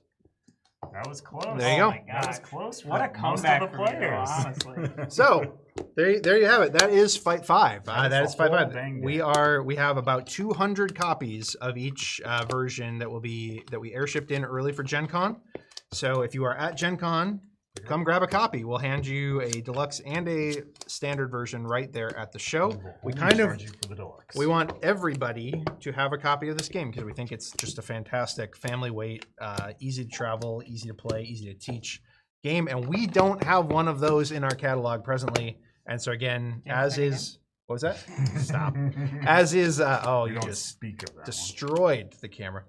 That was close. There you go. Oh my That was gosh. close. What a for most comeback of the for you, players. honestly. So there you have it. That is Fight 5. That is That the is Fight whole 5. dang We game. we have about 200 copies of each version that we airshipped in early for Gen Con. So if you are at Gen Con, come grab a copy. We'll hand you a deluxe and a standard version right there at the show. We Only kind of charge you for the deluxe. we want everybody to have a copy of this game because we think it's just a fantastic family weight, easy to travel, easy to play, easy to teach game. And we don't have one of those in our catalog presently. And so again, as say it is, what was that? Stop. As is, oh, You you don't just speak of that one. destroyed the camera.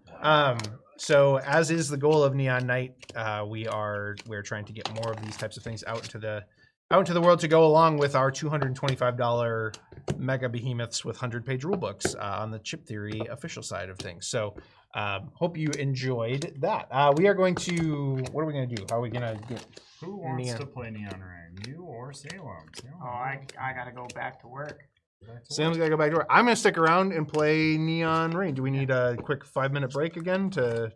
So as is the goal of Neon Night, we're trying to get more of these types of things out into the world to go along with our $225 mega behemoths with 100-page rulebooks on the Chip Theory official side of things. So hope you enjoyed that. We are going to, what are we going to do? How are we going to get Who wants Neon. to play Neon Rain? You or Salem? Salem. Oh, I gotta go back to work. Sam's got to go back to work. I'm going to stick around and play Neon Rain. Do we need a quick 5-minute break again to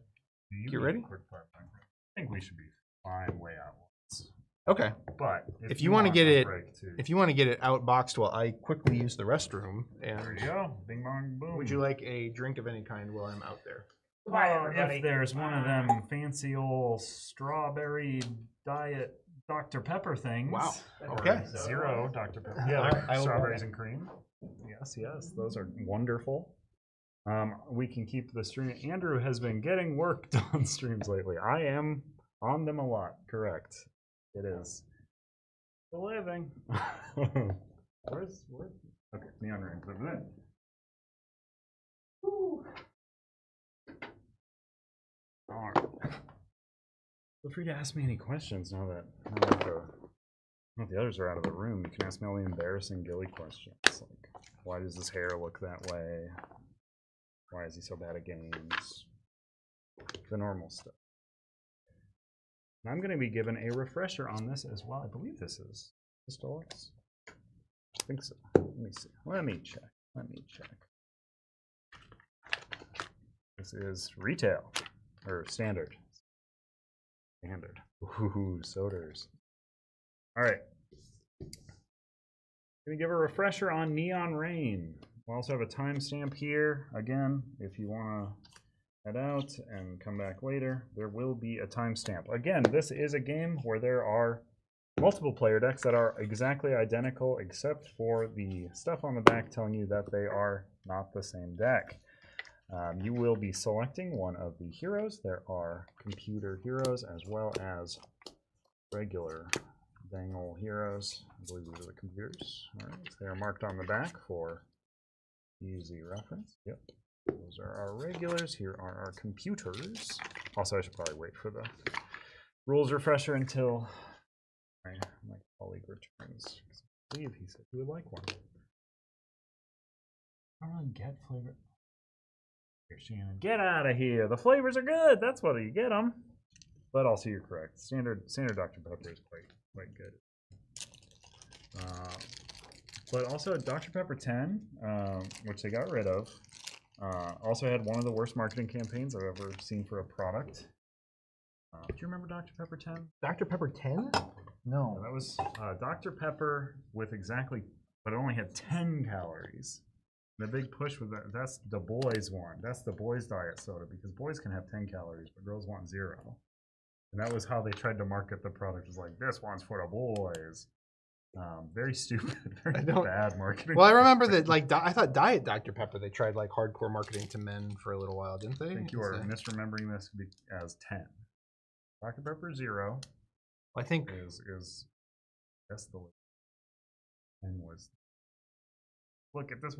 get ready? I think we should be fine way out once. Okay. But If you want to get a it, break too, if you want to get it outboxed while I quickly use the restroom, there and you go. Bing bong boom. would you like a drink of any kind while I'm out there? Bye, Well, everybody. if there's one of them fancy old strawberry diet Dr. Pepper things. Wow. or Okay. Zero Dr. Pepper. All right, I will strawberries and cream. Yes, those are wonderful. We can keep the stream. Andrew has been getting work done streams lately. I am on them a lot. Correct. It is. The living. Where's okay, Neon Rain's over there. All right. Feel free to ask me any questions now that the others are out of the room. You can ask me all the embarrassing Gilly questions, like why does his hair look that way? Why is he so bad at games? The normal stuff. And I'm going to be given a refresher on this as well. I believe this is Deluxe. I think so. Let me see. Let me check. This is retail or standard. Standard. Ooh, sodas. All right. Gonna give a refresher on Neon Rain. We also have a timestamp here. Again, if you want to head out and come back later, there will be a timestamp. Again, this is a game where there are multiple player decks that are exactly identical except for the stuff on the back telling you that they are not the same deck. You will be selecting one of the heroes. There are computer heroes as well as regular Tangle heroes. I believe these are the computers. All right, they are marked on the back for easy reference. Yep, those are our regulars. Here are our computers. Also, I should probably wait for the rules refresher until my colleague returns. I believe he said he would like one. I don't really get flavor. Here, Shannon, get out of here. The flavors are good. That's whether you get them. But also, you're correct. Standard Dr. Pepper is quite good. But also, Dr. Pepper 10, which they got rid of, also had one of the worst marketing campaigns I've ever seen for a product. Do you remember Dr. Pepper 10? Dr. Pepper 10? No. That was Dr. Pepper with exactly, but it only had 10 calories. The big push was that's the boys one. That's the boys diet soda because boys can have 10 calories, but girls want 0. And that was how they tried to market the product. It was like, this one's for the boys. Very stupid, very bad marketing. Well, I remember that, like, I thought Diet Dr. Pepper, they tried, like, hardcore marketing to men for a little while, didn't they? I think you are misremembering this as 10. Dr. Pepper 0. I think is that's the 10 was. Look at this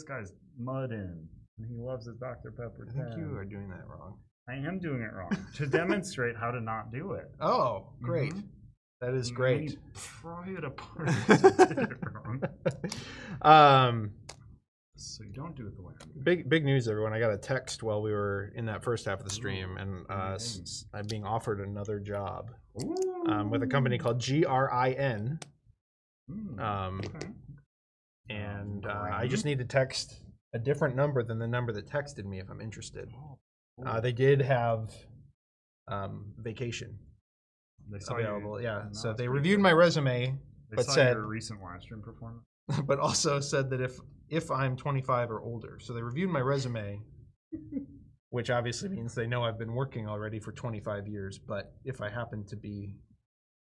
guy's mudding. And he loves his Dr. Pepper 10. I think you are doing that wrong. I am doing it wrong to demonstrate how to not do it. Oh, great. Mm-hmm. That is great. Pry it apart. Did it wrong. So you don't do it the way I'm doing. Big news, everyone. I got a text while we were in that first half of the stream, and I'm being offered another job with a company called GRIN. Okay. And I just need to text a different number than the number that texted me if I'm interested. They did have vacation available. Yeah, so they reviewed my resume, but said your recent live stream performance. But also said that if I'm 25 or older. So they reviewed my resume, which obviously means they know I've been working already for 25 years. But if I happen to be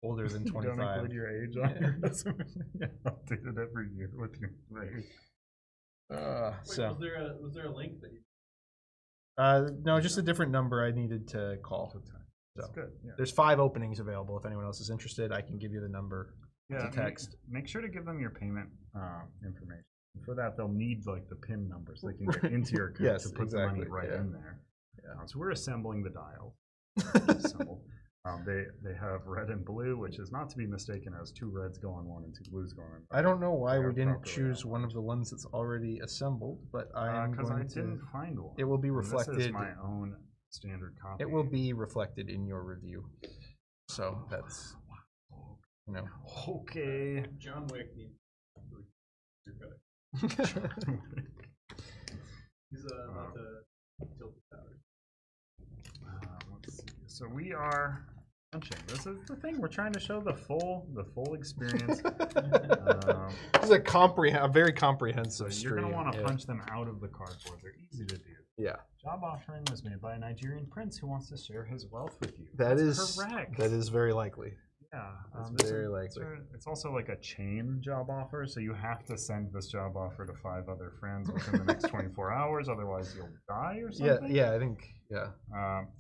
older than 25, don't include your age on your resume. Yeah, I'll do it every year with your age. Was there a link that you? No, just a different number I needed to call. That's good. Yeah. There's 5 openings available. If anyone else is interested, I can give you the number to text. Make sure to give them your payment information. For that, they'll need like the PIN number so they can get into your account to put the money right in there. Yeah. So we're assembling the dial. They have red and blue, which is not to be mistaken as 2 reds go on 1 and 2 blues go on. I don't know why we didn't choose one of the ones that's already assembled, but because I didn't find one. It will be reflected. This is my own standard copy. It will be reflected in your review. So that's Okay. John Wick needs your credit. He's about to tilt the tower. Let's see. So we are punching. This is the thing. We're trying to show the full experience. This is a very comprehensive stream. You're gonna want to punch them out of the cardboard. They're easy to do. Yeah. Job offering was made by a Nigerian prince who wants to share his wealth with you. That's correct. That is very likely. Yeah, that's very likely. It's also like a chain job offer, so you have to send this job offer to 5 other friends within the next 24 hours, otherwise you'll die or something. Yeah, I think, yeah.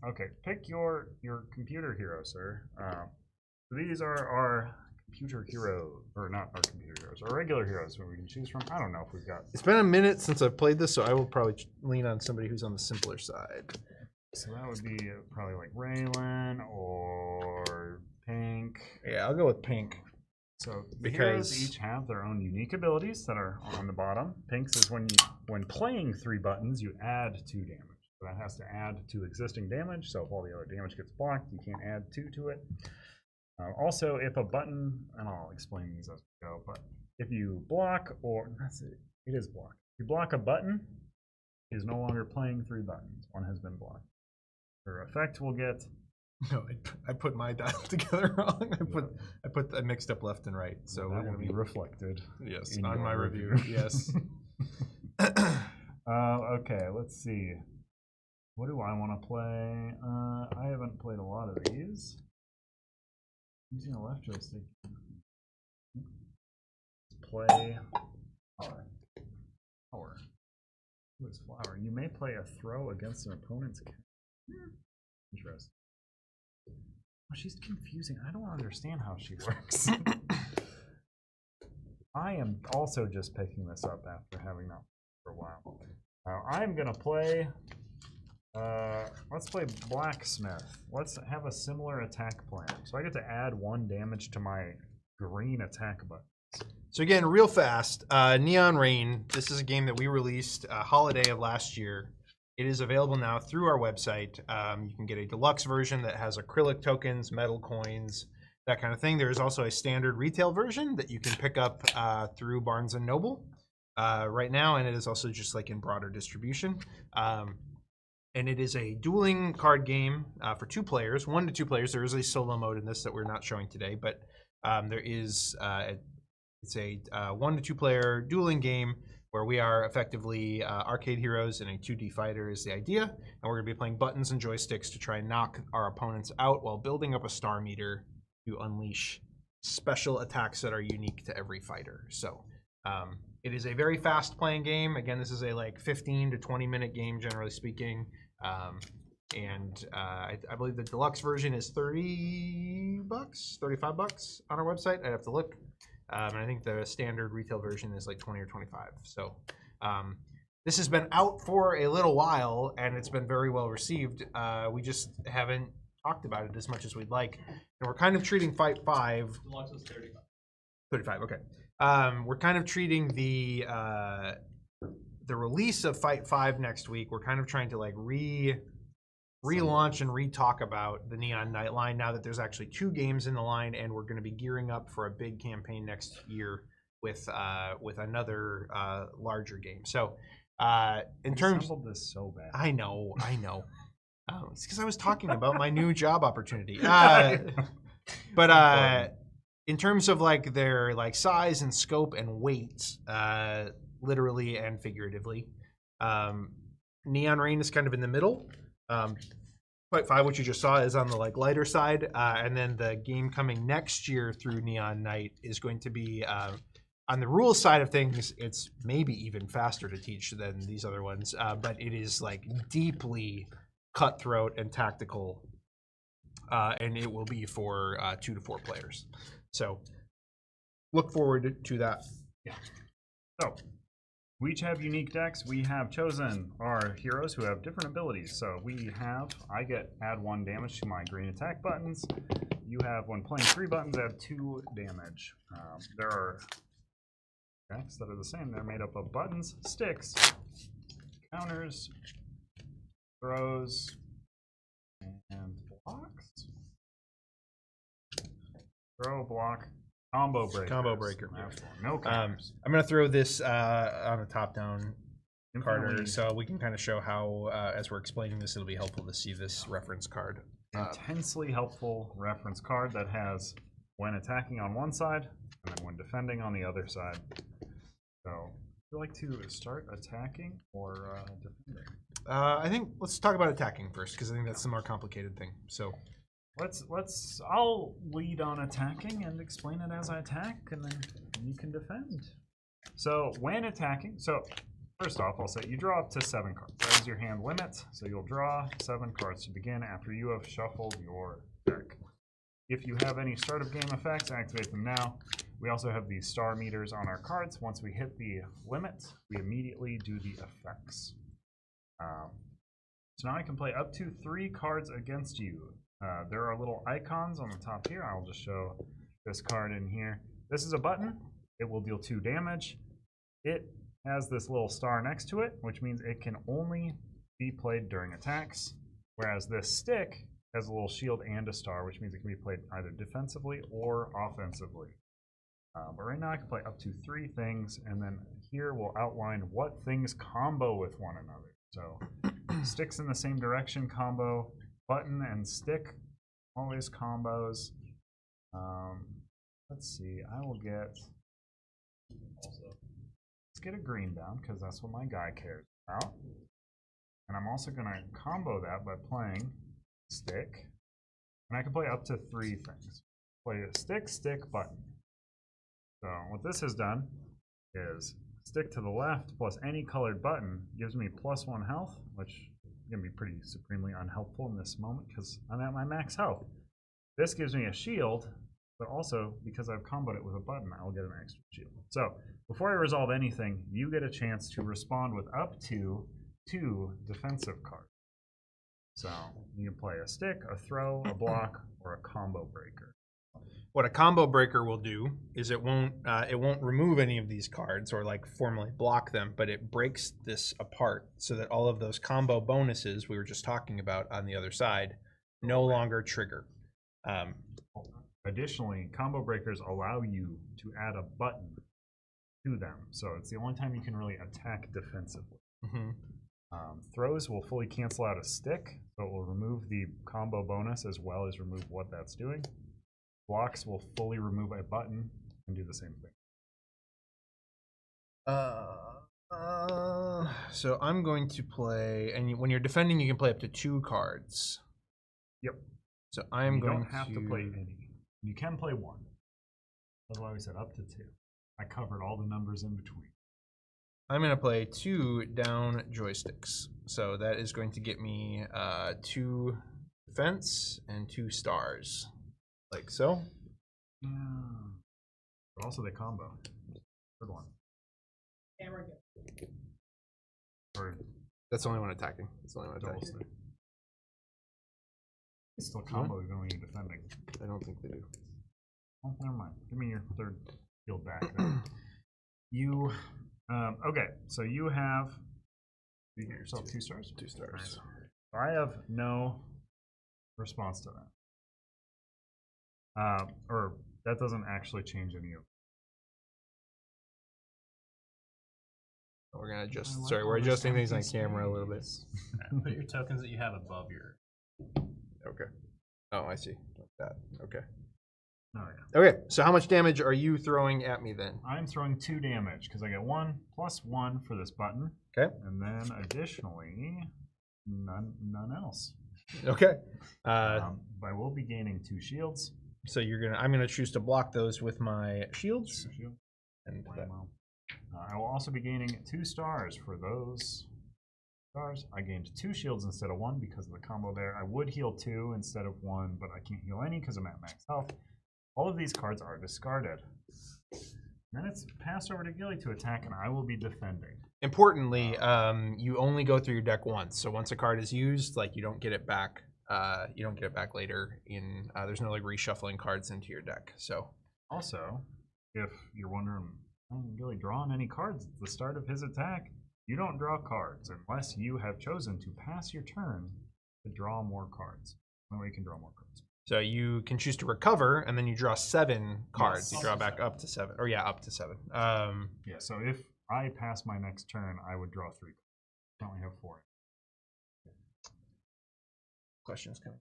Okay, pick your computer hero, sir. So these are our computer heroes, or not our computer heroes, our regular heroes who we can choose from. I don't know if we've got... It's been a minute since I've played this, so I will probably lean on somebody who's on the simpler side. So that would be probably like Raylan or Pink. Yeah, I'll go with pink. So the Because- heroes each have their own unique abilities that are on the bottom. Pink's is when playing 3 buttons, you add 2 damage. So that has to add to existing damage. So if all the other damage gets blocked, you can't add 2 to it. Also, if a button, and I'll explain these as we go, but if you block it is blocked. If you block a button, it is no longer playing 3 buttons. One has been blocked. Her effect will get. No, I put my dial together wrong. I mixed up left and right. So that we're will gonna be reflected. yes in on your my review. Yes. Okay, let's see. What do I want to play? I haven't played a lot of these. Using a left joystick. Play power. Who is flower? You may play a throw against an opponent's character. Interesting. Oh, she's confusing. I don't understand how she works. I am also just picking this up after having not for a while. I'm gonna play. Let's play blacksmith. Let's have a similar attack plan. So I get to add 1 damage to my green attack button. So again, real fast, Neon Rain. This is a game that we released holiday of last year. It is available now through our website. You can get a deluxe version that has acrylic tokens, metal coins, that kind of thing. There is also a standard retail version that you can pick up through Barnes & Noble right now, and it is also just like in broader distribution. And it is a dueling card game for 2 players, 1 to 2 players. There is a solo mode in this that we're not showing today, but there is it's a 1 to 2 player dueling game where we are effectively arcade heroes and a 2D fighter is the idea. And we're going to be playing buttons and joysticks to try and knock our opponents out while building up a star meter to unleash special attacks that are unique to every fighter. So it is a very fast playing game. Again, this is a like 15 to 20 minute game, generally speaking. I believe the deluxe version is $30, $35 on our website. I'd have to look. And I think the standard retail version is like 20 or 25. So this has been out for a little while, and it's been very well received. We just haven't talked about it as much as we'd like. And we're kind of treating Fight 5. Deluxe is 35. 35, okay. We're kind of treating the release of Fight 5 next week. We're kind of trying to like relaunch and re-talk about the Neon Night line now that there's actually 2 games in the line, and we're going to be gearing up for a big campaign next year with another larger game. So in terms, this so bad. I know. It's because I was talking about my new job opportunity. But in terms of like their like size and scope and weight, literally and figuratively, Neon Rain is kind of in the middle. Fight 5, which you just saw, is on the like lighter side, and then the game coming next year through Neon Night is going to be on the rules side of things. It's maybe even faster to teach than these other ones, but it is like deeply cutthroat and tactical, and it will be for 2 to 4 players. So look forward to that. Yeah. So we each have unique decks. We have chosen our heroes who have different abilities. So I add 1 damage to my green attack buttons. You have, when playing 3 buttons, add 2 damage. There are decks that are the same. They're made up of buttons, sticks, counters, throws, and blocks. Throw, block, combo breaker. Combo breaker. No counters. I'm going to throw this on a top-down Carter, Infinitely so we can kind of show how, as we're explaining this, it'll be helpful to see this reference card. Intensely helpful reference card that has when attacking on one side and then when defending on the other side. So, would you like to start attacking or defending? I think let's talk about attacking first, because I think that's the more complicated thing. So I'll lead on attacking and explain it as I attack, and then you can defend. So when attacking, first off, I'll say you draw up to 7 cards. That is your hand limit, so you'll draw 7 cards to begin after you have shuffled your deck. If you have any start of game effects, activate them now. We also have these star meters on our cards. Once we hit the limit, we immediately do the effects. So now I can play up to 3 cards against you. There are little icons on the top here. I'll just show this card in here. This is a button. It will deal 2 damage. It has this little star next to it, which means it can only be played during attacks. Whereas this stick has a little shield and a star, which means it can be played either defensively or offensively. But right now I can play up to 3 things, and then here we'll outline what things combo with one another. So sticks in the same direction combo, button and stick always combos. Let's see, I will get, let's get a green down because that's what my guy cares about. And I'm also going to combo that by playing stick. And I can play up to 3 things. Play a stick, stick, button. So what this has done is stick to the left plus any colored button gives me +1 health, which is going to be pretty supremely unhelpful in this moment because I'm at my max health. This gives me a shield, but also because I've comboed it with a button, I'll get an extra shield. So before I resolve anything, you get a chance to respond with up to 2 defensive cards. So you can play a stick, a throw, a block, or a combo breaker. What a combo breaker will do is it won't remove any of these cards or like formally block them, but it breaks this apart so that all of those combo bonuses we were just talking about on the other side no longer trigger. Additionally, combo breakers allow you to add a button to them, so it's the only time you can really attack defensively. Mm-hmm. Throws will fully cancel out a stick, so it will remove the combo bonus as well as remove what that's doing. Blocks will fully remove a button and do the same thing. So I'm going to play, and when you're defending, you can play up to 2 cards. Yep. So I'm going don't have to play any. You can play 1. That's why we said up to 2. I covered all the numbers in between. I'm going to play 2 down joysticks. So that is going to get me 2 defense and 2 stars. Like so. Yeah. But also they combo. Good one. Or That's the only one attacking. That's the only one double attacking. stick. It's still combo even when you're defending. I don't think they do. Oh, never mind. Give me your 3rd shield back then. You okay, so you get yourself 2 stars? 2 stars. Nice. So I have no response to that. Or that doesn't actually change any of it. We're gonna adjust. like Sorry, all we're this adjusting things on empty camera a little bit. Put your tokens that you have above your. Okay. Oh, I see. Like that. Okay. Oh yeah. Okay. So how much damage are you throwing at me then? I'm throwing 2 damage because I get 1 + 1 for this button. Okay. And then additionally, none else. Okay. But I will be gaining 2 shields. So I'm gonna choose to block those with my shields. 2 shields. And Play 'em well. I will also be gaining 2 stars for those stars. I gained 2 shields instead of 1 because of the combo there. I would heal 2 instead of 1, but I can't heal any because I'm at max health. All of these cards are discarded. Then it's passed over to Gilly to attack, and I will be defending. Importantly, you only go through your deck once. So once a card is used, like you don't get it back. You don't get it back later. There's no like reshuffling cards into your deck. So Also, if you're wondering, Gilly drawing any cards at the start of his attack, you don't draw cards unless you have chosen to pass your turn to draw more cards. That way you can draw more cards. So you can choose to recover, and then you draw 7 cards. Yes. You draw back up to 7, or yeah, up to 7. Yeah. So if I pass my next turn, I would draw 3 cards. I only have 4. Questions coming?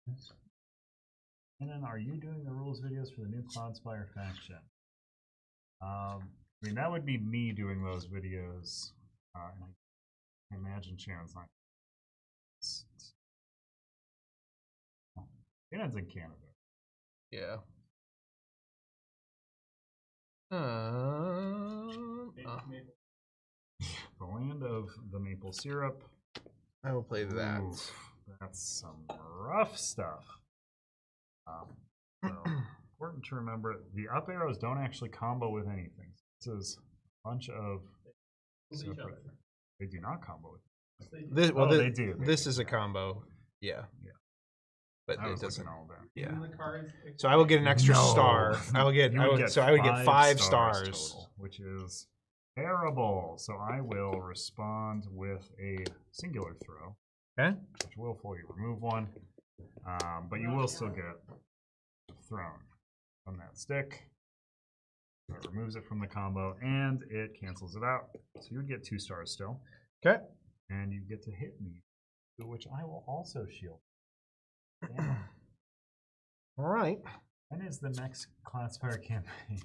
And then, are you doing the rules videos for the new Cloudspire faction? I mean, that would be me doing those videos. And I imagine Shannon's not. Shannon's in Canada. Yeah. The land of the maple syrup. I will play that. Oof, that's some rough stuff. So important to remember, the up arrows don't actually combo with anything. This is a bunch of separate things. They do not combo with This, well, Oh, thi- they do. They this do. is a combo. Yeah. Yeah. But I it was doesn't. looking all that. Yeah. The cards. So I will get an extra No. star. I will get. You I would will, get so I would get 5 stars. total, which is terrible. So I will respond with a singular throw, Okay. which will fully remove one, but you will still get thrown from that stick. So it removes it from the combo, and it cancels it out. So you would get 2 stars still, Okay. and you get to hit me, which I will also shield. Damn. All right. When is the next classifier campaign?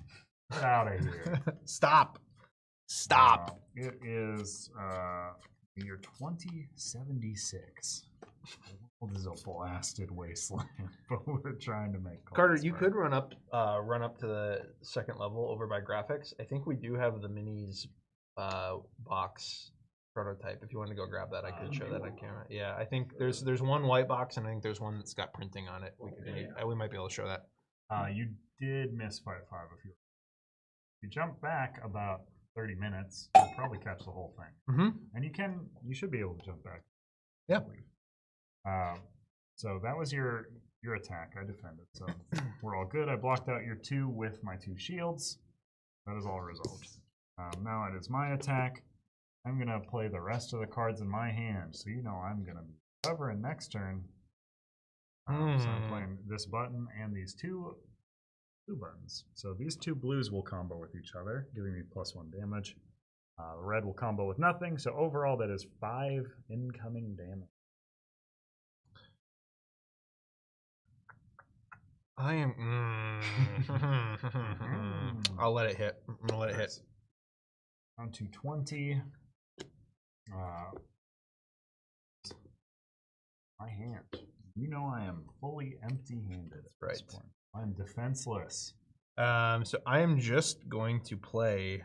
Get out of here. Stop. Stop. It is the year 2076. The world is a blasted wasteland, but we're trying to make Carter, calls, you right? could run up to the second level over by graphics. I think we do have the minis box prototype. If you want to go grab that, I could show that on camera. Yeah, I think there's one white box, and I think there's one that's got printing on it. We might be able to show that. You did miss Fight 5 if you jump back about 30 minutes, you'll probably catch the whole thing. Mm-hmm. And you should be able to jump back. Yeah. So that was your attack. I defended. So we're all good. I blocked out your 2 with my 2 shields. That is all resolved. Now it is my attack. I'm going to play the rest of the cards in my hand. So you know I'm going to be covering next turn. So I'm playing this button and these 2 blue buttons. So these 2 blues will combo with each other, giving me +1 damage. The red will combo with nothing. So overall that is 5 incoming damage. I am. I'll let it hit. I'm gonna let it hit. On to 20. My hand. You know I am fully empty-handed at this Right. point. I'm defenseless. So I am just going to play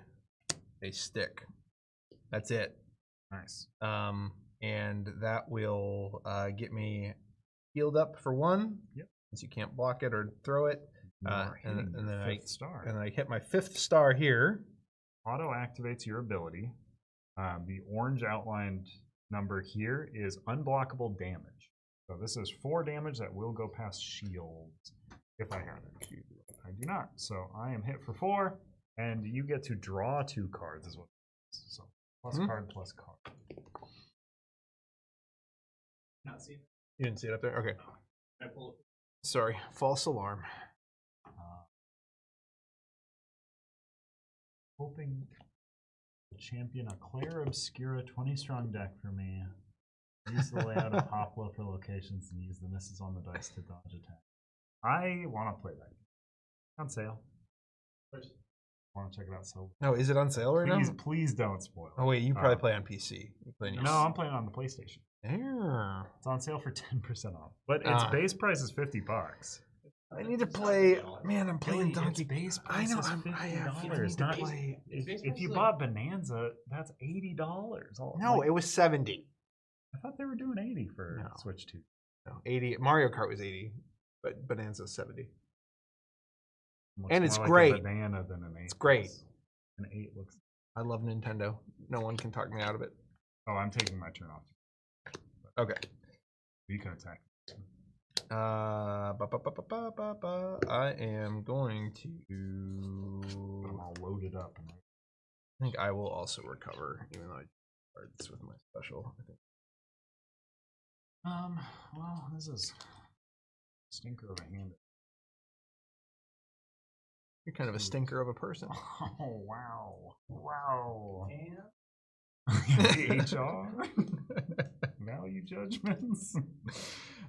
a stick. That's it. Nice. And that will get me healed up for 1. Yep. Since you can't block it or throw it. You are hitting And your then 5th star. I hit my 5th star here. Auto activates your ability. The orange outlined number here is unblockable damage. So this is 4 damage that will go past shields if I have it. I do not. So I am hit for 4, and you get to draw 2 cards as well. So plus card plus card. Not seeing it. You didn't see it up there? Okay. I pull it. Sorry. False alarm. Hoping to champion a Claire Obscura 20 strong deck for me. Use the layout of Hopla for locations and use the misses on the dice to dodge attack. I want to play that game. On sale. Want to check it out? So No, is it on sale right now? please don't spoil. Oh wait, you probably play on PC. You play on your No, I'm playing on the PlayStation. Yeah. It's on sale for 10% off, but its base price is $50. I need to play. Man, I'm playing Really, Donkey. its base I price know. is $50. Not play. If you bought Bonanza, that's $80. No, it was 70. I thought they were doing 80 for No. Switch 2. No, 80. Mario Kart was 80, but Bonanza's 70. Looks And it's more great. Like a banana than an 8. It's great. An 8 looks. I love Nintendo. No one can talk me out of it. Oh, I'm taking my turn off. Okay. You can attack. I am going to. I'm all loaded up. And I think I will also recover, even though I cards with my special. I think. well, this is stinker of a hand. You're kind of a stinker of a person. Oh wow, wow. And HR value judgments.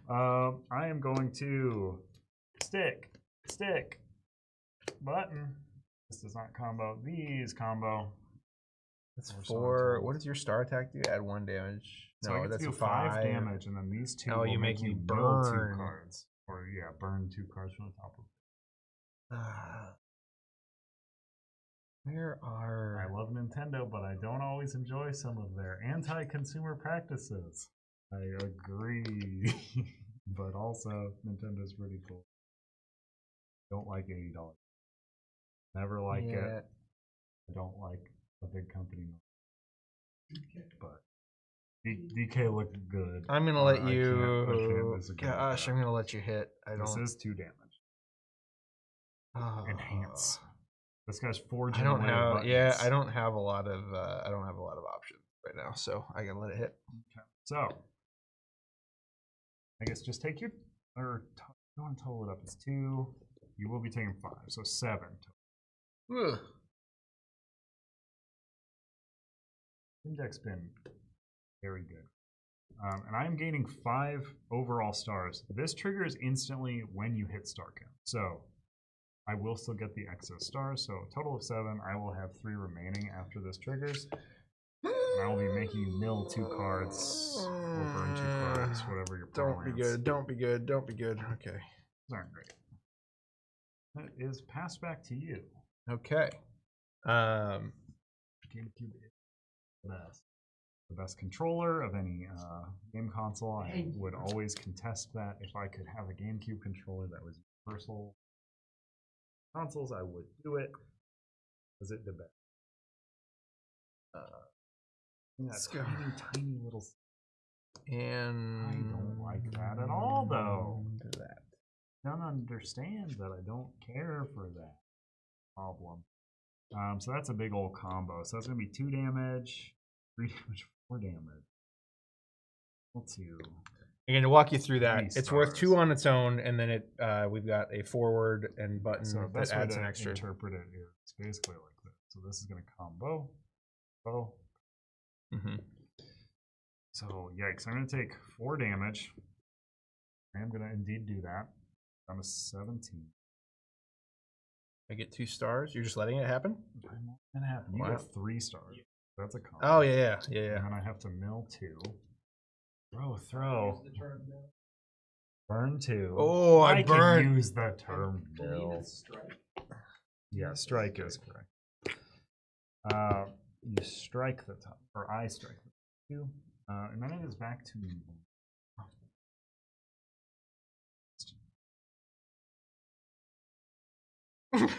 I am going to stick button. This does not combo. These combo. That's Or 4. something. What does your star attack do? Add 1 damage. So I No, get that's to a do 5 damage, and then these 2 Oh, will you make me mill 2 burn. cards. Or yeah, burn 2 cards from the top of it. Where are? I love Nintendo, but I don't always enjoy some of their anti-consumer practices. I agree. But also, Nintendo's pretty cool. Don't like $80. Never like it. I don't like a big company. But DK looked good. I'm gonna let I you. can't disagree with Gosh, that. I'm gonna let you hit. I This don't. is 2 damage. Oh. Enhance. This guy's forging I don't away have. buttons. Yeah, I don't have a lot of. I don't have a lot of options right now, so I can let it hit. Okay. So, I guess just take your. Or you want to total it up. It's 2. You will be taking 5, so 7. Ugh. Index been very good. And I am gaining 5 overall stars. This triggers instantly when you hit star count. So I will still get the excess stars. So a total of 7. I will have 3 remaining after this triggers. And I will be making you mill 2 cards or burn 2 cards, whatever your Don't be parlance. good. Don't be good. Don't be good. Okay. Those aren't great. That is passed back to you. Okay. GameCube is the best controller of any game console. I would always contest that. If I could have a GameCube controller that was universal consoles, I would do it. Was it the best? Let's go. Tiny little. And I don't like that at all, though. That. I don't understand that. I don't care for that problem. So that's a big old combo. So that's going to be 2 damage, 3 damage, 4 damage. 2. Again, to walk you through that, 3 it's worth stars. 2 on its own, and then it we've got a forward and button So that best way adds to an extra. interpret it is basically like this. So this is going to combo. Mm-hmm. So yikes! I'm going to take 4 damage. I am going to indeed do that. I'm a 17. I get 2 stars. You're just letting it happen. I'm not gonna happen. You Wow. get 3 stars. That's a combo. Oh yeah. And then I have to mill 2. Throw. Burn 2. Oh, I can burned. use the term mill. Yeah, strike is correct. You strike the top, or I strike the 2, and then it is back to me. There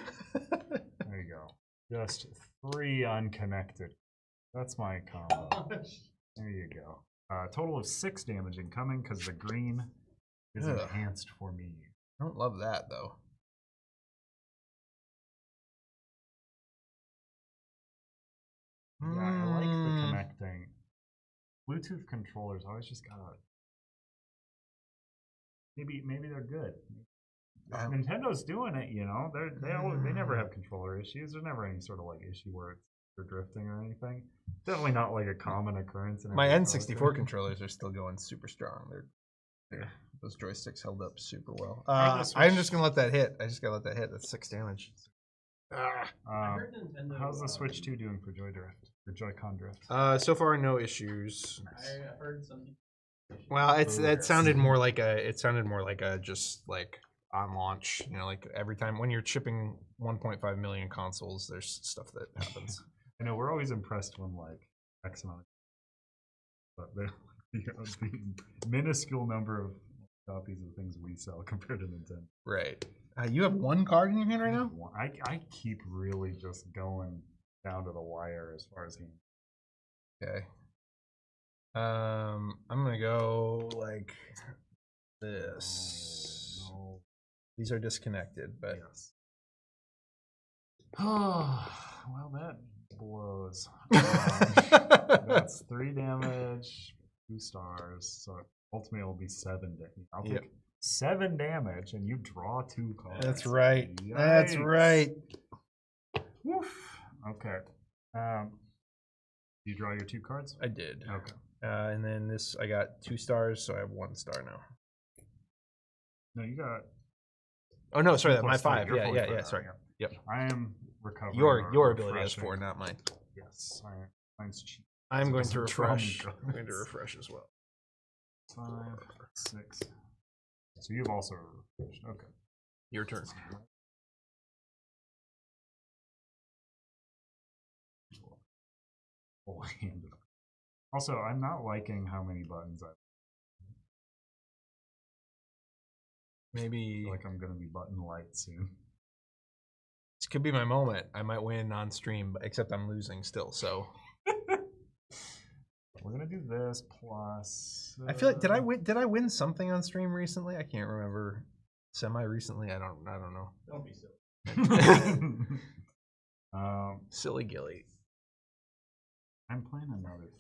you go. Just 3 unconnected. That's my combo. There you go. Total of 6 damage incoming because the green is Ugh. enhanced for me. I don't love that though. Yeah, I like the connecting. Bluetooth controllers always just gotta. Maybe they're good. Nintendo's doing it, you know. They never have controller issues. There's never any sort of like issue where they're drifting or anything. Definitely not like a common occurrence. My N64 controllers are still going super strong. Those joysticks held up super well. I'm just gonna let that hit. I just gotta let that hit. That's 6 damage. How's the Switch 2 doing for Joy-Con drift? So far no issues. I heard some. Well, it sounded more like a just like on launch. You know, like every time when you're shipping 1.5 million consoles, there's stuff that happens. I know we're always impressed when like X amount, but the minuscule number of copies of things we sell compared to Nintendo. Right. You have 1 card in your hand right now? I keep really just going down to the wire as far as hand. Okay. I'm gonna go like this. No. These are disconnected, but Yes. Oh, well, that blows. That's 3 damage, 2 stars. So ultimately, it'll be 7 damage. I'll take 7 damage, and you draw 2 cards. That's right. Yikes. That's right. Woof. Okay. You draw your 2 cards? I did. Okay. And then this, I got 2 stars, so I have 1 star now. No, you got. Oh no, sorry, my plus 3. 5. You're Yeah, fully yeah, fine. yeah. Sorry. Yep. I am recovering. Your ability has refreshing. 4, not mine. Yes, mine's cheap. I'm So going it to doesn't draw me refresh. cards. I'm going to refresh as well. 5, 6. So you've also refreshed. Okay. Your turn. Full hand. Also, I'm not liking how many buttons I Maybe feel like I'm going to be button light soon. this could be my moment. I might win on stream, except I'm losing still. So we're gonna do this plus. I feel like did I win something on stream recently? I can't remember. Semi recently, I don't know. Don't be silly. Silly Gilly. I'm playing another.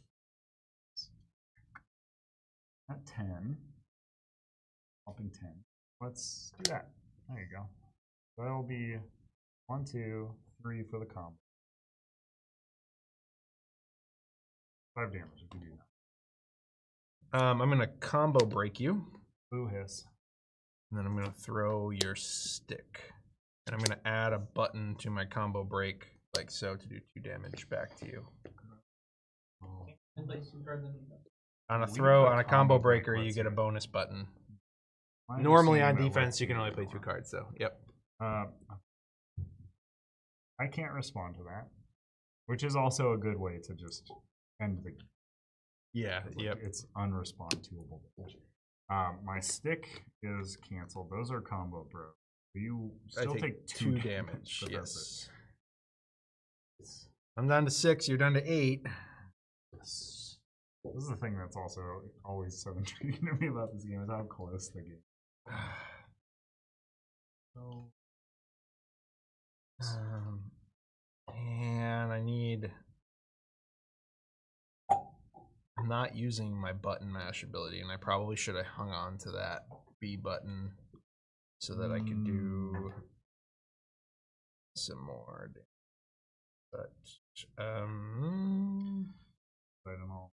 At 10. Helping 10. Let's do that. There you go. That'll be 1, 2, 3 for the combo. 5 damage if you do that. I'm gonna combo break you, Boo hiss. and then I'm gonna throw your stick, and I'm gonna add a button to my combo break, like so, to do 2 damage back to you. On a throw, on a combo breaker, you get a bonus button. Normally on defense, you can only play 2 cards, though. Yep. I can't respond to that, which is also a good way to just end the game. Yeah. Like, Yep. it's unrespond-toable. My stick is canceled. Those are combo bro. You still I take 2 damage. but that's Yes. I'm down to 6. You're down to 8. This is the thing that's also always so intriguing to me about this game is how close the game. So, and I need. I'm not using my button mash ability, and I probably should have hung on to that B button so that I could do some more. But I don't know.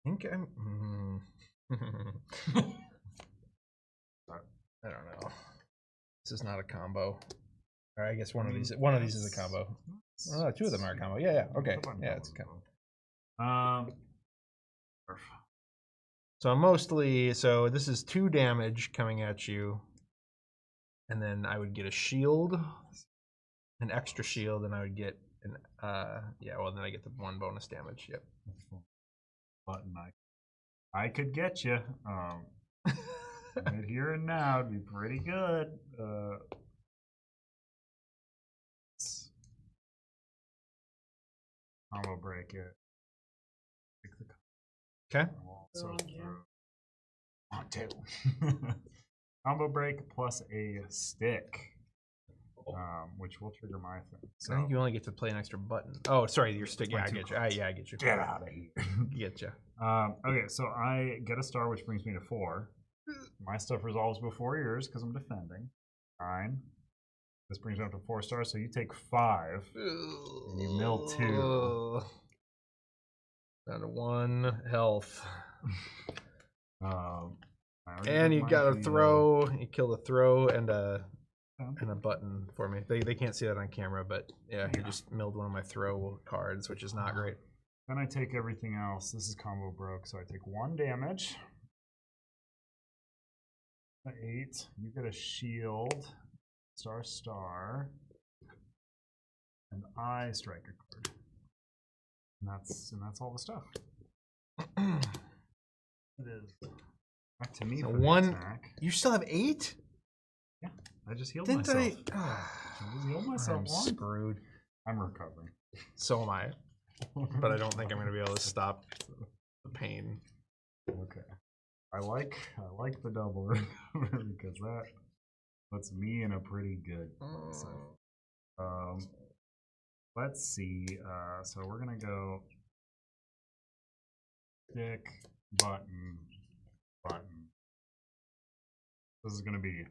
I think I'm. I don't know. This is not a combo. Or I guess one of these is a combo. Oh, 2 of them are a combo. Yeah. Okay. Yeah, it's a combo. So I'm mostly this is 2 damage coming at you, and then I would get a shield, an extra shield, and I would get an then I get the 1 bonus damage. Yep. Button I could get you. Right here and now would be pretty good. Combo break it. Okay. Also on 2. Combo break plus a stick, which will trigger my thing. So I think you only get to play an extra button. Oh, sorry, your stick. Yeah, I get you. I get you. get out of here. Get you. Okay, so I get a star, which brings me to 4. My stuff resolves before yours because I'm defending. Fine. This brings me up to 4 stars, so you take 5. And you mill 2. Down to 1 health. And you got a throw. You killed a throw and a button for me. They can't see that on camera, but yeah, you just milled one of my throw cards, which is not great. Then I take everything else. This is combo broke, so I take 1 damage. 8. You get a shield. Star. And I strike a card. And that's all the stuff. It is back to me So for 1. the attack. You still have 8? Yeah, I just healed Didn't myself. I? I just healed myself. I'm screwed. I'm recovering. So am I. But I don't think I'm going to be able to stop the pain. Okay. I like the double recovery because that puts me in a pretty good place. Let's see. So we're gonna go stick, button. This is gonna be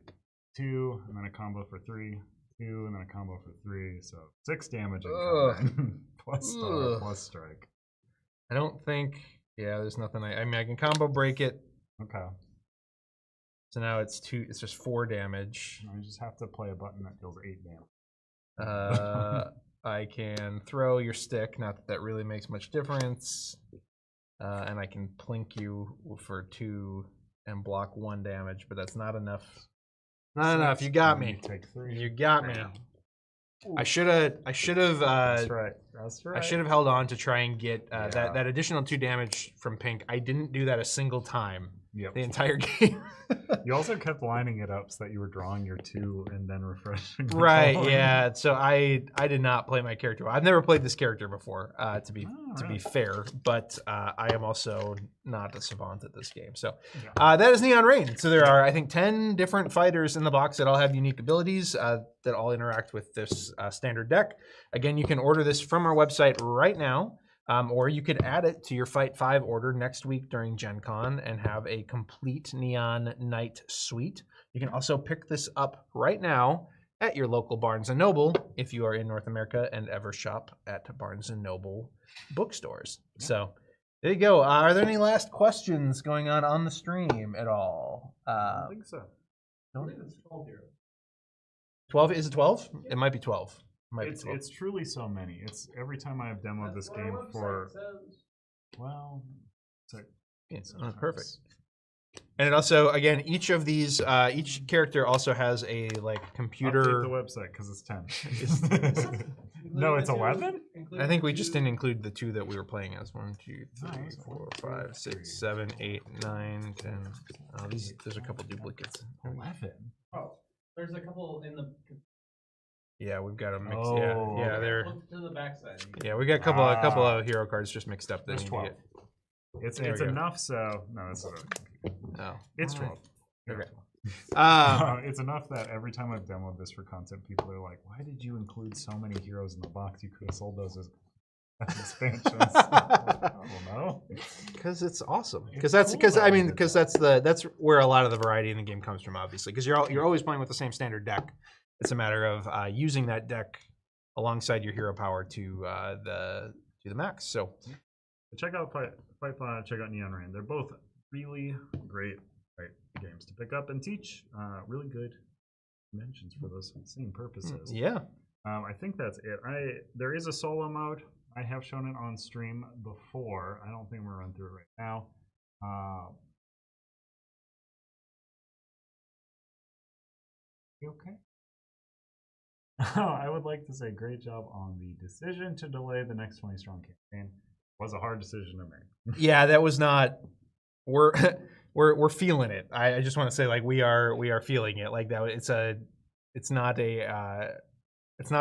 2, and then a combo for 3. 2, and then a combo for 3. So 6 damage incoming. Plus star, plus strike. I don't think. Yeah, there's nothing. I mean, I can combo break it. Okay. So now it's 2. It's just 4 damage. I just have to play a button that deals 8 damage. I can throw your stick. Not that really makes much difference. And I can plink you for 2 and block 1 damage, but that's not enough. Not enough. You got me. You take 3. You got me. I should have. That's right. I should have held on to try and get that additional 2 damage from pink. I didn't do that a single time. Yep. the entire game. You also kept lining it up so that you were drawing your 2 and then refreshing. the Right, column. yeah. So I did not play my character. I've never played this character before, to be really? fair, but I am also not a savant at this game. So Yeah. that is Neon Rain. So there are, I think, 10 different fighters in the box that all have unique abilities that all interact with this standard deck. Again, you can order this from our website right now. Or you could add it to your Fight 5 order next week during Gen Con and have a complete Neon Knight suite. You can also pick this up right now at your local Barnes & Noble if you are in North America and ever shop at Barnes & Noble bookstores. So there you go. Are there any last questions going on the stream at all? I don't think so. I think it's 12 here. 12? Is it 12? It might be 12. Might be 12. It's truly so many. It's every time I have demoed this game for well, it's like, Yeah, perfect. And it also, again, each of these, each character also has a like computer. Update the website because it's 10. No, it's 11. I think we just didn't include the 2 that we were playing as. 1, 2, 3, 4, 5, 6, 7, 8, 9, 10. Oh, there's a couple duplicates. 11. Oh, there's a couple in the. Yeah, we've got them mixed. Oh, Yeah, okay. they're. Look to the backside. Yeah, we got a couple of hero cards just mixed up. That There's need to 12. get- It's There we go. enough. So no, it's Oh. it's 12. Okay. It's enough that every time I've demoed this for content, people are like, "Why did you include so many heroes in the box? You could have sold those as expansions." I don't know. Because it's awesome. It's Because that's cool because that I we mean did because that. that's where a lot of the variety in the game comes from, obviously. Because you're always playing with the same standard deck. It's a matter of using that deck alongside your hero power to the max. So Check out Fight Fly, check out Neon Rain. They're both really great games to pick up and teach. Really good conventions for those same purposes. yeah, I think that's it. There is a solo mode. I have shown it on stream before. I don't think we're run through it right now. You okay? I would like to say great job on the decision to delay the next 20 strong campaign. It was a hard decision to make. yeah, that was not. We're feeling it. I just want to say like we are feeling it. Like that. It's not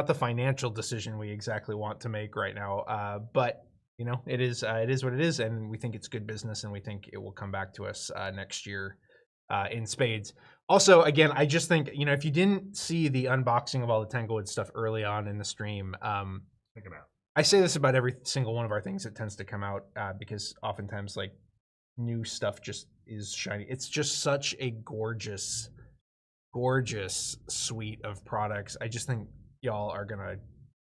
the financial decision we exactly want to make right now. But you know, it is what it is, and we think it's good business, and we think it will come back to us next year in spades. Also, again, I just think, you know, if you didn't see the unboxing of all the Tanglewoods stuff early on in the stream, Check it out. I say this about every single one of our things that tends to come out because oftentimes like new stuff just is shiny. It's just such a gorgeous suite of products. I just think y'all are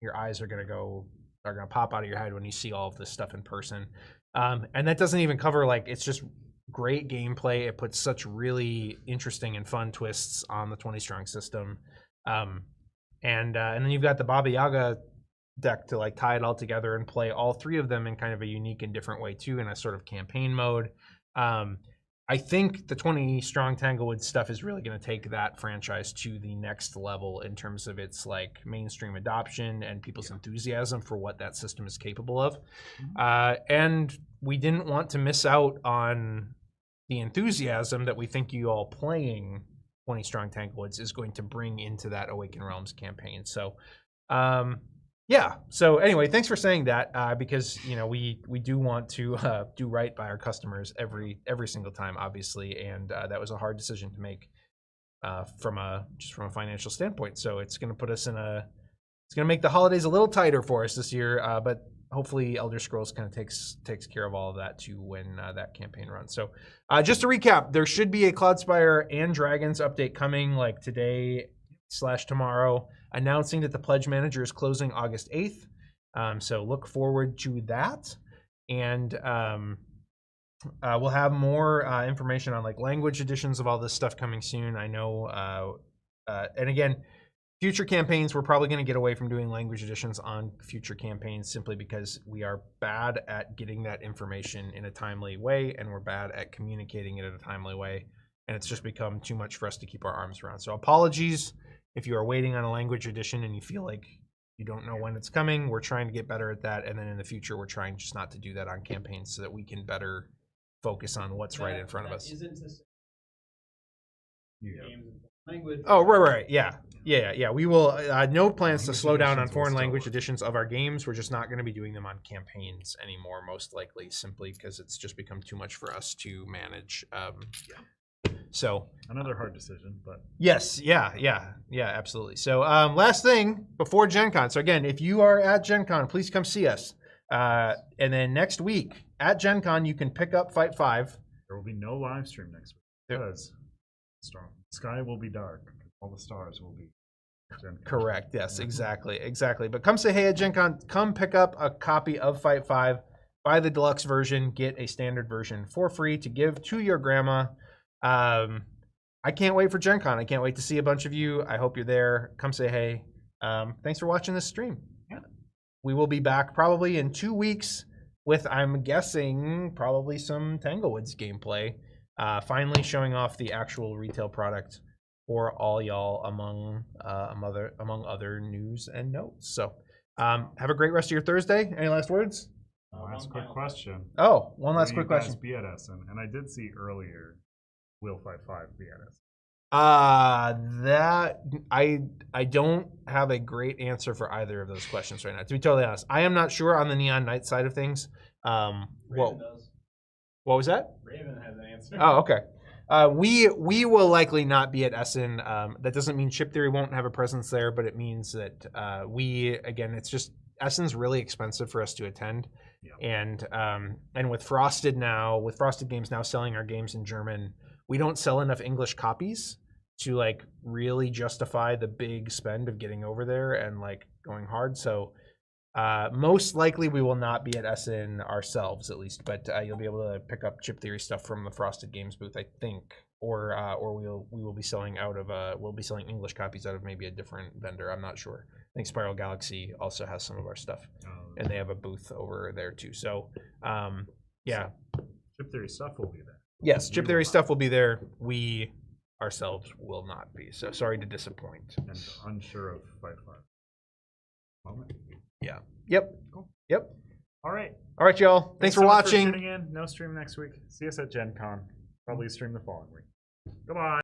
your eyes are gonna pop out of your head when you see all of this stuff in person. And that doesn't even cover like it's just great gameplay. It puts such really interesting and fun twists on the 20 strong system. And then you've got the Baba Yaga deck to like tie it all together and play all 3 of them in kind of a unique and different way too, in a sort of campaign mode. I think the 20 strong Tanglewood stuff is really going to take that franchise to the next level in terms of its like mainstream adoption and people's enthusiasm for what that system is capable of. And we didn't want to miss out on the enthusiasm that we think you all playing 20 strong Tanglewoods is going to bring into that Awaken Realms campaign. So, yeah. So anyway, thanks for saying that because you know we do want to do right by our customers every single time, obviously, and that was a hard decision to make from a financial standpoint. So it's going to put us it's going to make the holidays a little tighter for us this year, but hopefully Elder Scrolls kind of takes care of all of that too when that campaign runs. So just to recap, there should be a Cloudspire and Dragons update coming like today/tomorrow, announcing that the Pledge Manager is closing August 8th. So look forward to that. And we'll have more information on like language editions of all this stuff coming soon. I know, and again, future campaigns, we're probably going to get away from doing language editions on future campaigns simply because we are bad at getting that information in a timely way, and we're bad at communicating it in a timely way. And it's just become too much for us to keep our arms around. So apologies if you are waiting on a language edition and you feel like you don't know when it's coming. We're trying to get better at that. And then in the future, we're trying just not to do that on campaigns so that we can better focus on what's right in front of us. Isn't to say Yeah. games in language. Oh, right. Yeah. We will, no plans to English slow down on editions will foreign still language work. editions of our games. We're just not going to be doing them on campaigns anymore, most likely, simply because it's just become too much for us to manage. So Another hard decision, but yes, yeah, absolutely. So last thing before Gen Con. So again, if you are at Gen Con, please come see us. And then next week at Gen Con, you can pick up Fight 5. there will be no live stream next week Yep. because sky will be dark. All the stars will be. Gen Con. Correct. Yes, exactly. But come say hey at Gen Con. Come pick up a copy of Fight 5. Buy the deluxe version. Get a standard version for free to give to your grandma. I can't wait for Gen Con. I can't wait to see a bunch of you. I hope you're there. Come say hey. Thanks for watching this stream. Yeah. We will be back probably in 2 weeks with, I'm guessing, probably some Tanglewoods gameplay. Finally showing off the actual retail product for all y'all among other news and notes. So have a great rest of your Thursday. Any last words? Last quick question. Oh, one last Will quick you guys question. be at Essen? And I did see earlier Will Fight 5 be at Essen. That I don't have a great answer for either of those questions right now. To be totally honest, I am not sure on the Neon Night side of things. Raven What does. was that? Raven has an answer. Oh, okay. We will likely not be at Essen. That doesn't mean Chip Theory won't have a presence there, but it means that it's just Essen's really expensive for us to attend. Yeah. And with Frosted Games now selling our games in German, we don't sell enough English copies to like really justify the big spend of getting over there and like going hard. So most likely we will not be at Essen ourselves, at least, but you'll be able to pick up Chip Theory stuff from the Frosted Games booth, I think, or we will be selling English copies out of maybe a different vendor. I'm not sure. I think Spiral Galaxy also has some of our stuff, and they have a booth over there too. So yeah, Chip Theory stuff will be there. yes, Chip Theory stuff will be there. We ourselves will not be. So sorry to disappoint. And unsure of Fight 5. Moment. Yeah. Yep. Cool. Yep. All right. All right, y'all. Thanks for so much watching. tuning in. No stream next week. See us at Gen Con. Probably stream the following week. Goodbye.